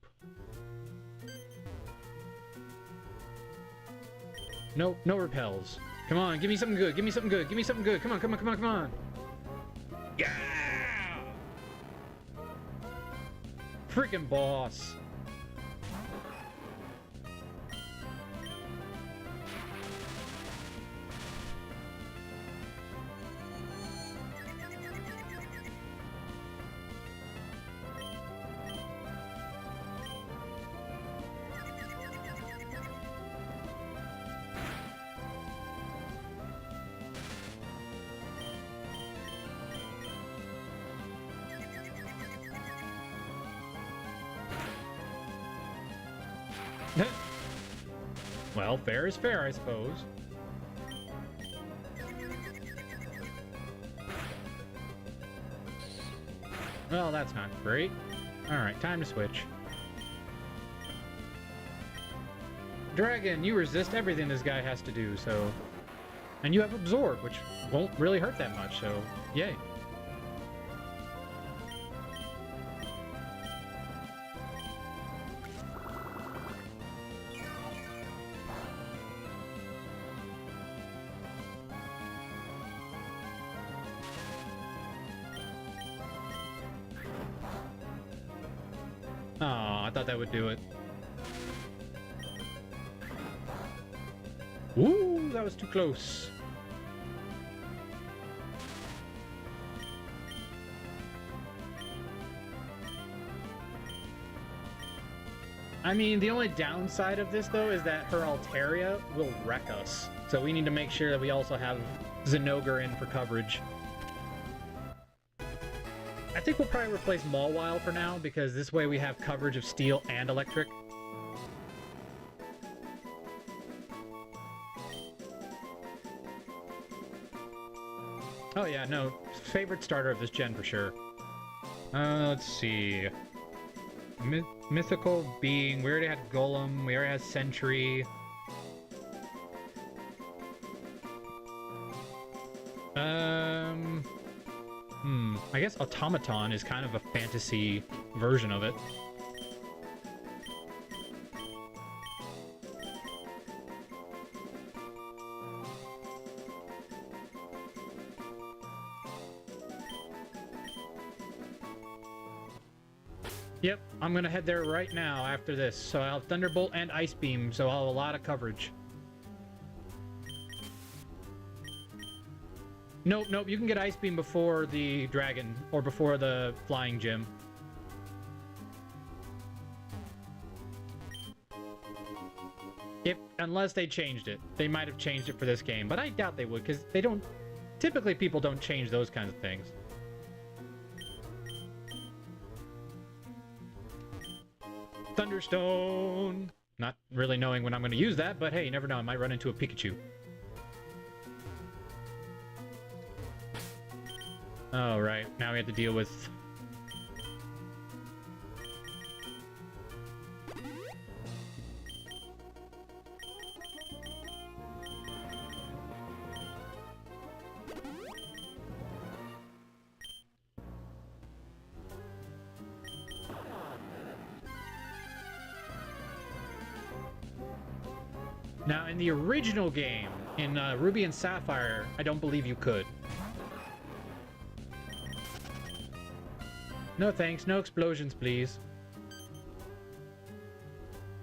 Speaker 1: Nope, no repels. Come on, give me something good, give me something good, give me something good. Come on, come on, come on, come on. Yeah! Freaking boss. Well, fair is fair, I suppose. Well, that's not great. Alright, time to switch. Dragon, you resist everything this guy has to do, so... And you have Absorb, which won't really hurt that much, so yay. Oh, I thought that would do it. Ooh, that was too close. I mean, the only downside of this, though, is that her Altaria will wreck us. So we need to make sure that we also have Zinogre in for coverage. I think we'll probably replace Mawile for now, because this way we have coverage of Steel and Electric. Oh yeah, no, favorite starter of this gen for sure. Let's see. Mythical being, we already had Golem, we already had Sentry. I guess Automaton is kind of a fantasy version of it. Yep, I'm gonna head there right now after this. So I'll have Thunderbolt and Ice Beam, so I'll have a lot of coverage. Nope, nope, you can get Ice Beam before the Dragon, or before the Flying Gym. Unless they changed it. They might have changed it for this game, but I doubt they would, because they don't... Typically, people don't change those kinds of things. Thunderstone! Not really knowing when I'm going to use that, but hey, you never know, I might run into a Pikachu. Oh, right. Now we have to deal with... Now, in the original game, in Ruby and Sapphire, I don't believe you could. No thanks, no explosions, please.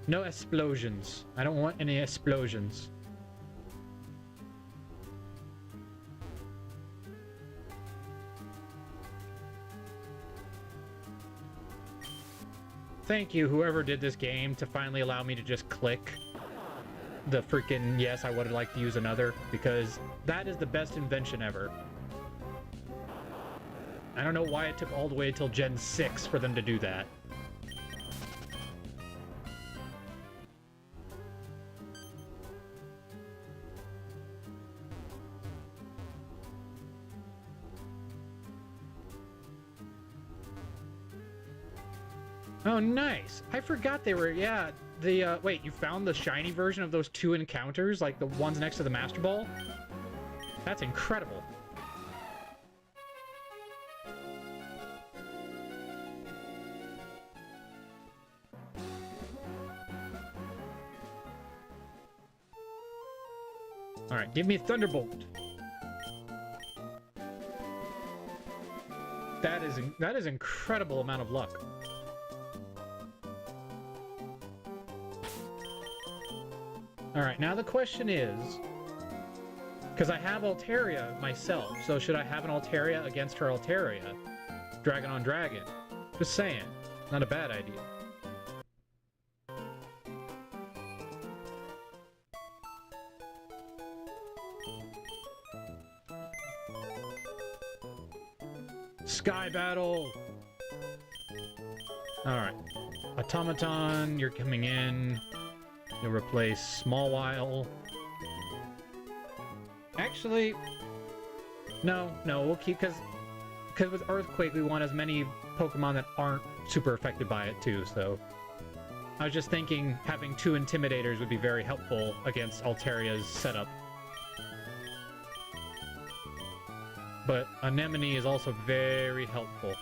Speaker 1: No explosions. I don't want any explosions. Thank you, whoever did this game, to finally allow me to just click the freaking yes, I would like to use another, because that is the best invention ever. I don't know why it took all the way till Gen 6 for them to do that. Oh, nice! I forgot they were, yeah, the, wait, you found the shiny version of those two encounters? Like the ones next to the Master Ball? That's incredible. Alright, give me a Thunderbolt. That is incredible amount of luck. Alright, now the question is... Because I have Altaria myself, so should I have an Altaria against her Altaria? Dragon on Dragon. Just saying. Not a bad idea. Sky Battle! Alright. Automaton, you're coming in. You'll replace Mawile. Actually, no, we'll keep, because with Earthquake we want as many Pokemon that aren't super affected by it too, so... I was just thinking having two Intimidators would be very helpful against Altaria's setup. But Anemone is also very helpful.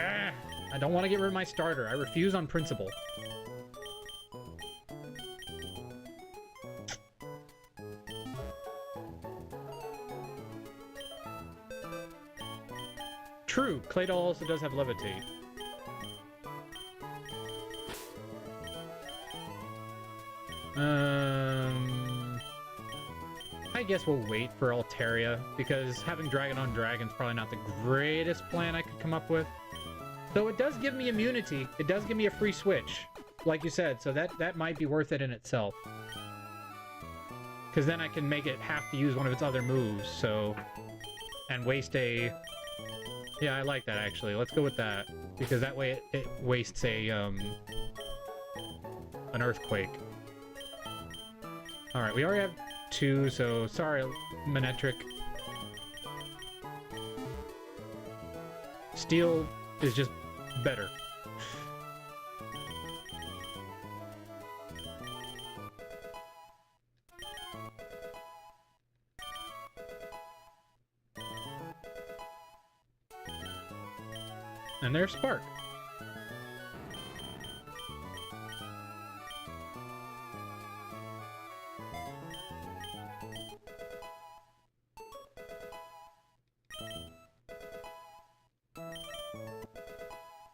Speaker 1: Ah! I don't want to get rid of my starter. I refuse on principle. True, Claydol also does have Levitate. I guess we'll wait for Altaria, because having Dragon on Dragon's probably not the greatest plan I could come up with. Though it does give me immunity. It does give me a free switch, like you said, so that might be worth it in itself. Because then I can make it have to use one of its other moves, so... And waste a... Yeah, I like that, actually. Let's go with that. Because that way it wastes a, an Earthquake. Alright, we already have 2, so sorry, Manetric. Steel is just better. And there's Spark.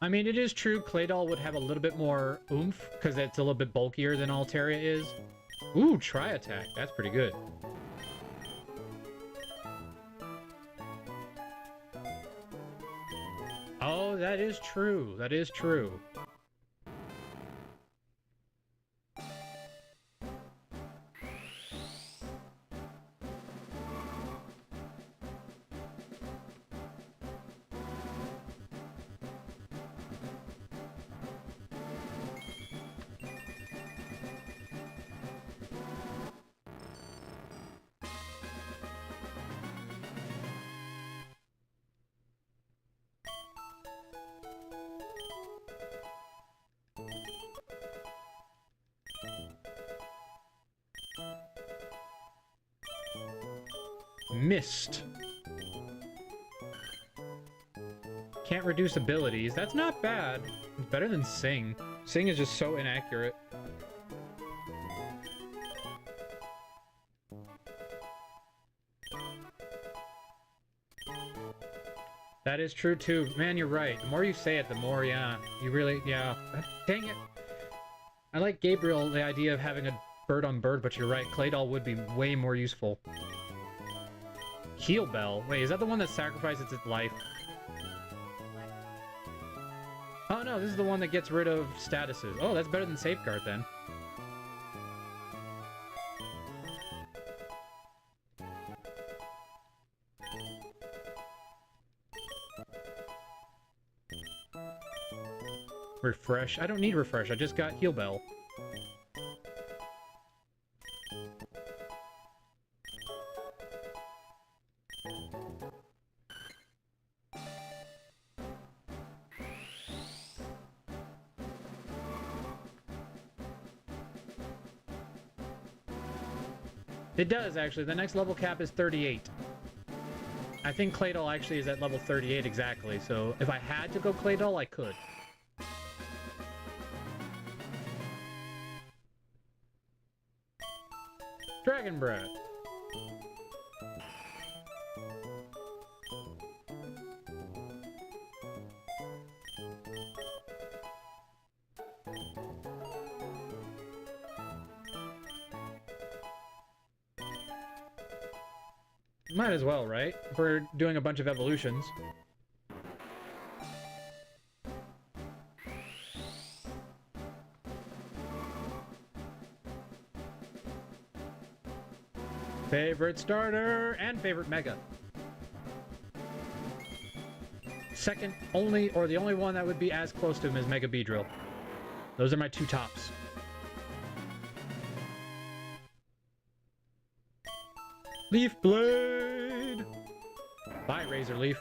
Speaker 1: I mean, it is true Claydol would have a little bit more oomph, because it's a little bit bulkier than Altaria is. Ooh, Tri-Attack. That's pretty good. Oh, that is true. That is true. Mist. Can't reduce abilities. That's not bad. It's better than Sing. Sing is just so inaccurate. That is true too. Man, you're right. The more you say it, the more, yeah. You really, yeah. Dang it. I like Gabriel, the idea of having a bird on bird, but you're right. Claydol would be way more useful. Heal Bell? Wait, is that the one that sacrifices its life? Oh no, this is the one that gets rid of statuses. Oh, that's better than Safeguard then. Refresh? I don't need Refresh, I just got Heal Bell. It does, actually. The next level cap is 38. I think Claydol actually is at level 38 exactly, so if I had to go Claydol, I could. Dragon Breath. Might as well, right? If we're doing a bunch of evolutions. Favorite starter and favorite mega. Second only, or the only one that would be as close to him is Mega Beedrill. Those are my two tops. Leaf Blade! Bye, Razor Leaf.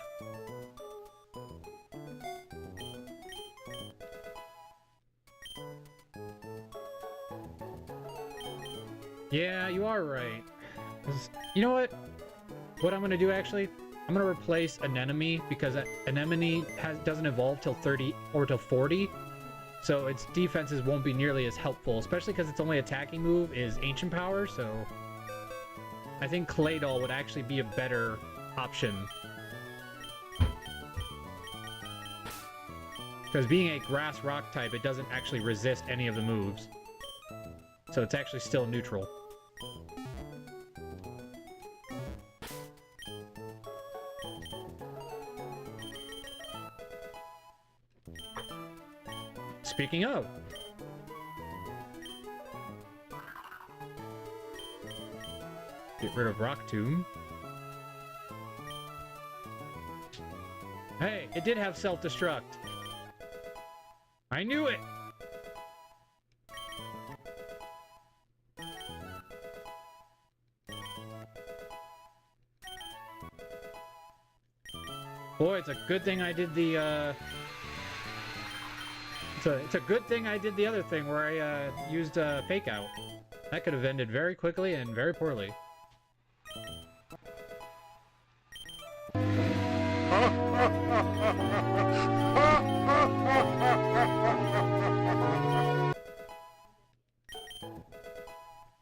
Speaker 1: Yeah, you are right. You know what? What I'm gonna do actually, I'm gonna replace Anemone because Anemone doesn't evolve till 30 or till 40, so its defenses won't be nearly as helpful, especially because its only attacking move is Ancient Power. So I think Claydol would actually be a better option. Because being a grass rock type, it doesn't actually resist any of the moves. So it's actually still neutral. Speaking of, get rid of Rock Tomb. Hey, it did have self-destruct. I knew it! Boy, it's a good thing I did the, It's a good thing I did the other thing where I, used, Fake Out. That could have ended very quickly and very poorly.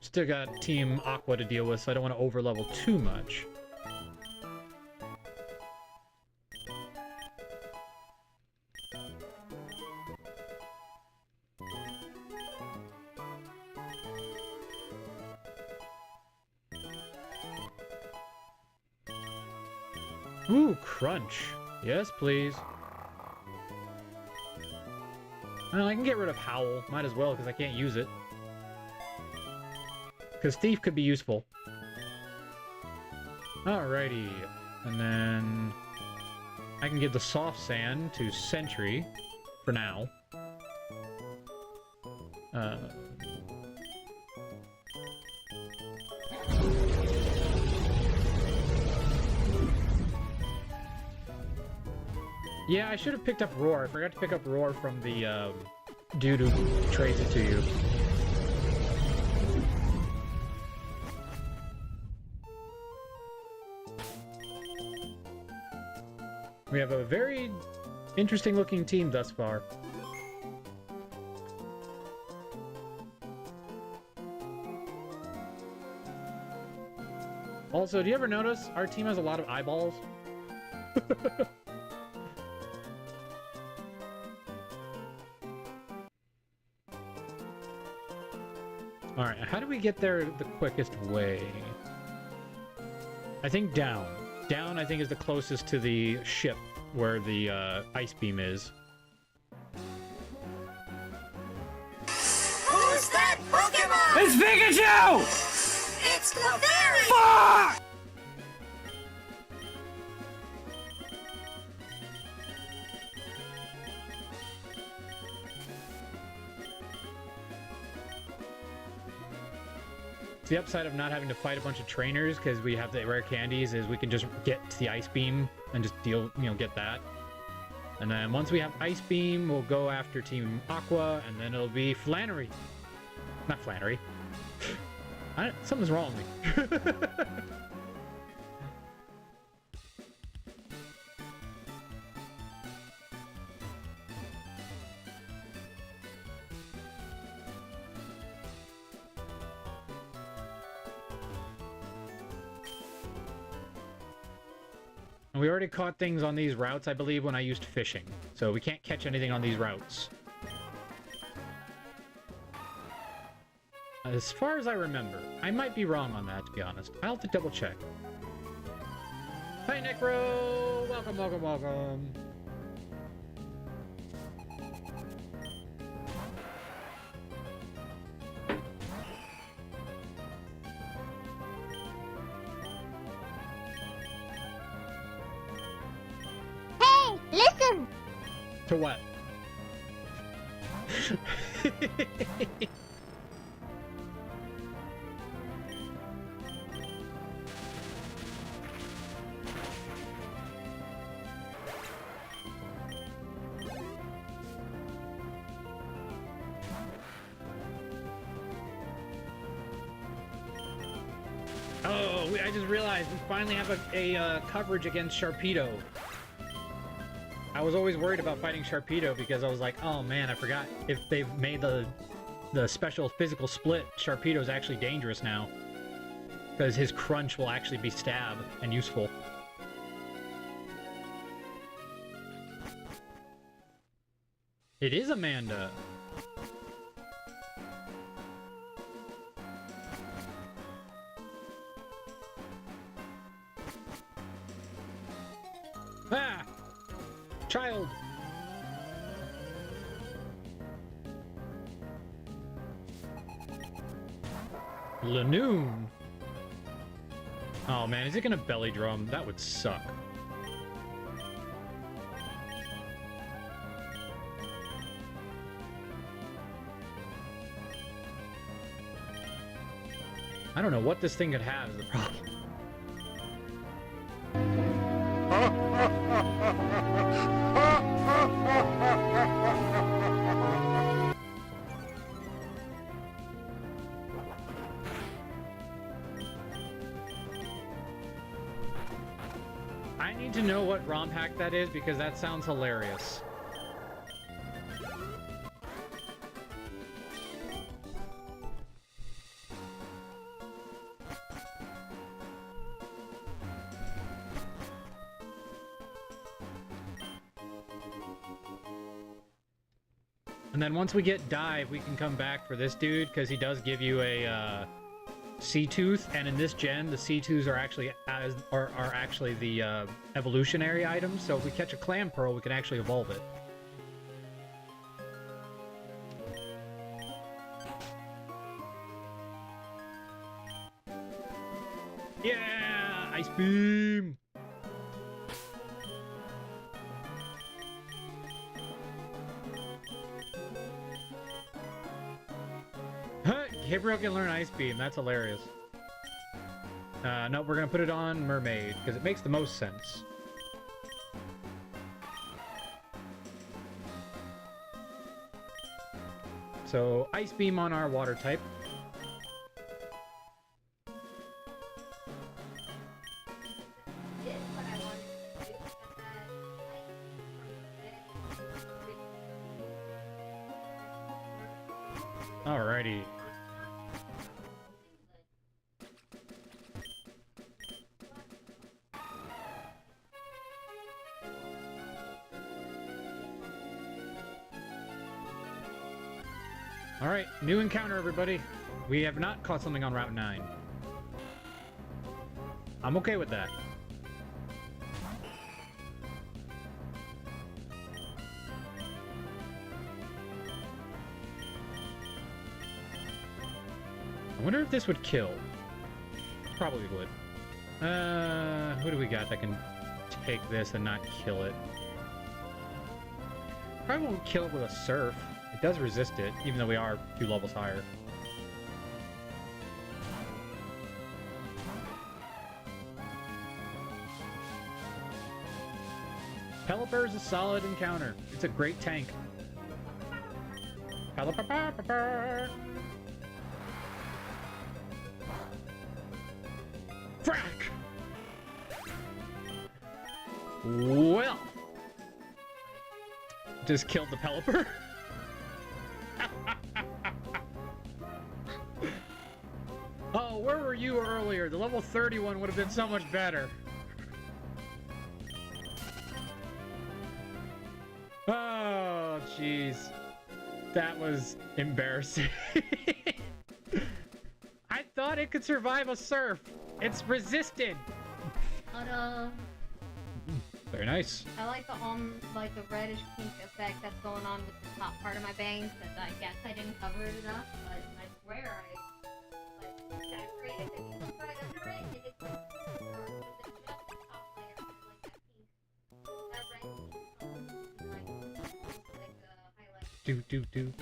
Speaker 1: Still got Team Aqua to deal with, so I don't want to overlevel too much. Ooh, crunch. Yes, please. Well, I can get rid of Howl. Might as well, because I can't use it. Because Thief could be useful. Alrighty. And then... I can give the Soft Sand to Sentry. For now. Yeah, I should have picked up Roar. I forgot to pick up Roar from the, dude who trades it to you. We have a very interesting looking team thus far. Also, do you ever notice our team has a lot of eyeballs? Alright, how do we get there the quickest way? I think down. Down, I think, is the closest to the ship where the ice beam is.
Speaker 3: Who's that Pokemon?
Speaker 5: It's Pikachu!
Speaker 3: It's Clefairy!
Speaker 5: Fuck!
Speaker 1: The upside of not having to fight a bunch of trainers, because we have the rare candies, is we can just get to the ice beam and just deal, you know, get that. And then once we have ice beam, we'll go after Team Aqua, and then it'll be Flannery. Not Flannery. Something's wrong with me. And we already caught things on these routes, I believe, when I used fishing. So we can't catch anything on these routes. As far as I remember. I might be wrong on that, to be honest. I'll have to double check. Hi, Necro! Welcome, welcome, welcome.
Speaker 4: Hey, listen!
Speaker 1: To what? Oh, I just realized we finally have a coverage against Sharpedo. I was always worried about fighting Sharpedo because I was like, oh man, I forgot. If they've made the special physical split, Sharpedo's actually dangerous now. Because his crunch will actually be stab and useful. It is Amanda. Child! Lanoon! Oh man, is it gonna belly drum? That would suck. I don't know what this thing could have is the problem. I need to know what ROM hack that is because that sounds hilarious. And then once we get dive, we can come back for this dude because he does give you a sea tooth, and in this gen, the sea tooths are actually actually the evolutionary items. So if we catch a clam pearl, we can actually evolve it. Yeah, ice beam. Gabriel can learn Ice Beam. That's hilarious. No, we're gonna put it on Mermaid because it makes the most sense. So Ice Beam on our water type. Alrighty. Alright, new encounter, everybody. We have not caught something on Route 9. I'm okay with that. I wonder if this would kill. Probably would. Who do we got that can take this and not kill it? Probably won't kill it with a surf. It does resist it, even though we are 2 levels higher. Pelipper is a solid encounter. It's a great tank. Pelipper. Frack! Well, just killed the Pelipper. Oh, where were you earlier? The level 31 would have been so much better. Oh, jeez. That was embarrassing. I thought it could survive a surf. It's resistant.
Speaker 4: Ta-da.
Speaker 1: Very nice.
Speaker 4: I like the reddish pink effect that's going on with the top part of my bangs. That I guess I didn't cover it enough, but I swear I saturated it. You look right under it, and it's like, or is it just the top layer? Like that pink, that red pink, like the highlight.
Speaker 1: Do.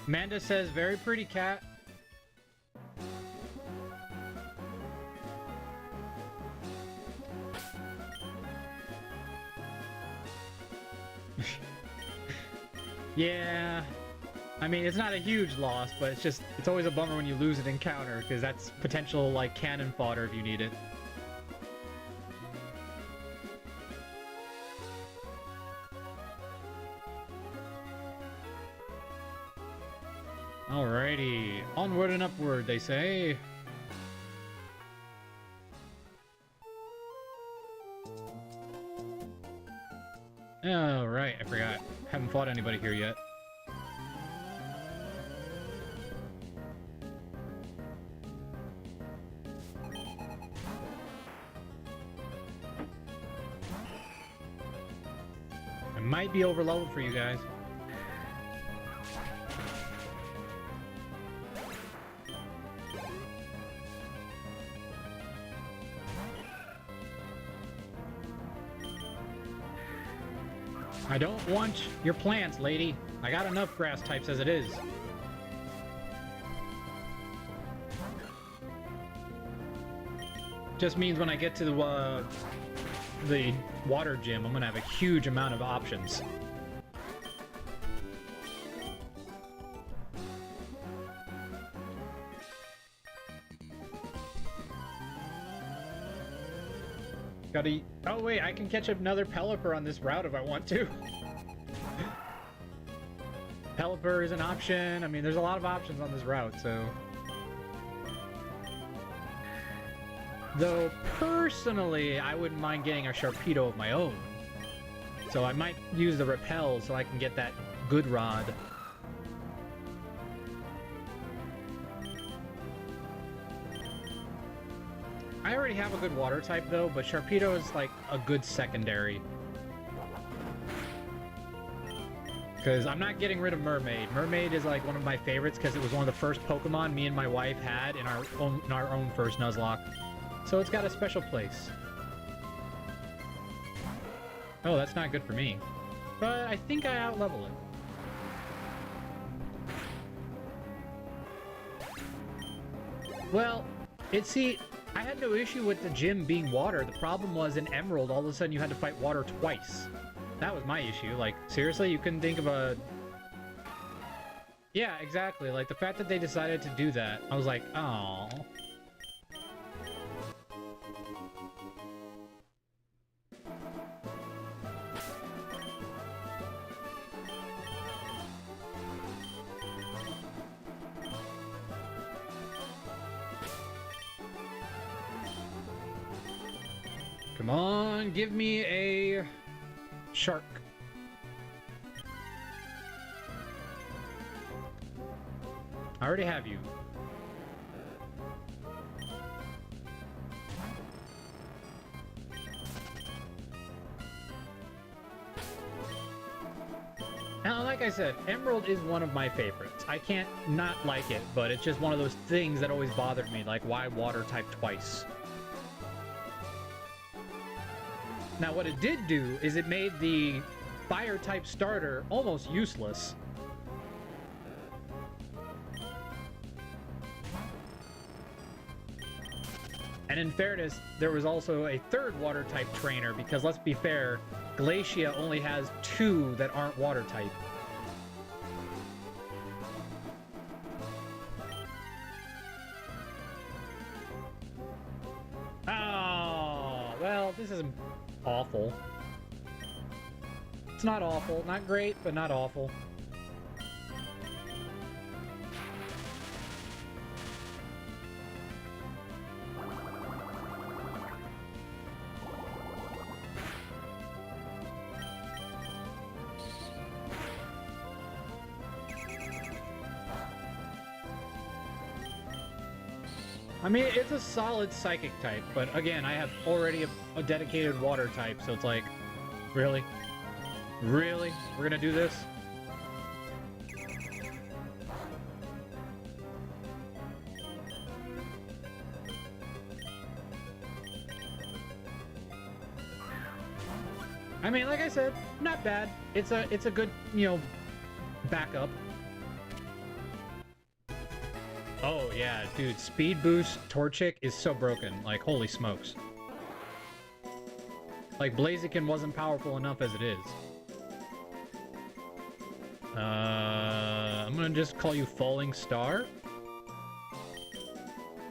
Speaker 1: Amanda says, very pretty cat. Yeah, I mean, it's not a huge loss, but it's always a bummer when you lose an encounter, because that's potential, like, cannon fodder if you need it. Alrighty, onward and upward, they say. Oh, right, I forgot. Haven't fought anybody here yet. might be over leveled for you guys. I don't want your plants, lady. I got enough grass types as it is. Just means when I get to the water gym, I'm gonna have a huge amount of options. Gotta... Oh wait, I can catch another Pelipper on this route if I want to. Pelipper is an option. I mean, there's a lot of options on this route, so... Though, personally, I wouldn't mind getting a Sharpedo of my own. So I might use the Repel so I can get that good rod. I already have a good water type though, but Sharpedo is like a good secondary. Because I'm not getting rid of Mermaid. Mermaid is like one of my favorites because it was one of the first Pokemon me and my wife had in our own first Nuzlocke. So it's got a special place. Oh, that's not good for me. But I think I outlevel it. Well, I had no issue with the gym being water. The problem was in Emerald, all of a sudden you had to fight water twice. That was my issue. Like, seriously, you couldn't think of a... Yeah, exactly. Like, the fact that they decided to do that, I was like, oh. Come on, give me a shark. I already have you. Now, like I said, Emerald is one of my favorites. I can't not like it, but it's just one of those things that always bothered me, like why water type twice? Now, what it did do is it made the fire-type starter almost useless. And in fairness, there was also a third water-type trainer, because let's be fair, Glacia only has 2 that aren't water-type. Oh, well, this isn't awful. It's not awful. Not great, but not awful. I mean, it's a solid psychic type, but again, I have already a dedicated water type, so it's like, really? Really? We're gonna do this? I mean, like I said, not bad. It's a good, you know, backup. Oh yeah, dude, speed boost Torchic is so broken. Like, holy smokes. Like, Blaziken wasn't powerful enough as it is. I'm gonna just call you Falling Star.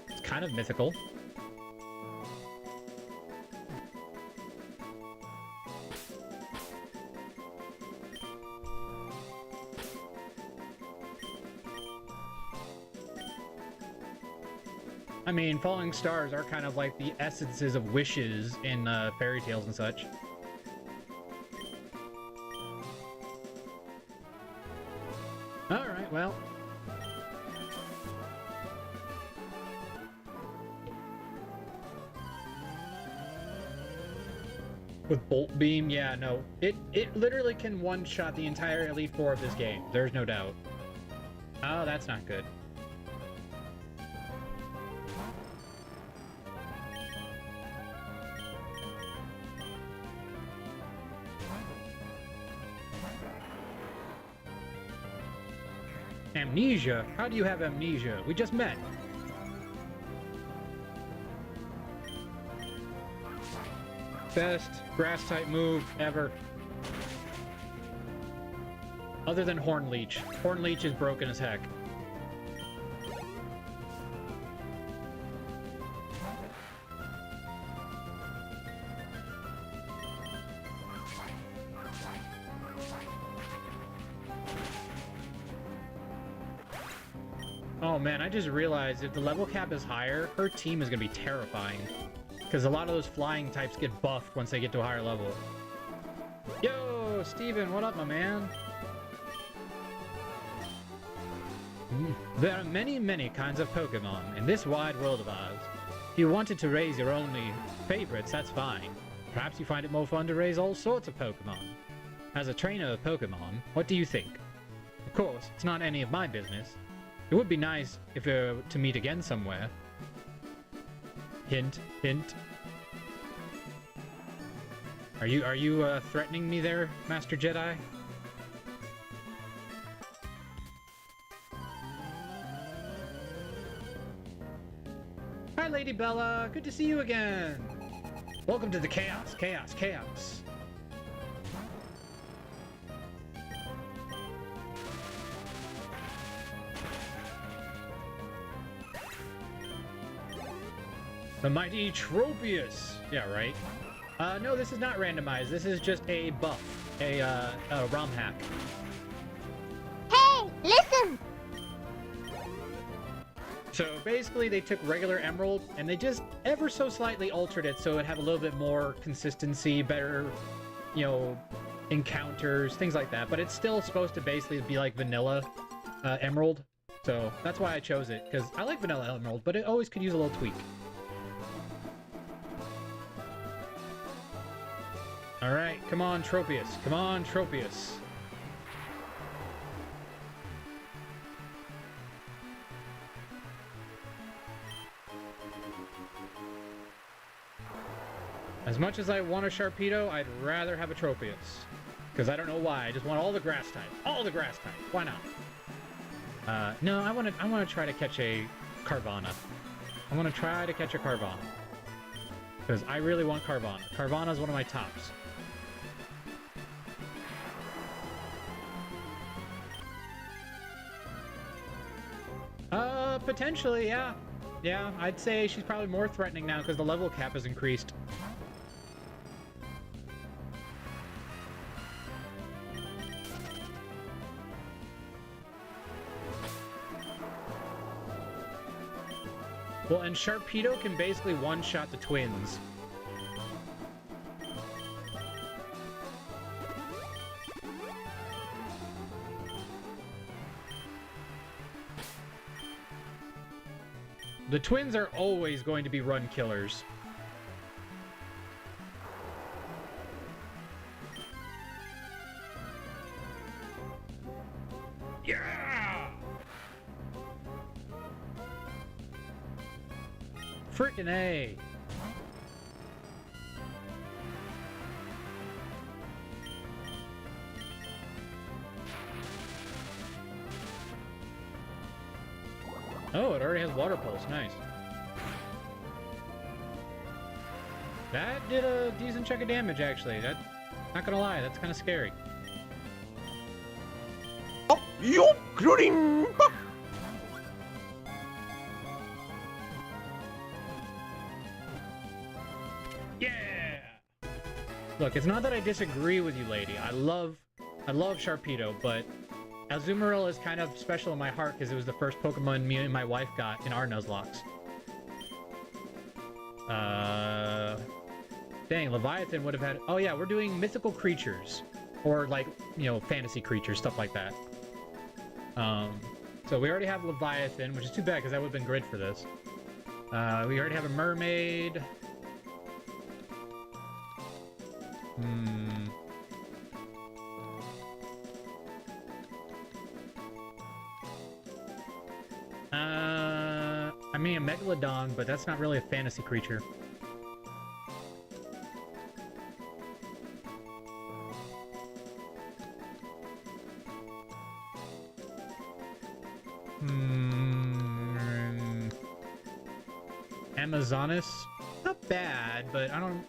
Speaker 1: It's kind of mythical. I mean, falling stars are kind of like the essences of wishes in fairy tales and such. Alright, well. With Bolt Beam, yeah, no. It literally can one-shot the entire Elite Four of this game. There's no doubt. Oh, that's not good. Amnesia? How do you have amnesia? We just met. Best grass type move ever. Other than Horn Leech. Horn Leech is broken as heck. Oh man, I just realized if the level cap is higher, her team is gonna be terrifying. Because a lot of those flying types get buffed once they get to a higher level. Yo, Steven, what up, my man? There are many, many kinds of Pokemon in this wide world of ours. If you wanted to raise your only favorites, that's fine. Perhaps you find it more fun to raise all sorts of Pokemon. As a trainer of Pokemon, what do you think? Of course, it's not any of my business. It would be nice if we were to meet again somewhere. Hint, hint. Are you threatening me there, Master Jedi? Hi, Lady Bella. Good to see you again. Welcome to the chaos, chaos, chaos. The mighty Tropius. Yeah, right. No, this is not randomized. This is just a buff, a ROM hack.
Speaker 3: Hey, listen!
Speaker 1: So basically, they took regular Emerald and they just ever so slightly altered it so it had a little bit more consistency, better, you know, encounters, things like that. But it's still supposed to basically be like vanilla Emerald. So that's why I chose it, because I like vanilla Emerald, but it always could use a little tweak. Alright, come on, Tropius. Come on, Tropius. As much as I want a Sharpedo, I'd rather have a Tropius. Because I don't know why, I just want all the grass type. All the grass type, why not? No, I wanna try to catch a Carvana. I wanna try to catch a Carvana. Because I really want Carvana. Carvana is one of my tops. Potentially, yeah. Yeah, I'd say she's probably more threatening now because the level cap has increased. Well, and Sharpedo can basically one-shot the twins. The twins are always going to be run killers. Yeah! Frickin' A! Oh, it already has Water Pulse. Nice. That did a decent chunk of damage, actually. Not gonna lie, that's kind of scary. Yeah! Look, it's not that I disagree with you, lady. I love Sharpedo, but Azumarill is kind of special in my heart because it was the first Pokemon me and my wife got in our Nuzlocks. Dang, Leviathan would have had... Oh yeah, we're doing mythical creatures. Or like, you know, fantasy creatures, stuff like that. So we already have Leviathan, which is too bad because that would have been great for this. We already have a mermaid. Hmm. I mean a Megalodon, but that's not really a fantasy creature. Amazonas? Not bad, but I don't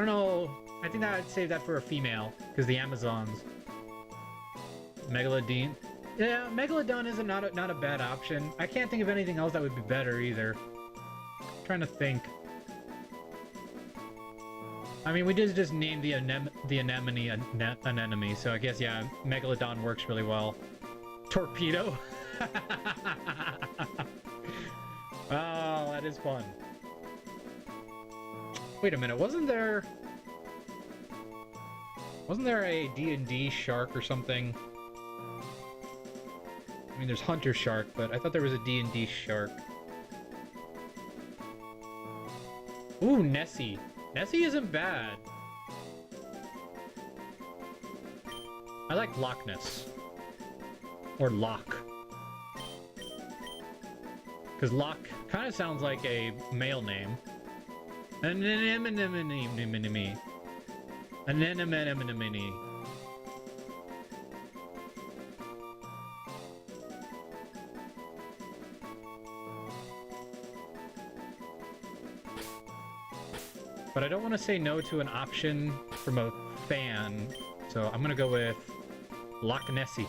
Speaker 1: know. I think that I'd save that for a female, because the Amazons. Megalodon. Yeah, Megalodon is not a bad option. I can't think of anything else that would be better either. I'm trying to think. I mean, we did just name the anemone an enemy, so I guess, yeah, Megalodon works really well. Torpedo? Oh, that is fun. Wait a minute, wasn't there a D&D shark or something? I mean, there's Hunter Shark, but I thought there was a D&D shark. Ooh, Nessie. Nessie isn't bad. I like Loch Ness. Or Loch. Because Loch kind of sounds like a male name. Anemone. Anemone. But I don't want to say no to an option from a fan, so I'm gonna go with Loch Nessie.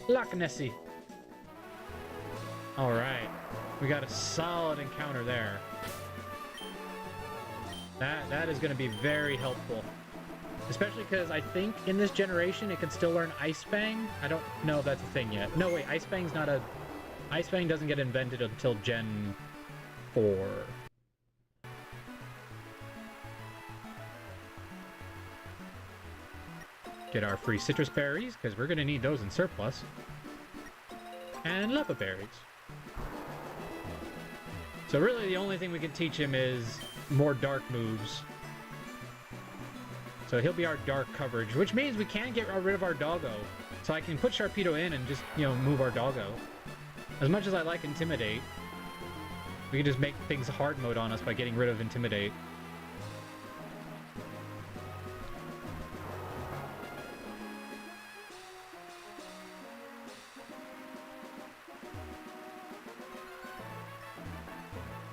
Speaker 1: Loch Nessie. Alright. We got a solid encounter there. That is going to be very helpful. Especially because I think in this generation it can still learn Ice Fang. I don't know if that's a thing yet. No, wait, Ice Fang's not a... Ice Fang doesn't get invented until Gen 4. Get our free citrus berries, because we're going to need those in surplus. And lava berries. So really the only thing we can teach him is more dark moves. So he'll be our dark coverage, which means we can get rid of our doggo. So I can put Sharpedo in and just, you know, move our doggo. As much as I like Intimidate, we can just make things hard mode on us by getting rid of Intimidate.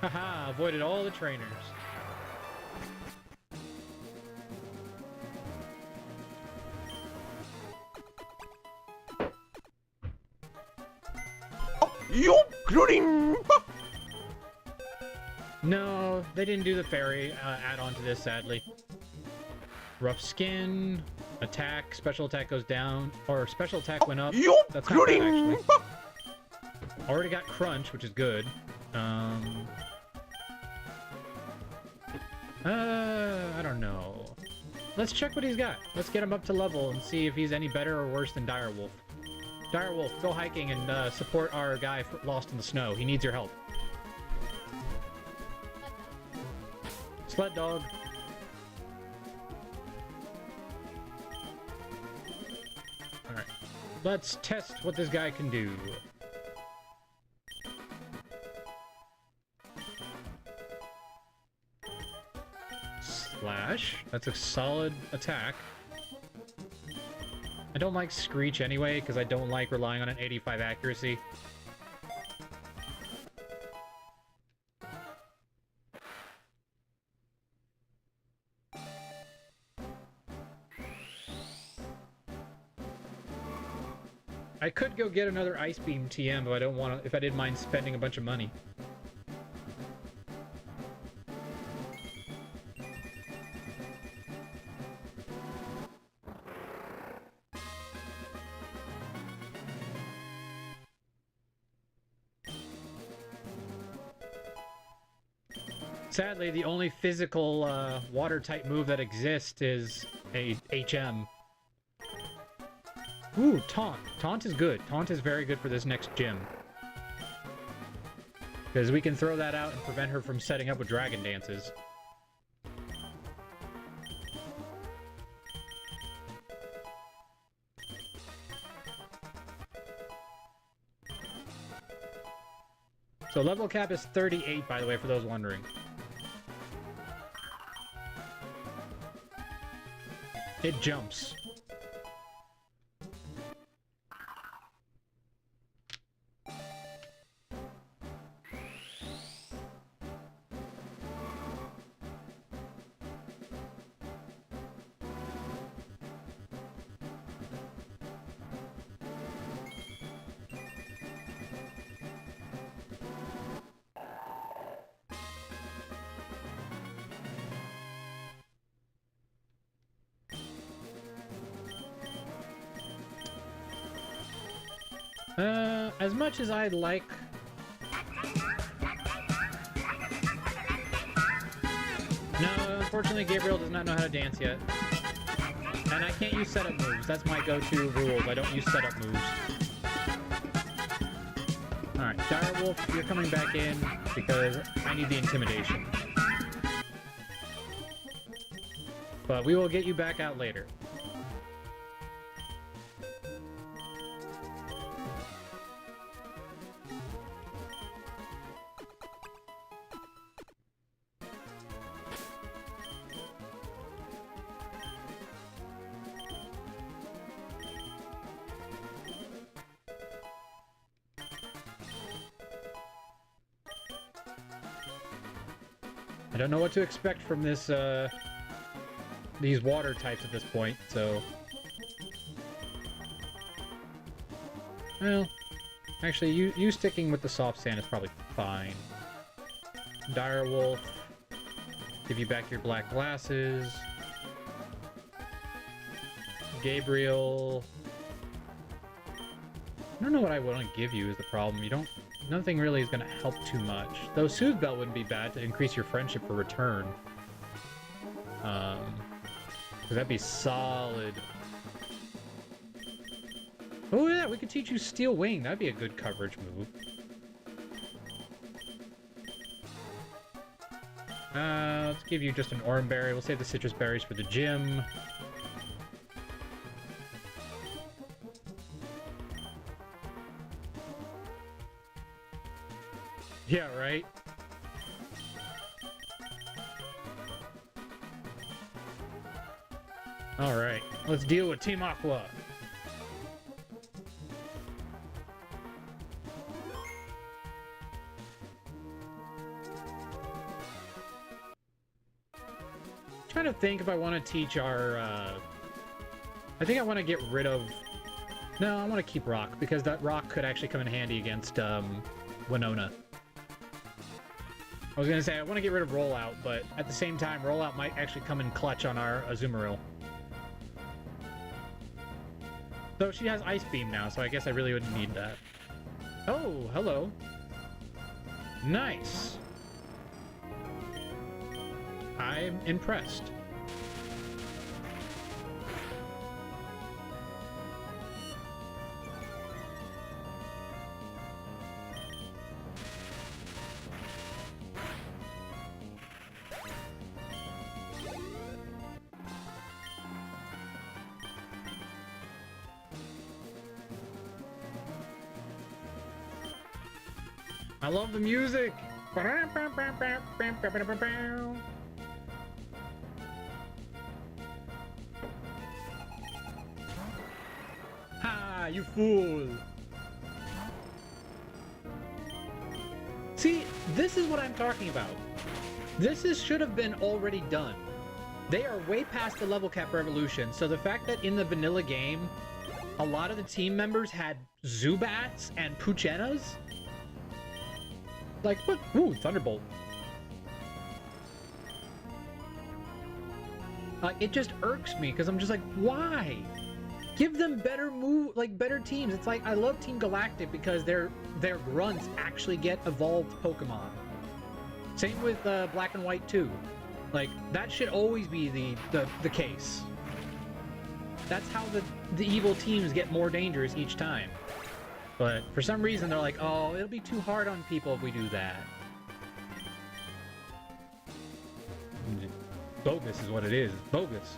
Speaker 1: Haha, avoided all the trainers.
Speaker 5: You including?
Speaker 1: No, they didn't do the fairy add-on to this, sadly. Rough skin, attack, special attack goes down, or special attack went up.
Speaker 5: You
Speaker 1: That's not bad,
Speaker 5: including?
Speaker 1: actually. Already got crunch, which is good. I don't know. Let's check what he's got. Let's get him up to level and see if he's any better or worse than Direwolf. Direwolf, go hiking and support our guy lost in the snow. He needs your help. Sled dog. Alright. Let's test what this guy can do. Slash. That's a solid attack. I don't like Screech anyway, because I don't like relying on an 85 accuracy. I could go get another Ice Beam TM, but I don't want to, if I didn't mind spending a bunch of money. Sadly, the only physical water-type move that exists is a HM. Ooh, Taunt. Taunt is good. Taunt is very good for this next gym. Because we can throw that out and prevent her from setting up with Dragon Dances. So level cap is 38, by the way, for those wondering. It jumps. As much as I'd like... No, unfortunately Gabriel does not know how to dance yet. And I can't use setup moves. That's my go-to rules. I don't use setup moves. Alright, Direwolf, you're coming back in because I need the intimidation. But we will get you back out later. I don't know what to expect from this, these water types at this point, so... Well, actually, you sticking with the soft sand is probably fine. Direwolf, give you back your black glasses. Gabriel... I don't know what I want to give you is the problem. You don't... Nothing really is going to help too much. Though Soothe Belt wouldn't be bad to increase your friendship for return. Because that'd be solid. Oh yeah, we could teach you Steel Wing. That'd be a good coverage move. Let's give you just an Oran Berry. We'll save the citrus berries for the gym. Yeah, right? Alright, let's deal with Team Aqua. Trying to think if I want to teach our, I think I want to get rid of... No, I want to keep Rock, because that Rock could actually come in handy against, Winona. I was gonna say, I want to get rid of Rollout, but at the same time, Rollout might actually come in clutch on our Azumarill. Though she has Ice Beam now, so I guess I really wouldn't need that. Oh, hello. Nice. I'm impressed. I love the music! Ha! You fool! See, this is what I'm talking about. Should have been already done. They are way past the level cap revolution, so the fact that in the vanilla game, a lot of the team members had Zubats and Puchenas. Like, what? Ooh, Thunderbolt. It just irks me, because I'm just like, why? Give them better better teams. It's like, I love Team Galactic because their grunts actually get evolved Pokemon. Same with Black and White too. Like, that should always be the case. That's how the evil teams get more dangerous each time. But for some reason, they're like, oh, it'll be too hard on people if we do that. Bogus is what it is. Bogus.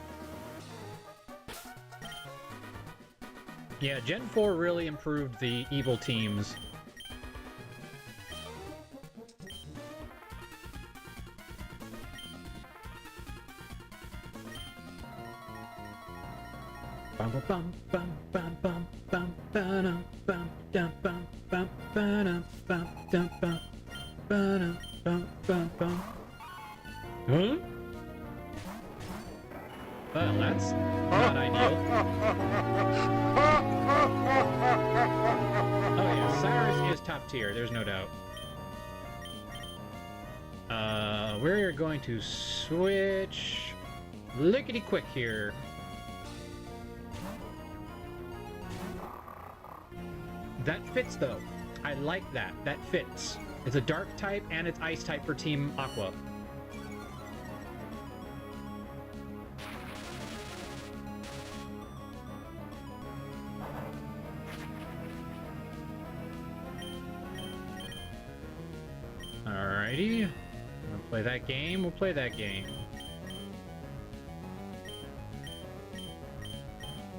Speaker 1: Yeah, Gen 4 really improved the evil teams. Bum bum bum bum bum bum bum bum dum bum bum bum bum dum bum bum bum bum bum. Huh? Well, that's not ideal. Oh yeah, Cyrus is top tier, there's no doubt. We're going to switch lickety quick here. That fits though. I like that. That fits. It's a dark type and it's ice type for Team Aqua. Alrighty. We'll play that game. We'll play that game.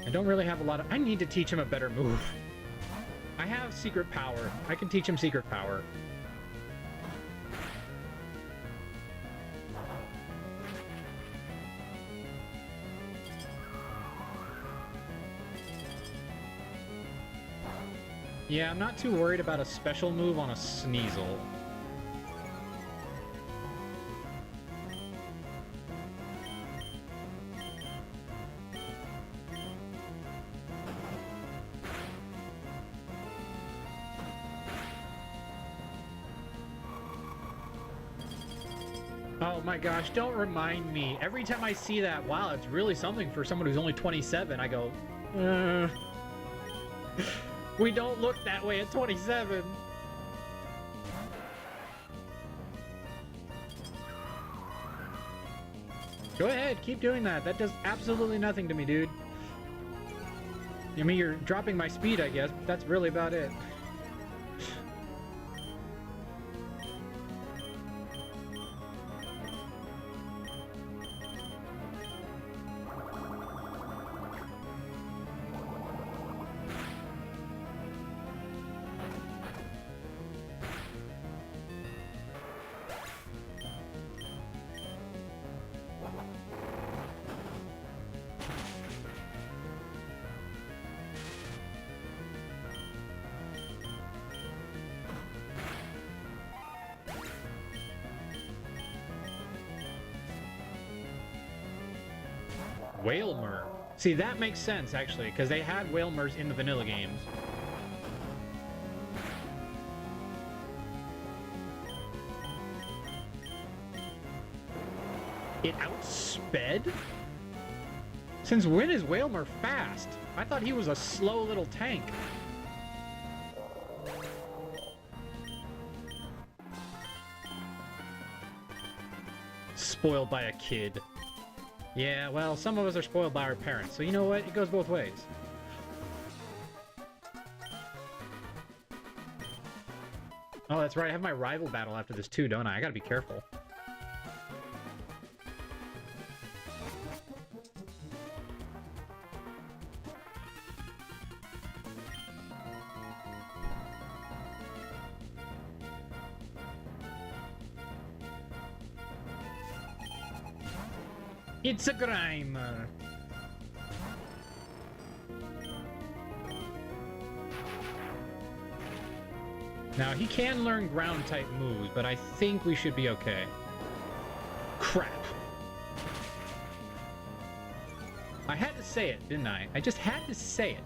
Speaker 1: I don't really have a lot of... I need to teach him a better move. I have secret power. I can teach him secret power. Yeah, I'm not too worried about a special move on a Sneasel. Oh my gosh, don't remind me. Every time I see that, wow, it's really something for someone who's only 27, I go, we don't look that way at 27. Go ahead, keep doing that. That does absolutely nothing to me, dude. I mean, you're dropping my speed, I guess, but that's really about it. Whalmer. See, that makes sense, actually, because they had Whalmers in the vanilla games. It outsped? Since when is Whalmer fast? I thought he was a slow little tank. Spoiled by a kid. Yeah, well, some of us are spoiled by our parents, so you know what? It goes both ways. Oh, that's right. I have my rival battle after this too, don't I? I gotta be careful. It's a Grimer. Now, he can learn ground-type moves, but I think we should be okay. Crap. I had to say it, didn't I? I just had to say it.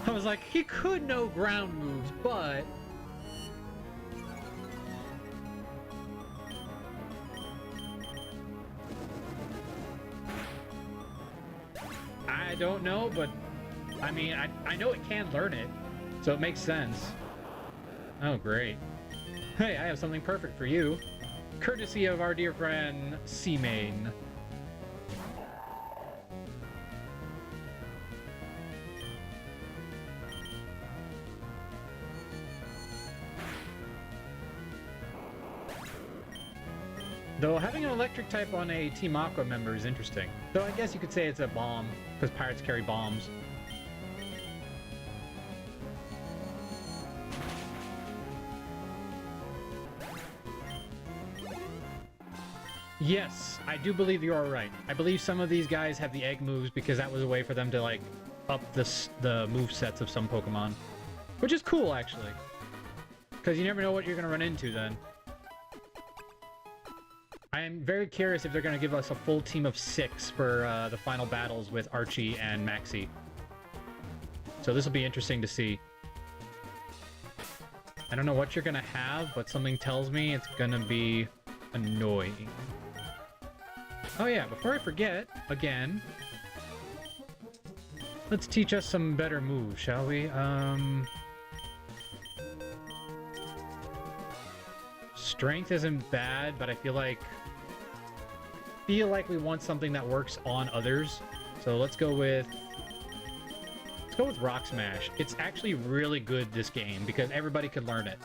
Speaker 1: I was like, he could know ground moves, but... I don't know, but I mean, I know it can learn it, so it makes sense. Oh, great. Hey, I have something perfect for you. Courtesy of our dear friend, Seamain. Though having an electric type on a Team Aqua member is interesting. Though I guess you could say it's a bomb, because pirates carry bombs. Yes, I do believe you are right. I believe some of these guys have the egg moves because that was a way for them to, like, up the move sets of some Pokemon. Which is cool, actually. Because you never know what you're going to run into then. I am very curious if they're going to give us a full team of 6 for the final battles with Archie and Maxie. So this will be interesting to see. I don't know what you're going to have, but something tells me it's going to be annoying. Oh yeah, before I forget, again, let's teach us some better moves, shall we? Strength isn't bad, but I feel like we want something that works on others. So let's go with Rock Smash. It's actually really good this game because everybody could learn it.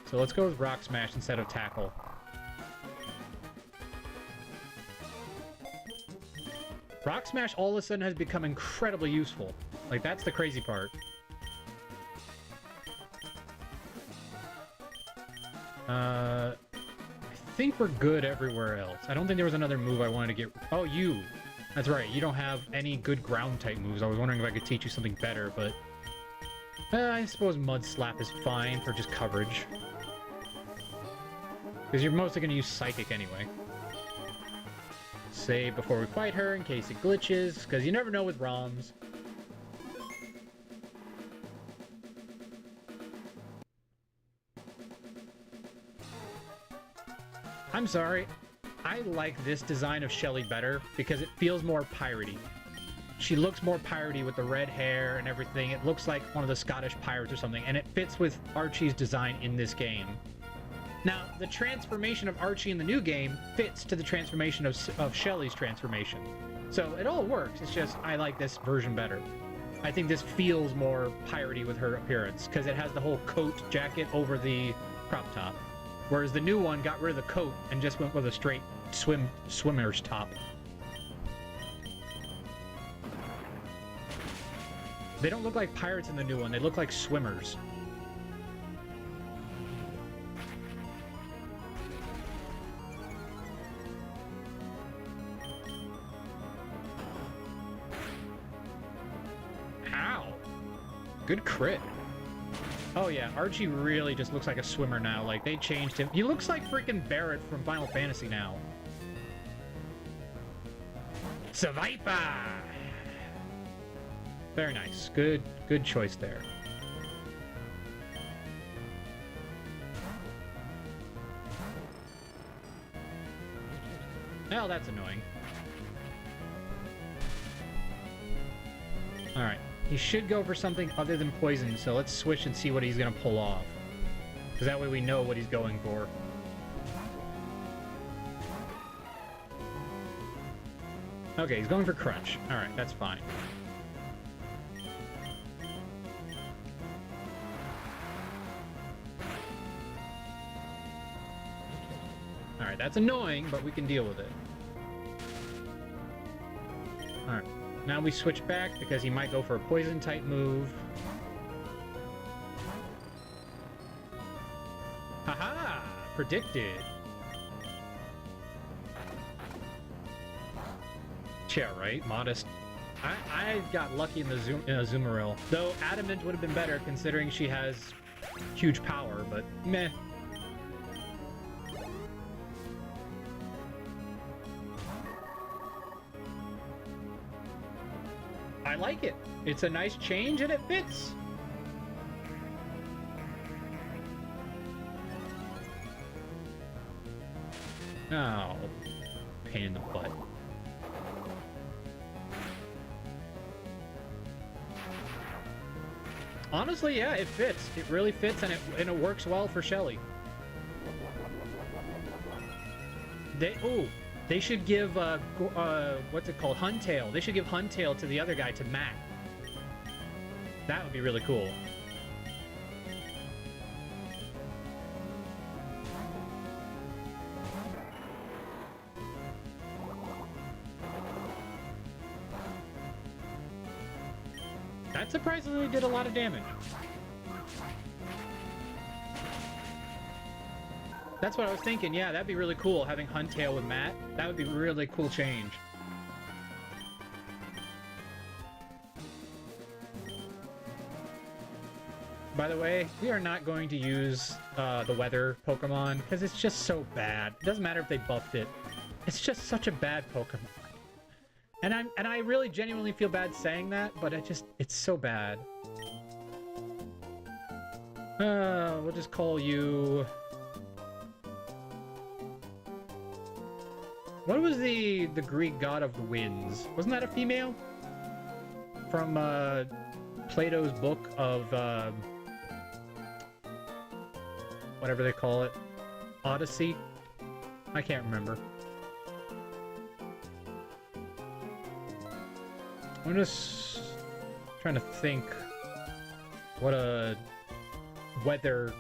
Speaker 1: So let's go with Rock Smash instead of Tackle. Rock Smash all of a sudden has become incredibly useful. Like, that's the crazy part. I think we're good everywhere else. I don't think there was another move I wanted to get... Oh, you! That's right, you don't have any good ground-type moves. I was wondering if I could teach you something better, but... I suppose Mud Slap is fine for just coverage. Because you're mostly going to use Psychic anyway. Save before we fight her in case it glitches, because you never know with ROMs. I'm sorry. I like this design of Shelly better because it feels more piratey. She looks more piratey with the red hair and everything. It looks like one of the Scottish pirates or something, and it fits with Archie's design in this game. Now, the transformation of Archie in the new game fits to the transformation of Shelly's transformation. So it all works, it's just I like this version better. I think this feels more piratey with her appearance, because it has the whole coat jacket over the crop top. Whereas the new one got rid of the coat and just went with a straight swimmer's top. They don't look like pirates in the new one, they look like swimmers. Good crit. Oh yeah, Archie really just looks like a swimmer now. Like, they changed him. He looks like freaking Barrett from Final Fantasy now. Survivor! Very nice. Good choice there. Well, that's annoying. Alright. He should go for something other than poison, so let's switch and see what he's gonna pull off. Because that way we know what he's going for. Okay, he's going for Crunch. Alright, that's fine. Alright, that's annoying, but we can deal with it. Alright. Now we switch back because he might go for a poison type move. Haha! Predicted. Yeah, right? Modest. I got lucky in the Azumarill. Though Adamant would have been better considering she has huge power, but meh. I like it. It's a nice change and it fits. Oh, pain in the butt. Honestly, yeah, it fits. It really fits, and it works well for Shelly. They should give, what's it called? Huntail. They should give Huntail to the other guy, to Matt. That would be really cool. That surprisingly did a lot of damage. That's what I was thinking. Yeah, that'd be really cool, having Huntail with Matt. That would be a really cool change. By the way, we are not going to use the weather Pokemon, because it's just so bad. It doesn't matter if they buffed it. It's just such a bad Pokemon. And I really genuinely feel bad saying that, but it's so bad. We'll just call you... What was the Greek god of the winds? Wasn't that a female? From Plato's book of whatever they call it. Odyssey? I can't remember. I'm just trying to think what a weather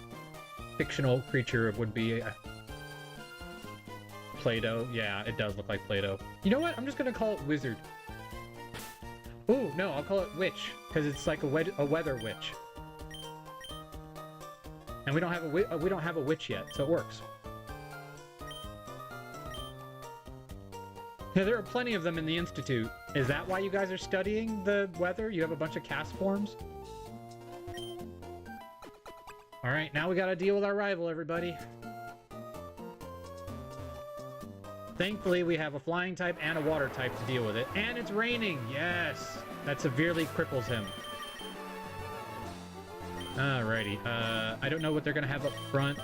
Speaker 1: fictional creature would be. Plato. Yeah, it does look like Plato. You know what? I'm just gonna call it wizard. Ooh, no, I'll call it witch, because it's like a weather witch. And we don't have a witch yet, so it works. Yeah, there are plenty of them in the Institute. Is that why you guys are studying the weather? You have a bunch of cast forms? Alright, now we gotta deal with our rival, everybody. Thankfully, we have a flying type and a water type to deal with it. And it's raining! Yes! That severely cripples him. Alrighty, I don't know what they're gonna have up front.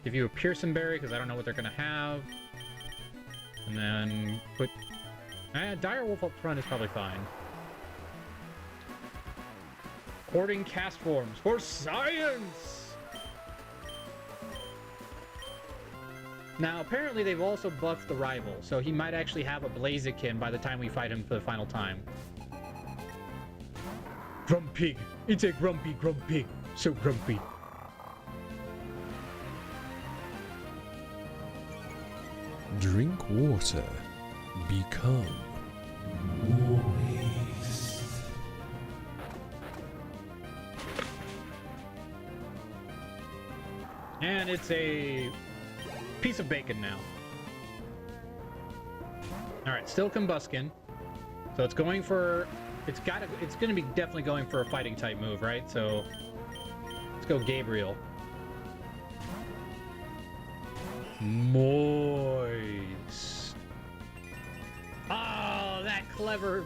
Speaker 1: Give you a Pearson Berry, because I don't know what they're gonna have. And then put... Direwolf up front is probably fine. Hoarding cast forms for science! Now, apparently they've also buffed the rival, so he might actually have a Blaziken by the time we fight him for the final time. Grumpig! It's a grumpy Grumpig! So grumpy.
Speaker 6: Drink water. Become moist.
Speaker 1: And it's a piece of bacon now. Alright, still Combuskin. So it's going for... It's gonna be definitely going for a fighting type move, right? So let's go Gabriel. Moist. Oh, that clever...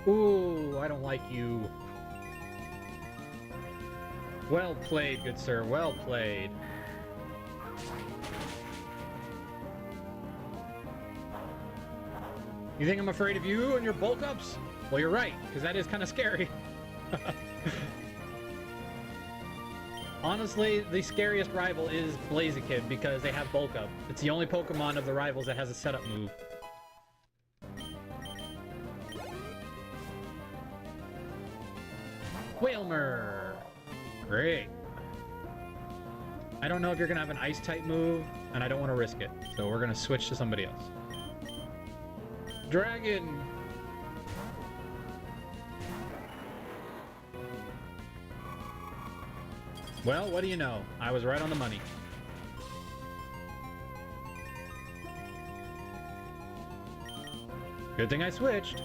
Speaker 1: Ooh, I don't like you. Well played, good sir. Well played. You think I'm afraid of you and your bulk ups? Well, you're right, because that is kind of scary. Honestly, the scariest rival is Blaziken because they have bulk up. It's the only Pokemon of the rivals that has a setup move. Whalmer! Great. I don't know if you're going to have an Ice-type move, and I don't want to risk it. So we're going to switch to somebody else. Dragon! Well, what do you know? I was right on the money. Good thing I switched.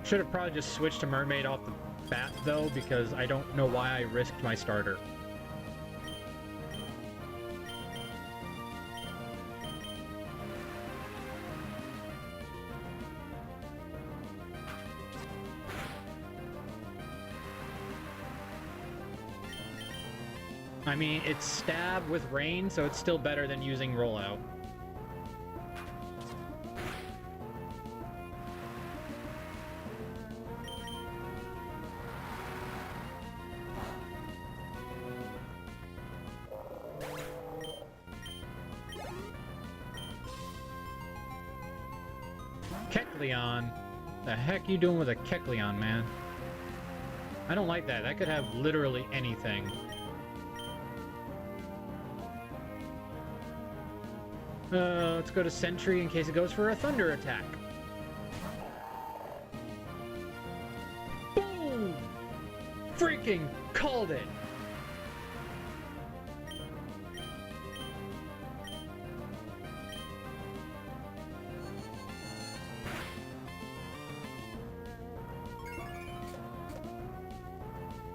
Speaker 1: Should have probably just switched to Mermaid off the bat, though, because I don't know why I risked my starter. I mean, it's stab with rain, so it's still better than using rollout. Kecleon? The heck you doing with a Kecleon, man? I don't like that. That could have literally anything. Let's go to Sentry in case it goes for a Thunder attack. Boom! Freaking called it!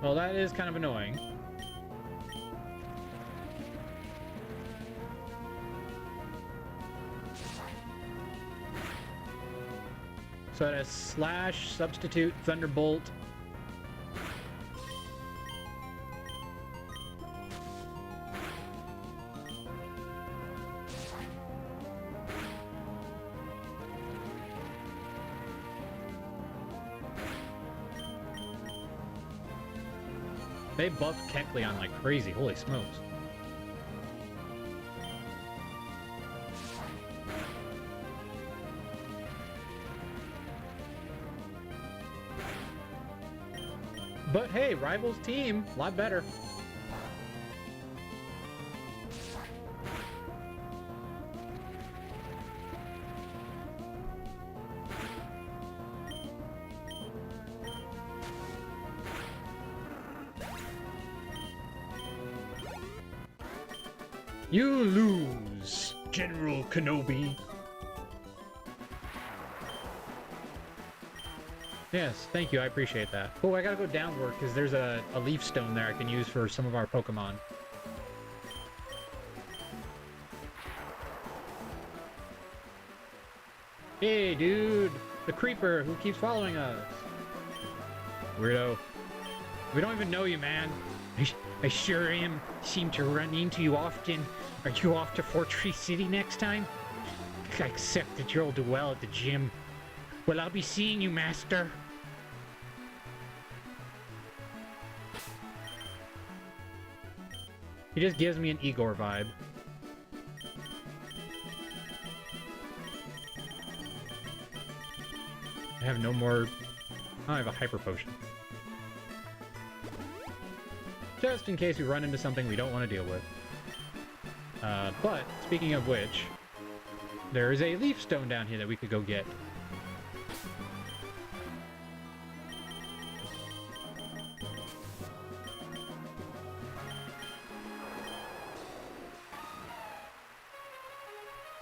Speaker 1: Well, that is kind of annoying. So it has Slash, Substitute, Thunderbolt. They buffed Kecleon like crazy, holy smokes. But hey, Rivals team, a lot better. You lose, General Kenobi. Yes, thank you, I appreciate that. Oh, I gotta go downward because there's a leaf stone there I can use for some of our Pokemon. Hey, dude! The creeper who keeps following us! Weirdo. We don't even know you, man. I sure am. Seem to run into you often. Are you off to Fortress City next time? I accept that you'll do well at the gym. Well, I'll be seeing you, Master. He just gives me an Igor vibe. I have no more... I have a Hyper Potion. Just in case we run into something we don't want to deal with. But, speaking of which, there is a leaf stone down here that we could go get.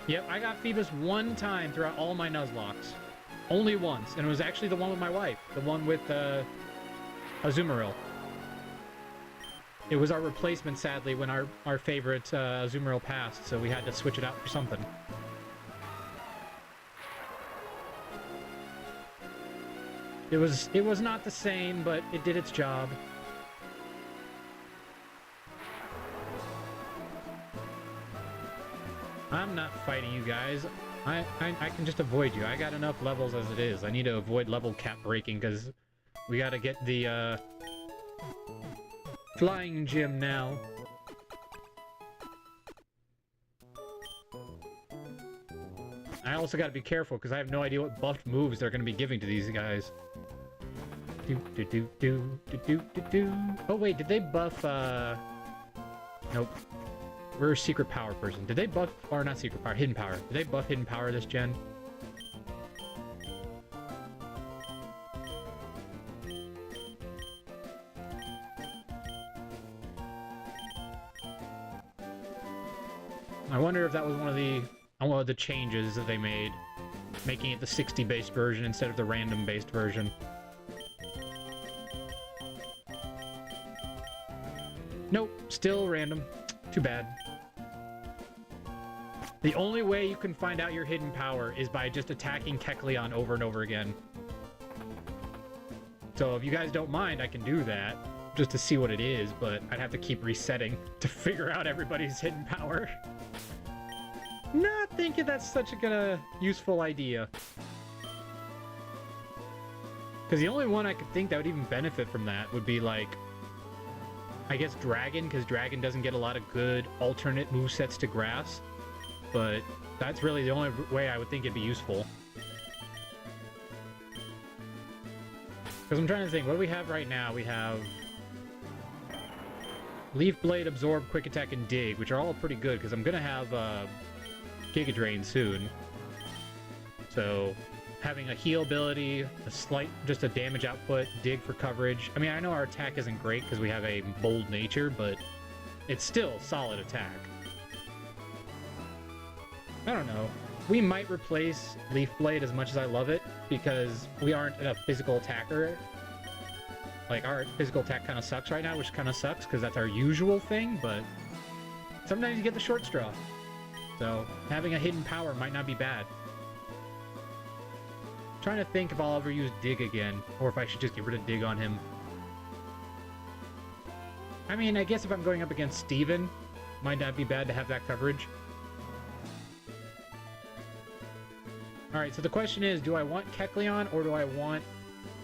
Speaker 1: Yep, I got Phoebus one time throughout all my Nuzlocks. Only once, and it was actually the one with my wife. The one with, Azumarill. It was our replacement, sadly, when our favorite Azumarill passed, so we had to switch it out for something. It was not the same, but it did its job. I'm not fighting you guys. I can just avoid you. I got enough levels as it is. I need to avoid level cap breaking because we gotta get the flying gym now. I also gotta be careful because I have no idea what buffed moves they're gonna be giving to these guys. Oh wait, did they buff nope. We're a secret power person. Did they buff, or not secret power, hidden power. Did they buff hidden power this gen? I wonder if that was one of the changes that they made, making it the 60 based version instead of the random based version. Nope, still random. Too bad. The only way you can find out your hidden power is by just attacking Kecleon over and over again. So if you guys don't mind, I can do that, just to see what it is, but I'd have to keep resetting to figure out everybody's hidden power. Not thinking that's such a good, useful idea. Because the only one I could think that would even benefit from that would be, like, I guess Dragon, because Dragon doesn't get a lot of good alternate movesets to Grass. But that's really the only way I would think it'd be useful. Because I'm trying to think, what do we have right now? We have Leaf Blade, Absorb, Quick Attack, and Dig, which are all pretty good, because I'm going to have Giga Drain soon. So having a heal ability, just a damage output, dig for coverage. I mean, I know our attack isn't great because we have a bold nature, but it's still solid attack. I don't know. We might replace Leaf Blade as much as I love it, because we aren't a physical attacker. Like, our physical attack kind of sucks right now, which kind of sucks, because that's our usual thing, but sometimes you get the short straw. So, having a hidden power might not be bad. I'm trying to think if I'll ever use Dig again, or if I should just get rid of Dig on him. I mean, I guess if I'm going up against Steven, might not be bad to have that coverage. Alright, so the question is, do I want Kecleon or do I want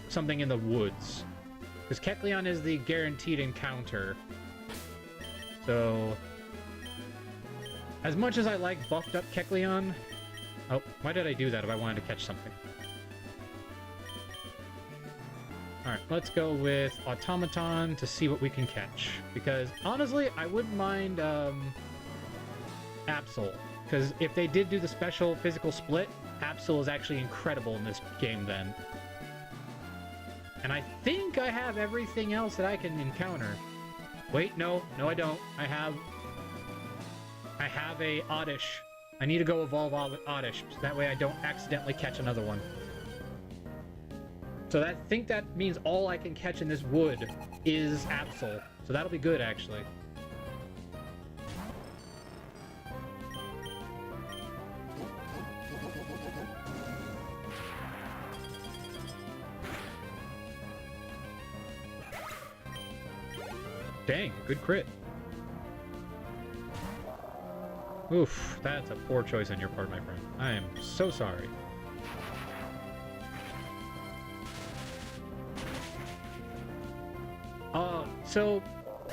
Speaker 1: something in the woods? Because Kecleon is the guaranteed encounter. So, as much as I like buffed up Kecleon... Oh, why did I do that if I wanted to catch something? Alright, let's go with Automaton to see what we can catch. Because, honestly, I wouldn't mind, Absol. Because if they did do the special physical split, Absol is actually incredible in this game then. And I think I have everything else that I can encounter. Wait, no, I don't. I have a Oddish. I need to go evolve Oddish, so that way I don't accidentally catch another one. So I think that means all I can catch in this wood is Absol. So that'll be good, actually. Dang, good crit. Oof, that's a poor choice on your part, my friend. I am so sorry. So,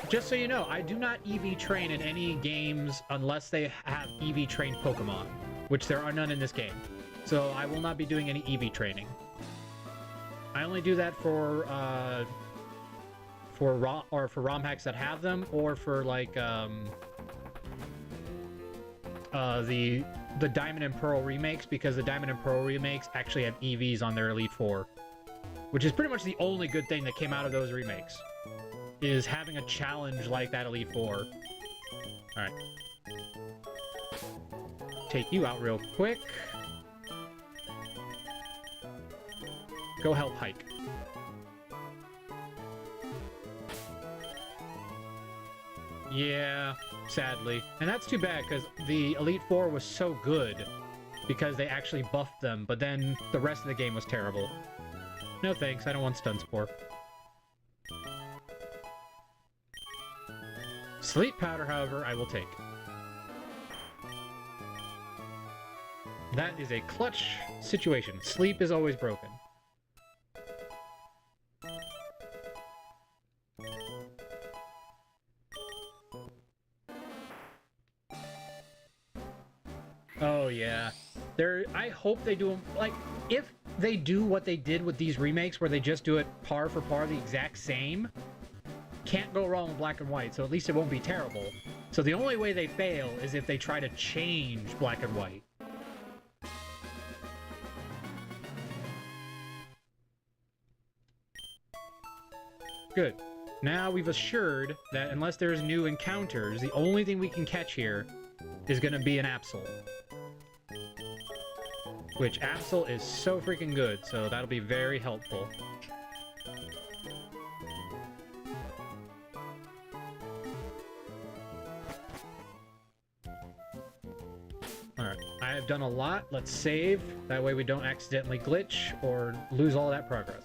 Speaker 1: just so you know, I do not EV train in any games unless they have EV trained Pokemon, which there are none in this game. So I will not be doing any EV training. I only do that for ROM hacks that have them, or for like the Diamond and Pearl remakes, because the Diamond and Pearl remakes actually have EVs on their Elite Four, which is pretty much the only good thing that came out of those remakes, is having a challenge like that Elite Four. Alright. Take you out real quick. Go help Hike. Yeah, sadly. And that's too bad, because the Elite Four was so good, because they actually buffed them, but then the rest of the game was terrible. No thanks, I don't want Stun Spore. Sleep Powder, however, I will take. That is a clutch situation. Sleep is always broken. Oh yeah. I hope they do them, like, if they do what they did with these remakes, where they just do it par for par, the exact same, can't go wrong with Black and White, so at least it won't be terrible. So the only way they fail is if they try to change Black and White. Good. Now we've assured that unless there's new encounters, the only thing we can catch here is going to be an Absol. Which Absol is so freaking good, so that'll be very helpful. Alright, I have done a lot. Let's save. That way we don't accidentally glitch or lose all that progress.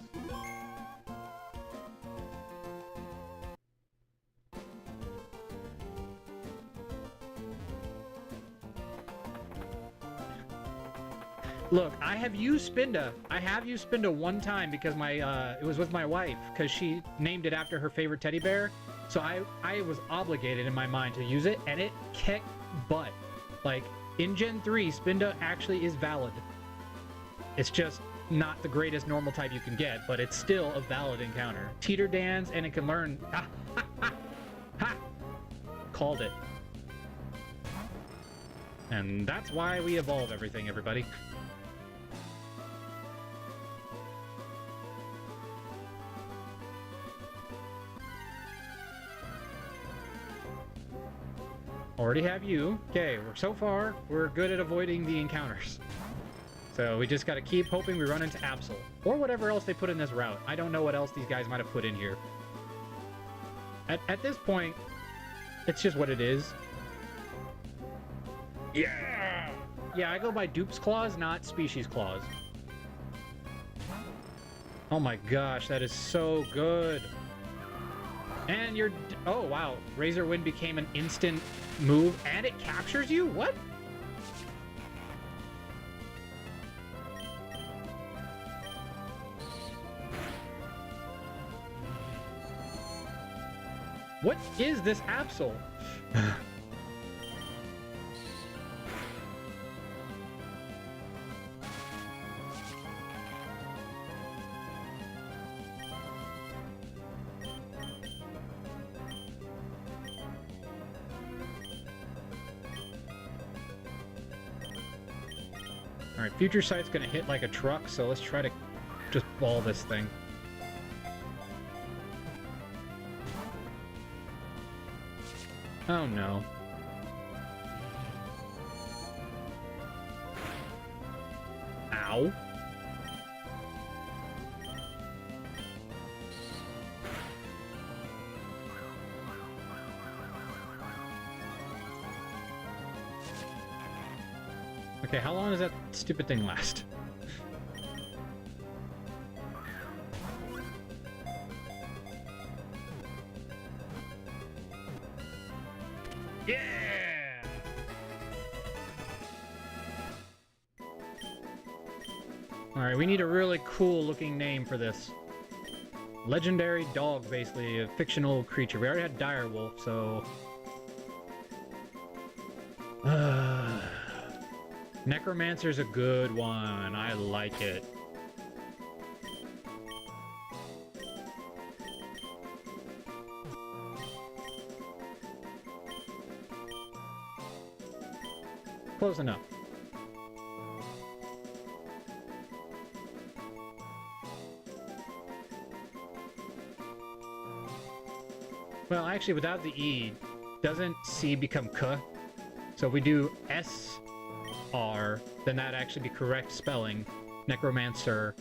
Speaker 1: Look, I have used Spinda. I have used Spinda one time because it was with my wife, because she named it after her favorite teddy bear. So I was obligated in my mind to use it, and it kicked butt. Like, in Gen 3, Spinda actually is valid. It's just not the greatest normal type you can get, but it's still a valid encounter. Teeter dance, and it can learn... Ha! Ha! Ha! Ha! Called it. And that's why we evolve everything, everybody. Already have you. Okay, so far, we're good at avoiding the encounters. So we just gotta keep hoping we run into Absol. Or whatever else they put in this route. I don't know what else these guys might have put in here. At this point, it's just what it is. Yeah! Yeah, I go by Dupe's Claws, not Species Claws. Oh my gosh, that is so good. And you're... Oh, wow. Razor Wind became an instant move, and it captures you? What? What is this Absol? Alright, Future Sight's gonna hit like a truck, so let's try to just ball this thing. Oh no. Ow. Okay, how long does that stupid thing last? Yeah! Alright, we need a really cool looking name for this. Legendary dog, basically, a fictional creature. We already had Direwolf, so... Necromancer's a good one. I like it. Close enough. Well, actually, without the E, doesn't C become K? So if we do S-R, then that'd actually be correct spelling. Necromancer.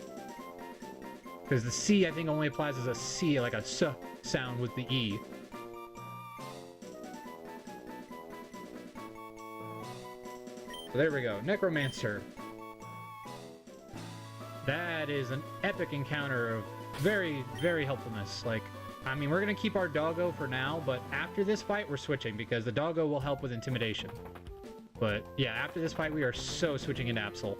Speaker 1: Because the C, I think, only applies as a C, like a S sound with the E. So there we go. Necromancer. That is an epic encounter of very, very helpfulness. Like, I mean, we're going to keep our doggo for now, but after this fight, we're switching because the doggo will help with intimidation. But yeah, after this fight, we are so switching into Absol.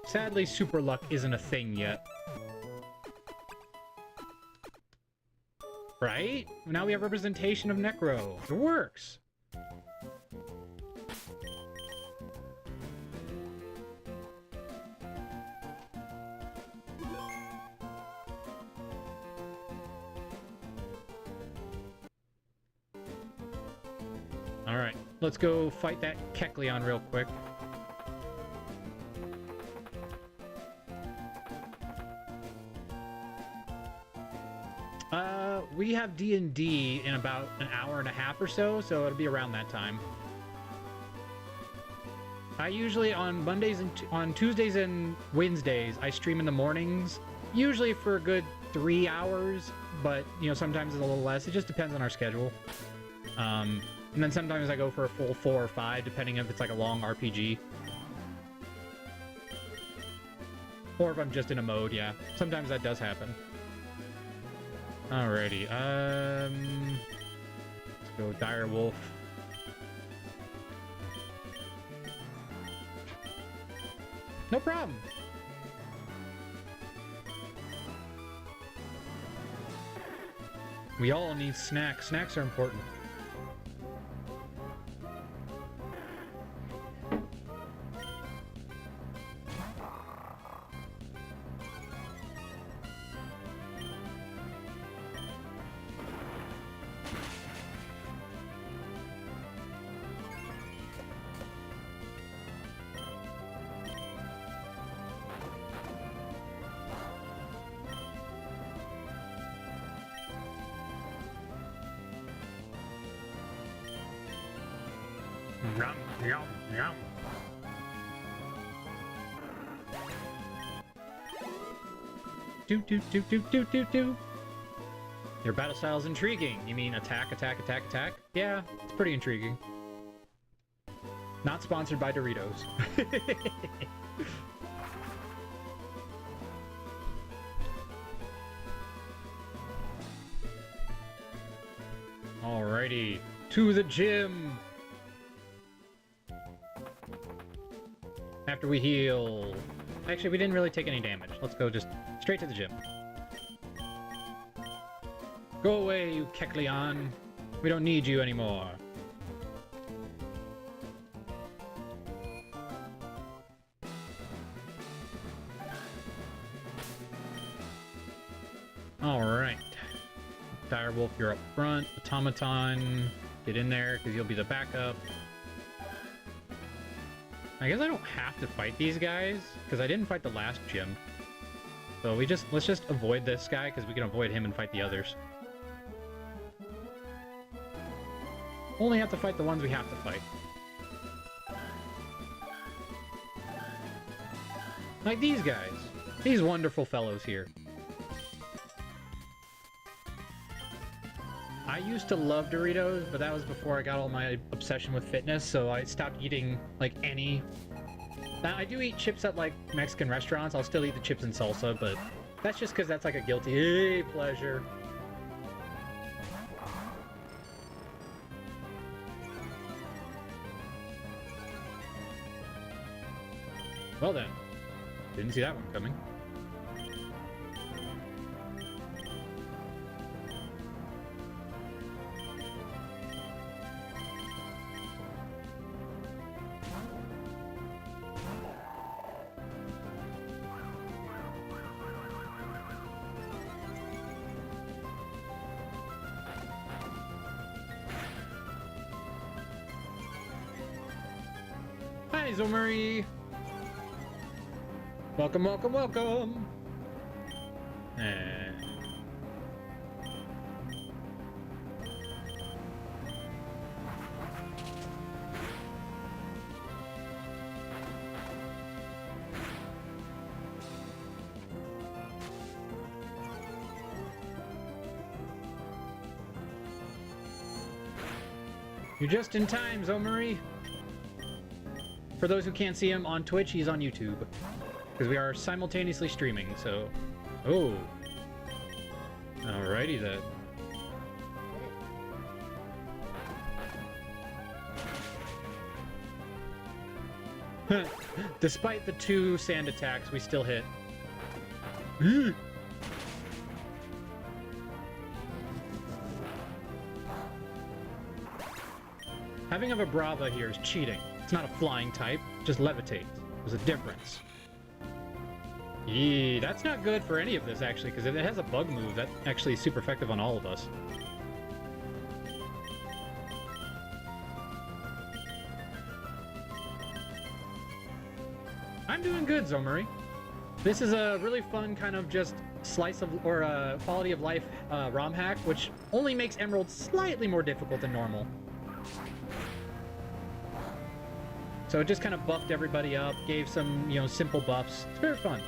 Speaker 1: Sadly, Super Luck isn't a thing yet. Right? Now we have representation of Necro. It works! Alright, let's go fight that Kecleon real quick. We have D&D in about an hour and a half or so, so it'll be around that time. I usually, on Mondays and on Tuesdays and Wednesdays, I stream in the mornings, usually for a good 3 hours, but, you know, sometimes it's a little less. It just depends on our schedule. And then sometimes I go for a full 4 or 5, depending if it's like a long RPG. Or if I'm just in a mode, yeah. Sometimes that does happen. Alrighty, let's go Direwolf. No problem. We all need snacks. Snacks are important. Yum, yum, yum. Do do do do do do do. Your battle style is intriguing. You mean attack, attack, attack, attack? Yeah, it's pretty intriguing. Not sponsored by Doritos. Alrighty, to the gym! After we heal... Actually, we didn't really take any damage. Let's go just straight to the gym. Go away, you Kecleon. We don't need you anymore. Alright. Direwolf, you're up front. Automaton, get in there, because you'll be the backup. I guess I don't have to fight these guys, because I didn't fight the last gym. So let's just avoid this guy, because we can avoid him and fight the others. Only have to fight the ones we have to fight. Like these guys. These wonderful fellows here. I used to love Doritos, but that was before I got all my obsession with fitness, so I stopped eating, like, any... Now, I do eat chips at, like, Mexican restaurants. I'll still eat the chips and salsa, but that's just because that's, like, a guilty pleasure. Well then. Didn't see that one coming. Hi, Zomari! Welcome, welcome, welcome! You're just in time, Zomari! For those who can't see him on Twitch, he's on YouTube. Because we are simultaneously streaming, so... Oh! Alrighty then. Despite the 2 sand attacks, we still hit. Having a Vibrava here is cheating. It's not a flying type, just levitates. There's a difference. Yee, that's not good for any of this, actually, because it has a bug move that actually is super effective on all of us. I'm doing good, Zomari. This is a really fun kind of just slice of, or quality of life ROM hack, which only makes Emerald slightly more difficult than normal. So it just kind of buffed everybody up, gave some, you know, simple buffs. It's very fun.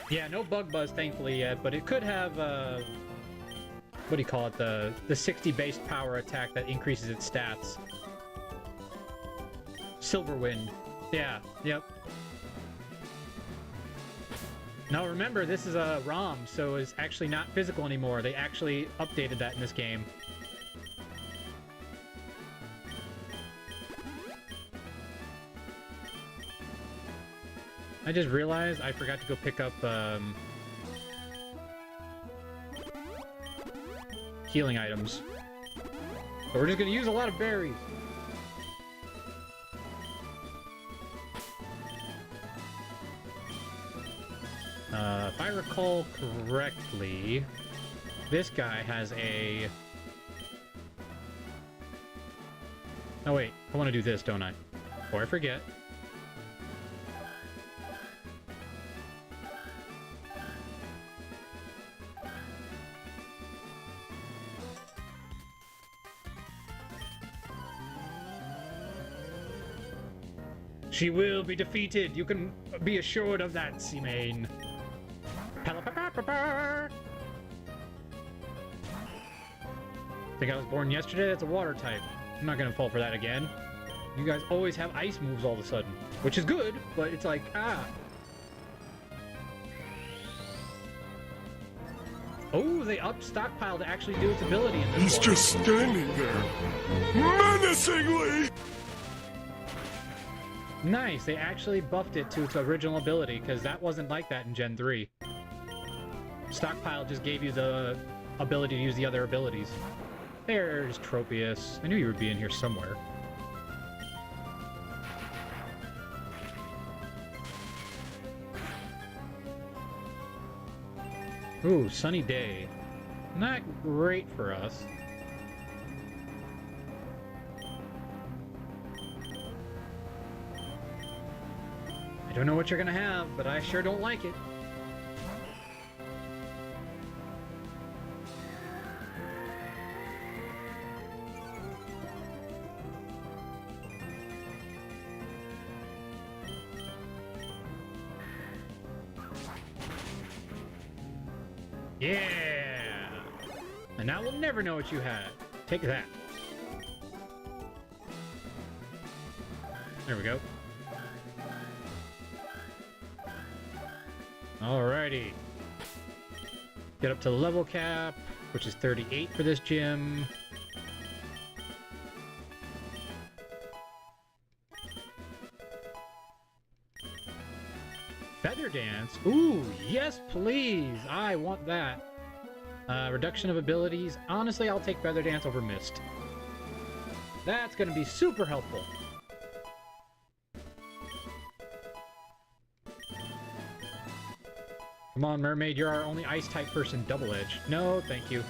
Speaker 1: Yeah, no bug buzz, thankfully, yet, but it could have, what do you call it, the 60 base power attack that increases its stats. Silverwind. Yeah, yep. Now remember, this is a ROM, so it's actually not physical anymore. They actually updated that in this game. I just realized I forgot to go pick up, healing items. So we're just gonna use a lot of berries. If I recall correctly, this guy has a... Oh wait, I want to do this, don't I? Before I forget. She will be defeated. You can be assured of that, Seamain. Think I was born yesterday? That's a water type. I'm not gonna fall for that again. You guys always have ice moves all of a sudden, which is good, but it's like, ah. Oh, they upped stockpile to actually do its ability in this
Speaker 6: He's
Speaker 1: one.
Speaker 6: just standing there, menacingly!
Speaker 1: Nice, they actually buffed it to its original ability, because that wasn't like that in Gen 3. Stockpile just gave you the ability to use the other abilities. There's Tropius. I knew you would be in here somewhere. Ooh, sunny day. Not great for us. I don't know what you're gonna have, but I sure don't like it. Yeah! And now we'll never know what you had. Take that. There we go. Alrighty. Get up to the level cap, which is 38 for this gym. Feather Dance? Ooh, yes please! I want that. Reduction of abilities. Honestly, I'll take Feather Dance over Mist. That's gonna be super helpful. Come on, Mermaid, you're our only Ice-type person, Double Edge. No, thank you.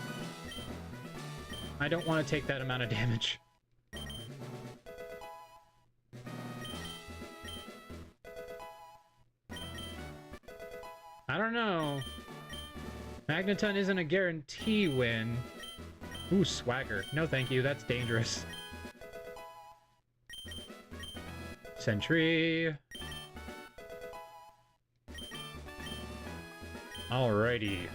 Speaker 1: I don't want to take that amount of damage. I don't know. Magneton isn't a guarantee win. Ooh, Swagger. No thank you, that's dangerous. Sentry. Alrighty.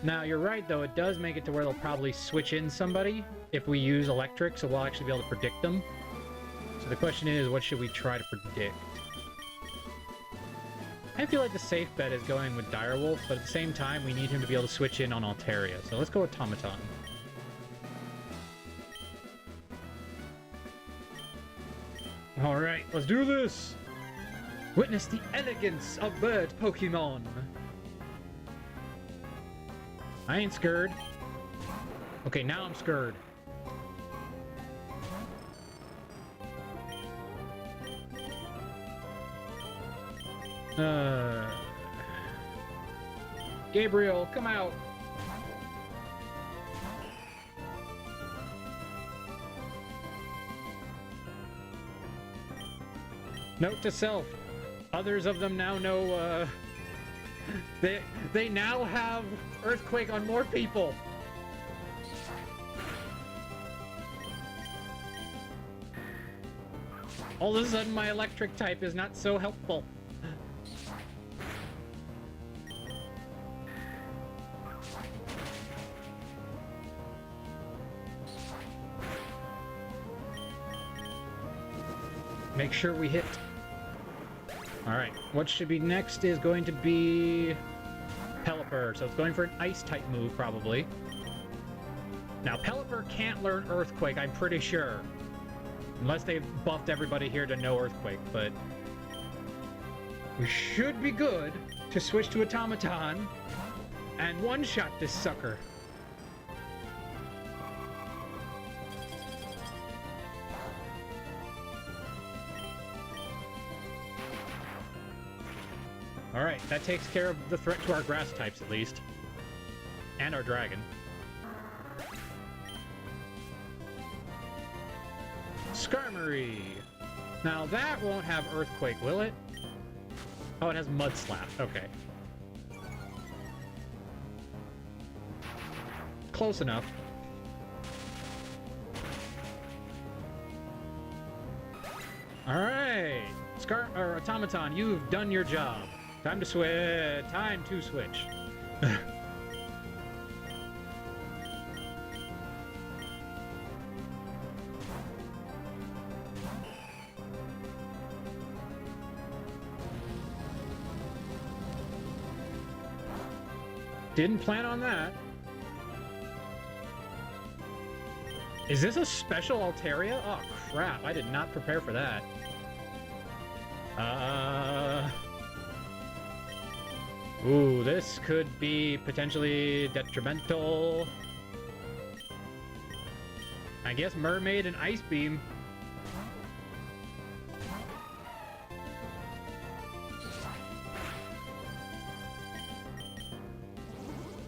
Speaker 1: Now, you're right, though. It does make it to where they'll probably switch in somebody if we use Electric, so we'll actually be able to predict them. So the question is, what should we try to predict? I feel like the safe bet is going with Direwolf, but at the same time, we need him to be able to switch in on Altaria. So let's go with Automaton. Alright, let's do this! Witness the elegance of bird Pokemon! I ain't scared. Okay, now I'm scared. Gabriel, come out! Note to self. Others of them now know, they now have Earthquake on more people! All of a sudden, my electric type is not so helpful. Make sure we hit. Alright, what should be next is going to be Pelipper, so it's going for an Ice-type move, probably. Now, Pelipper can't learn Earthquake, I'm pretty sure. Unless they've buffed everybody here to no Earthquake, but... we should be good to switch to Automaton and one-shot this sucker. Alright, that takes care of the threat to our grass types, at least. And our dragon. Skarmory! Now that won't have Earthquake, will it? Oh, it has Mud Slap. Okay. Close enough. Alright. Or Automaton, you've done your job. Time to switch. Time to switch. Didn't plan on that. Is this a special Altaria? Oh crap, I did not prepare for that. Ooh, this could be potentially detrimental. I guess Mermaid and Ice Beam.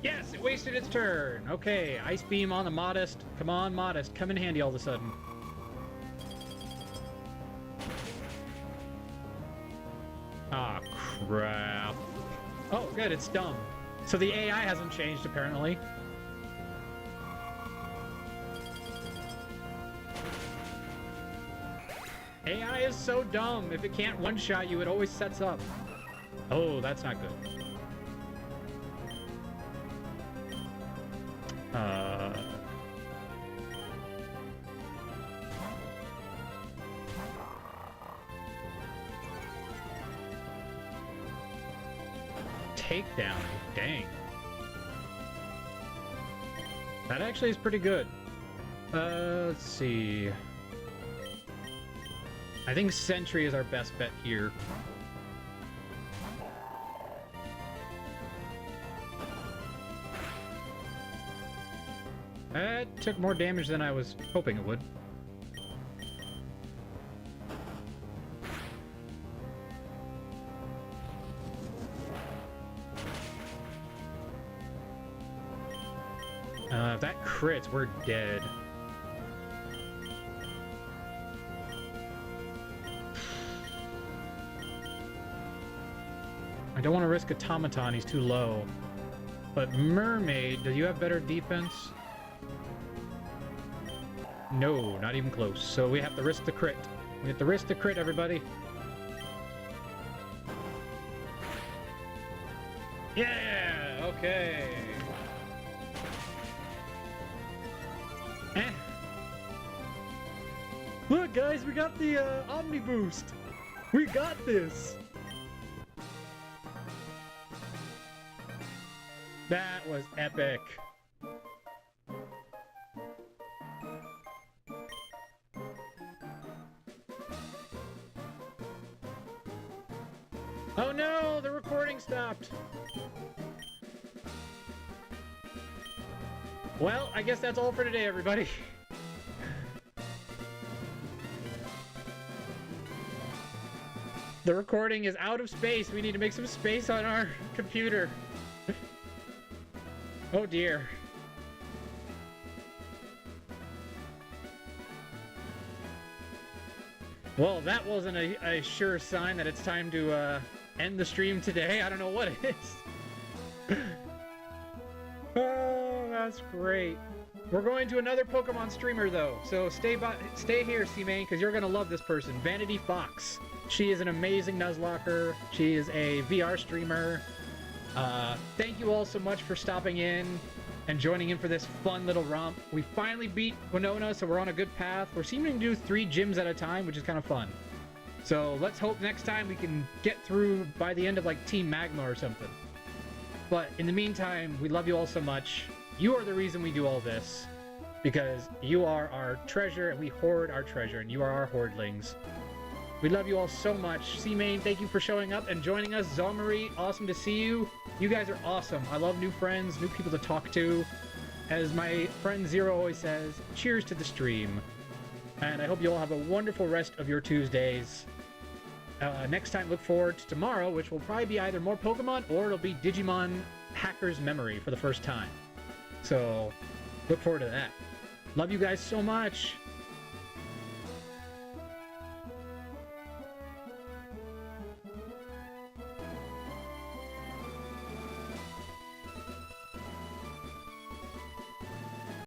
Speaker 1: Yes, it wasted its turn. Okay, Ice Beam on the Modest. Come on, Modest. Come in handy all of a sudden. Ah, crap. Oh, good, it's dumb. So the AI hasn't changed, apparently. AI is so dumb. If it can't one-shot you, it always sets up. Oh, that's not good. Takedown. Dang. That actually is pretty good. Let's see. I think Sentry is our best bet here. That took more damage than I was hoping it would. If that crits, we're dead. I don't want to risk Automaton, he's too low. But Mermaid, do you have better defense? No, not even close. So we have to risk the crit. We have to risk the crit, everybody. Yeah, okay. Look, guys, we got the Omni Boost. We got this. That was epic. Oh no, the recording stopped. Well, I guess that's all for today, everybody. The recording is out of space. We need to make some space on our computer. Oh dear. Well, that wasn't a sure sign that it's time to end the stream today. I don't know what it is. Oh, that's great. We're going to another Pokemon streamer though, so stay here, C-Main, because you're gonna love this person, Vanity Fox. She is an amazing Nuzlocker. She is a VR streamer. Thank you all so much for stopping in and joining in for this fun little romp. We finally beat Winona, so we're on a good path. We're seeming to do 3 gyms at a time, which is kind of fun. So let's hope next time we can get through by the end of like Team Magma or something. But in the meantime, we love you all so much. You are the reason we do all this, because you are our treasure and we hoard our treasure, and you are our hoardlings. We love you all so much. C-Main, thank you for showing up and joining us. Zalmarie, awesome to see you. You guys are awesome. I love new friends, new people to talk to. As my friend Zero always says, cheers to the stream. And I hope you all have a wonderful rest of your Tuesdays. Next time, look forward to tomorrow, which will probably be either more Pokemon or it'll be Digimon Hacker's Memory for the first time. So, look forward to that. Love you guys so much.